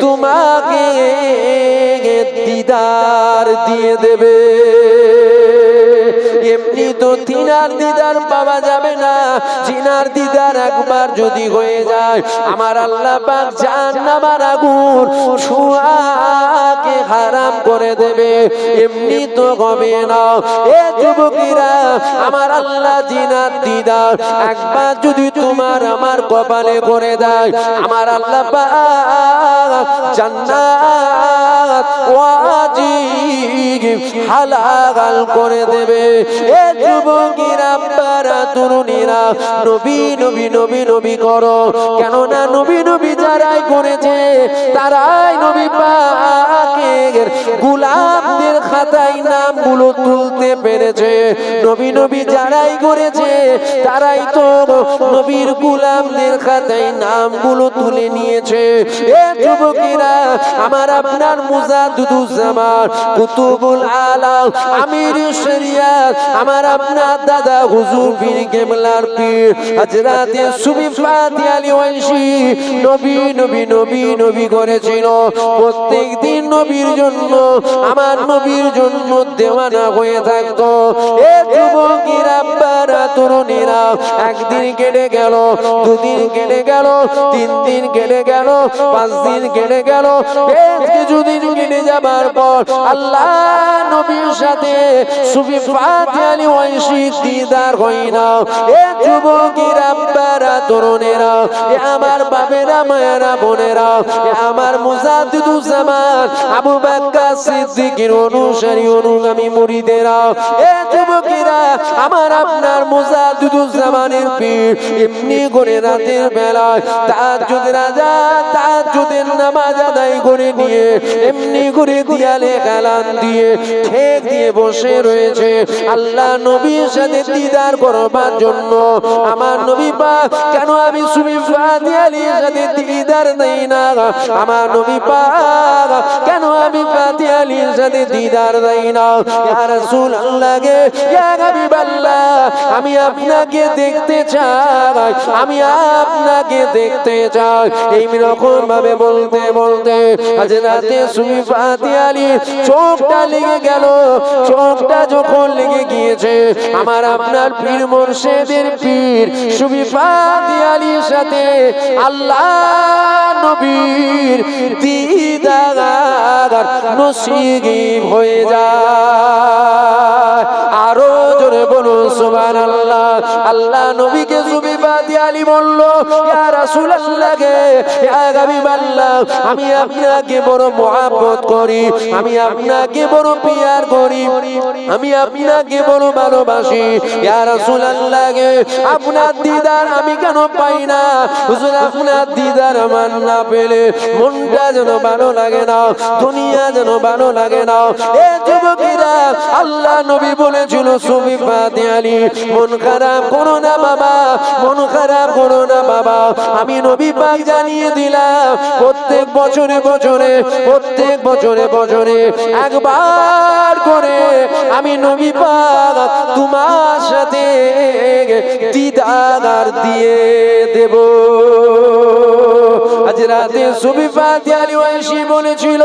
তোমাকে দিদার দিয়ে দেবে। এমনি তো তিনার দিদার পাওয়া যাবে না, জিনার দিদার একবার যদি হয়ে যায় আমার আল্লাহ পাক জাহান্নামের আগুন ছোঁয়াকে হারাম করে দেবে। এমনি তো হবে না। এ যুবকেরা, আমার আল্লাহ জিনার দিদার একবার যদি তোমার আমার কপালে করে দেয়, আমার আল্লাহ পাক জান্নাত ওয়াজিব হালাল করে দেবে। এ যুবকেরা, আব্বারা, তরুণীরা, নবী নবী নবী নবী করো। কেননা নবী নবী যারাই করেছে তারাই নবী পাকের গোলামদের খাতায় নামগুলো তুলতে পেরেছে। নবী নবী যারাই করেছে তারাই তো নবীর গোলামদের খাতায় নামগুলো তুলে নিয়েছে। এ যুবকেরা, আমার আপনার মুজাদ্দিদুজ্জামান কুতুবুল আলাম আমির শরিয়াত আমার আপনার দাদা হুজুর পীর কেবলার পীর হযরতে সুফি ফাতি আলী ওয়াইসি নবী নবী নবী নবী করেছিল। প্রত্যেক দিন নবীর জন্য আমার নবীর জন্য দেওয়ানা হয়ে থাকতো। এ যুবকেরা আব্বারা তরুণীরা, একদিন কেটে গেল, দুদিন কেটে গেল, 3 দিন কেটে গেল, 5 দিন কেটে গেল, বেশ কিছুদিন কেটে যাবার পর আল্লাহ নবীর সাথে সুফি ফাতি আলী ওয়াইসি দিদার হয় না। এ যুবকেরা আব্বারা তরুণীরা, এ আমার বাবেরা মায়েরা বোনেরা, এ আমার মুজাদ্দিদুজ্জামান আবু বকর সিদ্দিকের অনুসারী অনুগামী মুরিদেরা, এ যুবকেরা আমার আপনার মুজাদ্দিদুজ্জামানের পীর এমনি করে রাতের বেলায় তাহাজ্জুদের আযান তাহাজ্জুদের নামাজ আদায় করে নিয়ে এমনি করে দিয়ালে কালাম দিয়ে ঠেক দিয়ে বসে রয়েছে আল্লাহ নবীর সাথে দিদার করবার জন্য। আমার নবী পাক কেন আমি সুফি ফাতি আলীর সাথে দিদার দেই না? আমার নবী পাক কেন আমি ফাতি আলীর সাথে দিদার দেই না? ইয়া রাসূলুল্লাহ গে, ইয়া হাবিবাল্লাহ, আমি আপনাকে দেখতে চাই, আমি আপনাকে দেখতে চাই। এই রকম ভাবে বলতে বলতে হযরতে সুফি ফাতি আলীর চোখটা লেগে গেল। চোখটা যখন লেগে গিয়েছে আমার আপনার পীর মুর্শিদের পীর সুফি ফাতি আলীর সাথে আল্লাহ নবীর দিদার নসিব হয়ে যায়। আরো জোরে বলুন সুবহানাল্লাহ। আল্লাহ নবীকে সুফি ফাতি আলী বলল, ইয়া রাসূলুল্লাহ গে, ইয়া হাবিবাল্লাহ, আমি আপনাকে বড় মহব্বত করি, আমি আপনাকে বড় পিয়ার করি, আমি আপনাকে বড় ভালোবাসি। ইয়া রাসূলুল্লাহ গে, আপনার দিদার আমি কেন পাই না? হুজুর আপনার দিদার আমার না পেলে মনটা যেন ভালো লাগে না, দুনিয়া যেন ভালো লাগে না। এ যুবকেরা, আল্লাহ নবী বলেছিল সুফি ফাতি আলী, মন খারাপ করো না বাবা, মন খারাপ করো না বাবা। আমি নবী পাক জানিয়ে দিলাম প্রত্যেক বছরে বছরে প্রত্যেক বছরে বছরে একবার করে আমি নবী পাক তোমার সাথে দিদার দিয়ে দেব। হযরতে সুফি ফাতি আলী ওয়াইসি বলেছিল,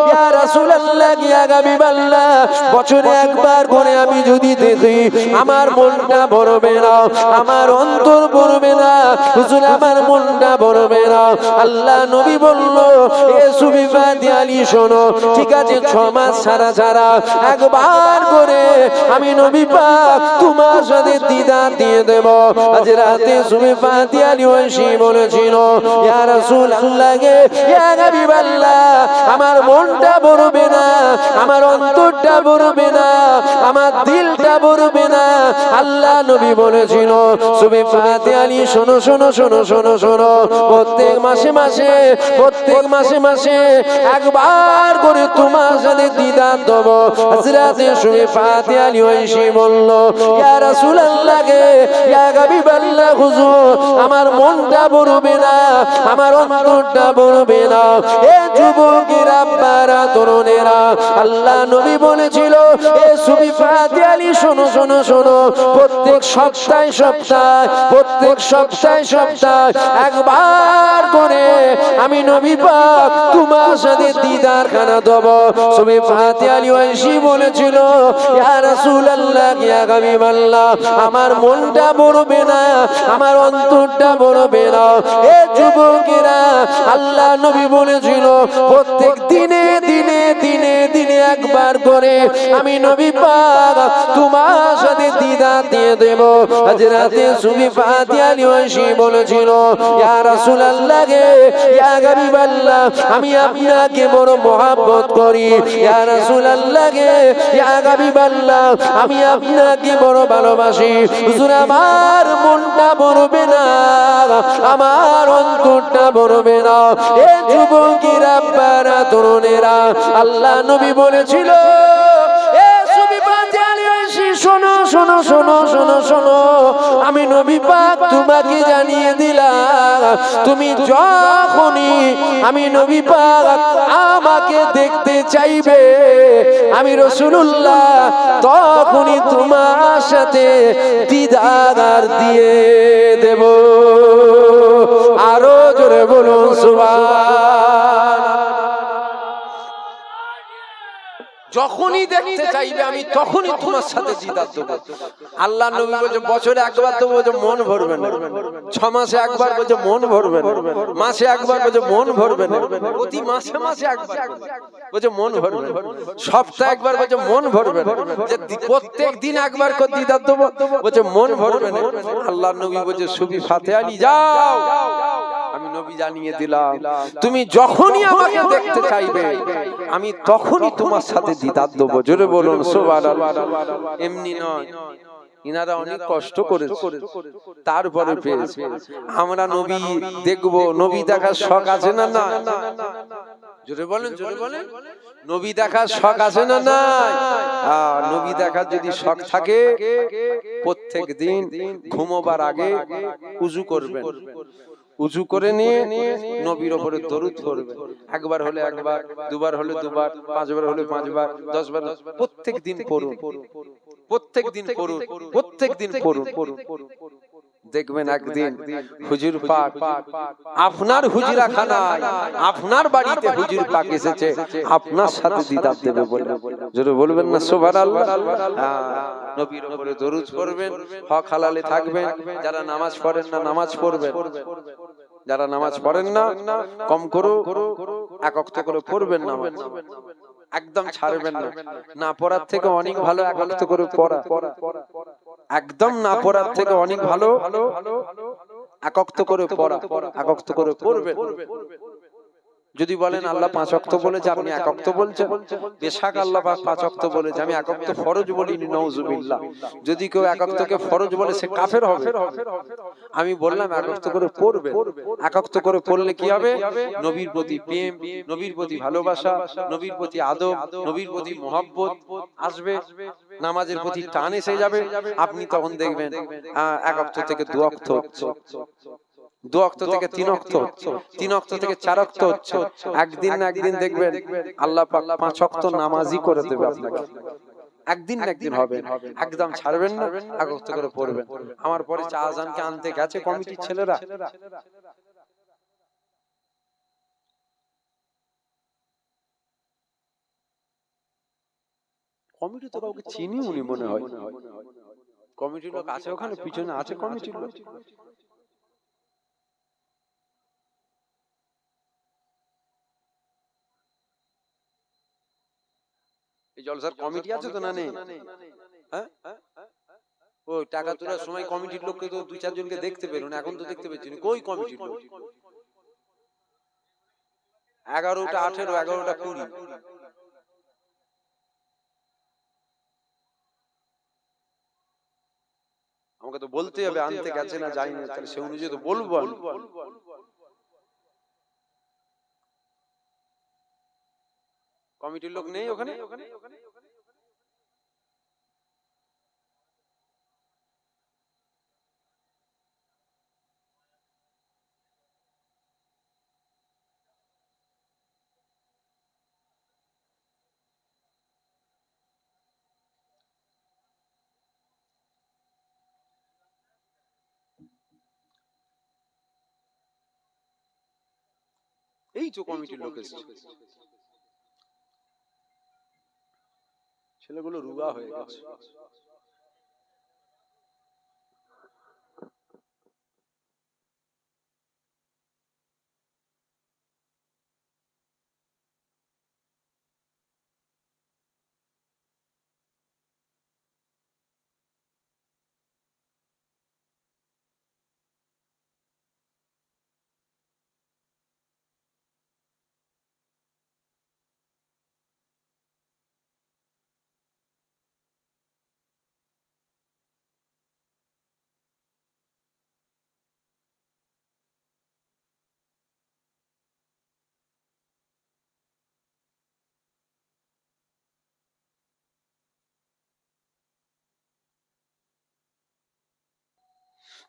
ইয়া রাসূলুল্লাহ ইয়া হাবিবাল্লাহ, বছরে একবার করে আমি যদি দেখি আমার মনটা ভরবে না, আমার অন্তর ভরবে না, হুজুর আমার মনটা ভরবে না। আল্লাহ নবী বলল, এ সুফি ফাতি আলী শোনো, ঠিক আছে 6 মাস ছাড়া ছাড়া একবার করে আমি নবী পাক তোমার সাথে দিদার দিয়ে দেব। হযরতে সুফি ফাতি আলী ওয়াইসি বলেছিল, ইয়া রাসূলুল্লাহ গে, ইয়া হাবিবাল্লাহ, আমার মনটা ভরবে না, আমার অন্তরটা ভরবে না, আমার দিলটা ভরবে না। আল্লাহ নবী বলেছিল, সুফি ফাতি আলী শোনো শোনো শোনো শোনো শোনো, প্রত্যেক মাসে মাসে প্রত্যেক মাসে মাসে একবার করে তোমার সাথে দিদার দেব। হযরতে সুফি ফাতি আলী ওয়াইসি বলল, ইয়া রাসূলুল্লাহ গে, ইয়া হাবিবাল্লাহ, হুজুর আমার মনটা ভরবে না, আমার অন্তরটা ভরবে না। এ যুবকেরা আব্বারা তরুণেরা, আল্লাহ নবী বলেছিল, এ সুফি ফাতি আলী শোনো শোনো শোনো, প্রত্যেক সপ্তাহে সপ্তাহে প্রত্যেক সপ্তাহে সপ্তাহে একবার করে আমি নবী পাক তোমার সাথে দিদার খানা দেব। সুফি ফাতি আলী ওয়াইসি বলেছিল, ইয়া রাসূলুল্লাহ ইয়া হাবিবাল্লাহ, আমার মনটা ভরবে না, আমার অন্তরটা ভরবে না। এ যুবকেরা, আল্লাহ নবী বলেছিল, প্রত্যেক দিনে দিনে দিনে দিনে একবার করে আমি নবী পাক তোমার সাথে দিদার দিয়ে দেব। হযরতে সুফি ফাতি আলী ওয়াইসি বলেছিল, ইয়া রাসূলুল্লাহ গে, ইয়া হাবিবাল্লাহ, আমি আপনাকে বড় মহব্বত করি। ইয়া রাসূলুল্লাহ গে, ইয়া হাবিবাল্লাহ, আমি আপনাকে বড় ভালোবাসি। হুজুর আমার মনটা ভরবে না, আমার অন্তরটা ভরবে না। এ যুবকেরা আব্বারা তরুণেরা, আল্লাহ নবী বলেছিল, এ সুফি ফাতি আলী ওয়াইসি শোনো শোনো শোনো শোনো শোনো, আমি নবী পাক তোমাকে জানিয়ে দিলাম তুমি যখনই আমি নবী পাক আমাকে দেখতে চাইবে আমি রাসূলুল্লাহ তখনই তোমার সাথে দিদার দিয়ে দেব। আরো জোরে বলুন সুবহান। যখনই দেখতে চাইবে আমি তখনই তোমার সাথে দিদার দেবো। আল্লাহ নবী বলছে বছরে একবার দেবো, বলছে মন ভরবে না। 6 মাসে একবার বলছে মন ভরবে না। মাসে একবার বলছে মন ভরবে না। প্রতি মাসে মাসে একবার বলছে মন ভরবে না। সপ্তাহে একবার বলছে মন ভরবে না। যে প্রত্যেক দিন একবার করে দিদার দেবো, বলছে মন ভরবে না। আল্লাহ নবী বলছে সুবি ফাতিহা নি যাও, আমি নবী জানিয়ে দিলাম তুমি যখনই আমাকে দেখতে চাইবে আমি তখনই তোমার সাথে দিদার দেবো। জোরে বলুন সুবহানাল্লাহ। এমনি নয়, ইনারা অনেক কষ্ট করেছে তারপরে পেয়েছে। আমরা নবী দেখবো, নবী দেখার শখ আছে না না? জোরে বলেন, জোরে বলেন। নবী দেখার শখ আছে না না? নবী দেখার যদি শখ থাকে প্রত্যেক দিন ঘুমোবার আগে উযু করবেন। উযু করে নিয়ে নবীর উপরে দরুদ পড়বে। একবার হলে একবার, দুবার হলে দুবার, 5 বার হলে 5 বার, 10 বার, প্রত্যেক দিন পড়ুন, প্রত্যেক দিন পড়ুন, প্রত্যেক দিন পড়ুন। দেখবেন একদিন হুজুর পাক আপনার হুজরাখানায় আপনার বাড়িতে হুজুর পাক এসেছে আপনার সাথে দিদার দেবে বলে। জোরে বলবেন না সুবহানাল্লাহ। নবীর উপরে দরুদ পড়বেন, হক হালালে থাকবেন। যারা নামাজ পড়েন না নামাজ পড়বেন, যারা নামাজ পড়েন না কম করো এক ওয়াক্ত করে পড়বেন নামাজ, একদম ছাড়বেন না। না পড়ার থেকে অনেক ভালো এক ওয়াক্ত করে পড়া। একদম না পড়ার থেকে অনেক ভালো এক ওয়াক্ত করে পড়া, এক ওয়াক্ত করে পড়বেন। যদি বলেন আল্লাহ 5 ওয়াক্ত বলেছে আপনি এক ওয়াক্ত বলছেন, বেশক আল্লাহ 5 ওয়াক্ত বলেছে, আমি এক ওয়াক্ত ফরজ বলিনি, নাউজুবিল্লাহ। যদি কেউ এক ওয়াক্তকে ফরজ বলে সে কাফের হবে। আমি বললাম এক ওয়াক্ত করে পড়বে। এক ওয়াক্ত করে পড়লে কি হবে? নবীর প্রতি প্রেম, নবীর প্রতি ভালোবাসা, নবীর প্রতি আদব, নবীর প্রতি মহব্বত আসবে, নামাজের প্রতি টান এসে যাবে। আপনি তখন দেখবেন এক ওয়াক্ত থেকে 2 ওয়াক্ত হচ্ছে, 2 ওয়াক্ত থেকে 3 ওয়াক্ত হচ্ছে, 3 ওয়াক্ত থেকে 4 ওয়াক্ত হচ্ছে। একদিন না একদিন দেখবেন আল্লাহ পাক 5 ওয়াক্ত নামাজি করে দেবে আপনাকে। একদিন না একদিন হবে, একদম ছাড়বেন না, এক ওয়াক্ত করে পড়বেন। আমার পরে চা আজানকে আনতে গেছে কমিটির ছেলেরা, কমিটি তো কাউকে চিনি উনি মনে হয়, কমিটির লোক আছে ওখানে পিছনে আছে কমিটির লোক। এই জলসার কমিটি আছে তো না নেই? হ্যাঁ, ও টাকা তোলার সময় কমিটির লোককে তো 2-4 জনকে দেখতে পেলেন, এখন তো দেখতে পেয়েছেন কই কমিটির লোক? 11টা 18, 11টা 20। আমাকে তো বলতে হবে আনতে গেছে না যাই না, তাহলে সে অনুযায়ী তো বলবো আমি। কমিটির লোক নেই ওখানে? এই তো কমিটির লোক এসেছে, ছেলেগুলো রুগা হয়ে গেছে।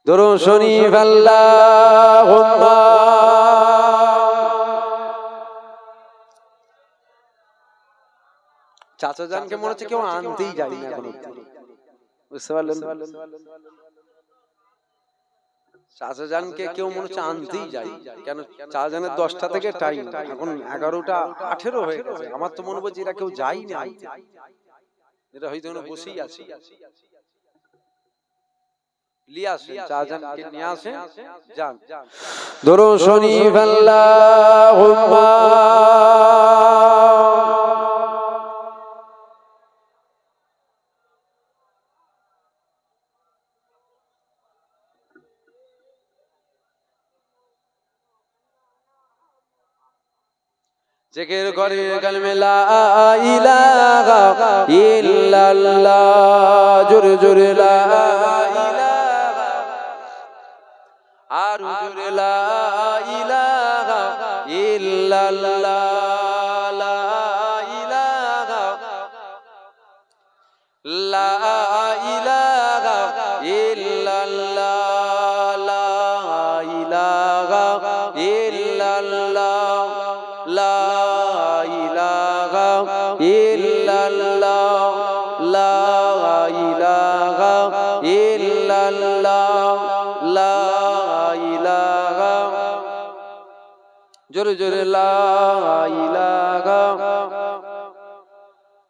দরুদ শরীফ আল্লাহুম্মা চাচা জানকে মনে হচ্ছে কেউ আনতেই যায়নি এখন অব্দি। বুঝতে পারলেন? চাচা জানকে কেউ মনে হচ্ছে আনতেই যায়, কেন চাচা জানের 10টা থেকে টাইম, এখন 11টা 18 হয়ে গেছে। আমার তো মনে হচ্ছে এরা কেউ যায়নি আনতে, এরা হয়তো বসেই আছে। লিয়ে আসেন চাচা জানকে, নিয়ে আসেন, যান। দরুদ শরীফ আল্লাহুম্মা জিকির করে কালমে লা ইলাহা ইল্লাল্লাহ, জোরে জোরে লা ইলাহা, আর জোরে লা ইলাহা ইল্লাল্লাহ, লা ইলাহা, লা ইলাহা ইল্লাল্লাহ, লা ইলাহা ইল্লাল্লাহ, লা ইলাহা ইল্লাল্লাহ, লা ইলাহা ইল্লাল্লাহ, লা ইলাহা, জোরে জোরে লা ইলাহা,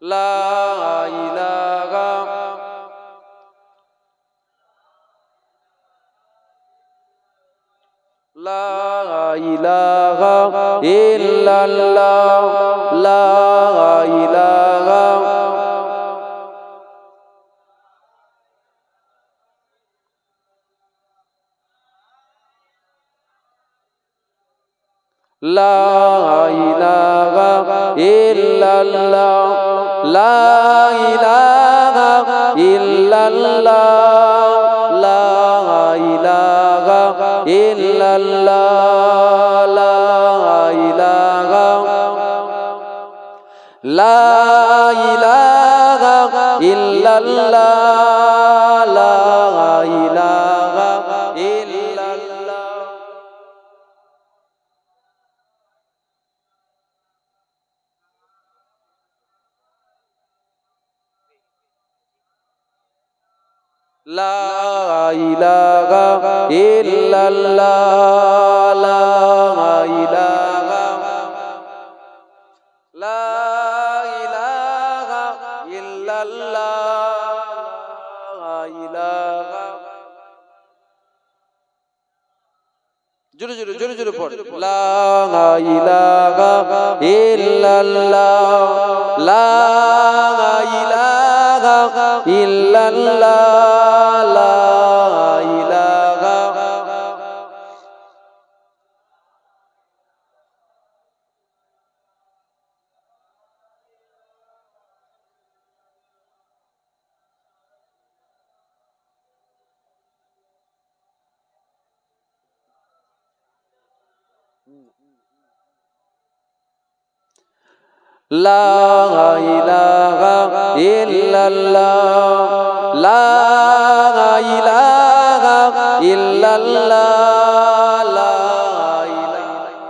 লা ইলাহা, লা ইলাহা ইল্লাল্লাহ, লা ইলাহা, লা ইলাহা ইল্লাল্লাহ, লা ইলাহা ইল্লাল্লাহ, লা ইলাহা ইল্লাল্লাহ, লা ইলাহা, লা ইলাহা ইল্লাল্লাহ, লা ইলাহা ইল্লাল্লাহ। লা ইলাহা ইল্লাল্লাহ, লা ইলাহা, লা ইলাহা ইল্লাল্লাহ, লা ইলাহা, জোরে জোরে জোরে জোরে পড়, লা ইলাহা ইল্লাল্লাহ, লা ইলাহা ইল্লাল্লাহ, লা ইলাহা, লা ইলাহা ইল্লাল্লাহ, লা ইলাহা ইল্লাল্লাহ, লা ইলাহা,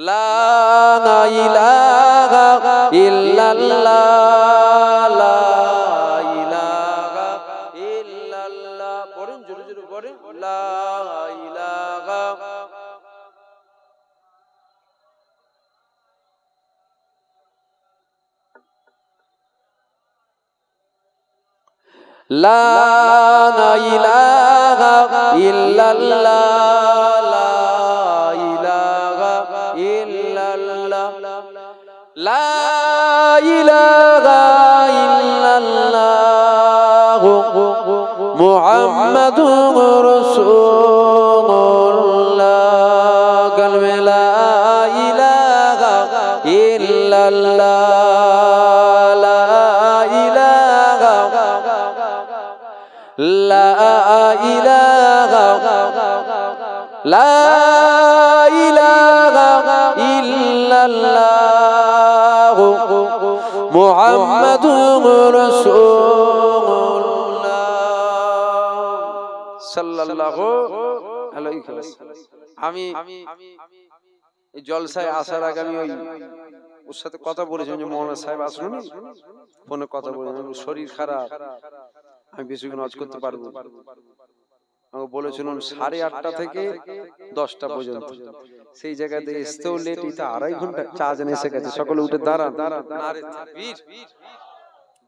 লা ইলাহা ইল্লাল্লাহ, লা ইলাহা ইল্লাল্লাহ। পড়েন জোরে জোরে পড়েন, লা ইলাহা, লা ইলাহা ইল্লাল্লাহ, লা ইলাহা ইল্লাল্লাহ, লা ইলাহা ইল্লাল্লাহ, মুহাম্মাদুর রাসূলুল্লাহ, কালমে লা ইলাহা ইল্লাল্লাহ, লা ইলাহা, লা ইলাহা, লা ইলাহা ইল্লাল্লাহ, মুহাম্মাদুর রাসূলুল্লাহ, সাল্লাল্লাহু আলাইহি ওয়াসাল্লাম। আমি এই জলসায় আসার আগে আমি ওর সাথে কথা বলেছিলাম যে মৌলানা সাহেব আসুন, ফোনে কথা বলেছিলাম, শরীর খারাপ, আমি বেশিক্ষণ হজ করতে পারবো না। আমাকে বলেছিলেন 8:30 থেকে 10টা পর্যন্ত। সেই জায়গাতে আসতেও লেট, এটা 2.5 ঘন্টা। চা জানে এসে গেছে, সকলে উঠে দাঁড়ান। নারে তাকবীর,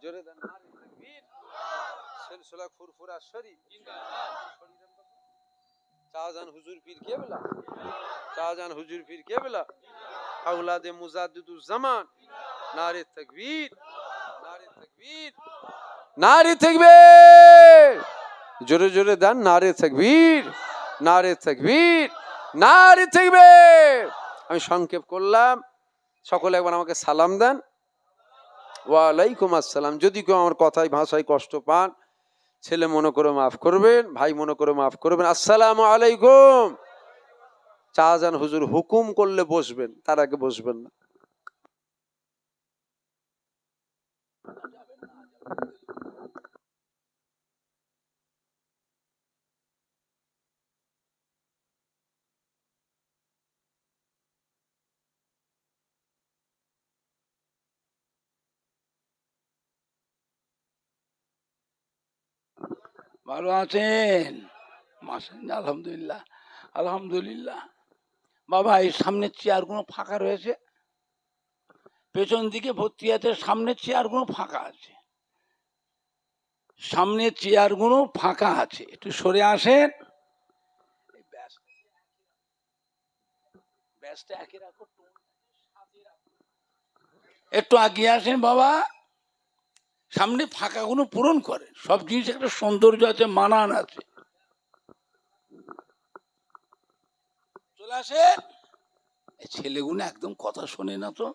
জোরে দাঁড়ান, নারে তাকবীর, সিলসিলা ফুরফুরা শরীফ জিন্দাবাদ। শাহজাহান হুজুর পীর কেবলা, শাহজাহান হুজুর পীর কেবলা, আওলাদে মুজাদ্দিদুজ জামান, নারে তাকবীর, নারে তাকবীর, নারে তাকবীর, জোরে জোরে দেন, নারে তাকবীর, নারে তাকবীর, নারে তাকবীর। আমি সংক্ষেপ করলাম, সকলে একবার আমাকে সালাম দেন। ওয়ালাইকুম আসসালাম। যদি কেউ আমার কথায় ভাষায় কষ্ট পান, ছেলে মনে করে মাফ করবেন, ভাই মনে করে মাফ করবেন। আসসালামু আলাইকুম। শাহজাহান হুজুর হুকুম করলে বসবেন, তার আগে বসবেন না। ভালো আছেন? আলহামদুলিল্লাহ, আলহামদুলিল্লাহ। বাবা, এই সামনের চেয়ারগুলো ফাঁকা রয়েছে, পেছন দিকে ভর্তি আছে, সামনের চেয়ারগুলো ফাঁকা আছে, সামনের চেয়ারগুলো ফাঁকা আছে, একটু সরে আসেন। একটু আগিয়ে আসেন বাবা, সামনে ফাঁকাগুলো পূরণ করেন। সব জিনিস একটা সৌন্দর্য আছে, মানান আছে। চলে আসেন। ছেলেগুলো একদম কথা শোনে না তো।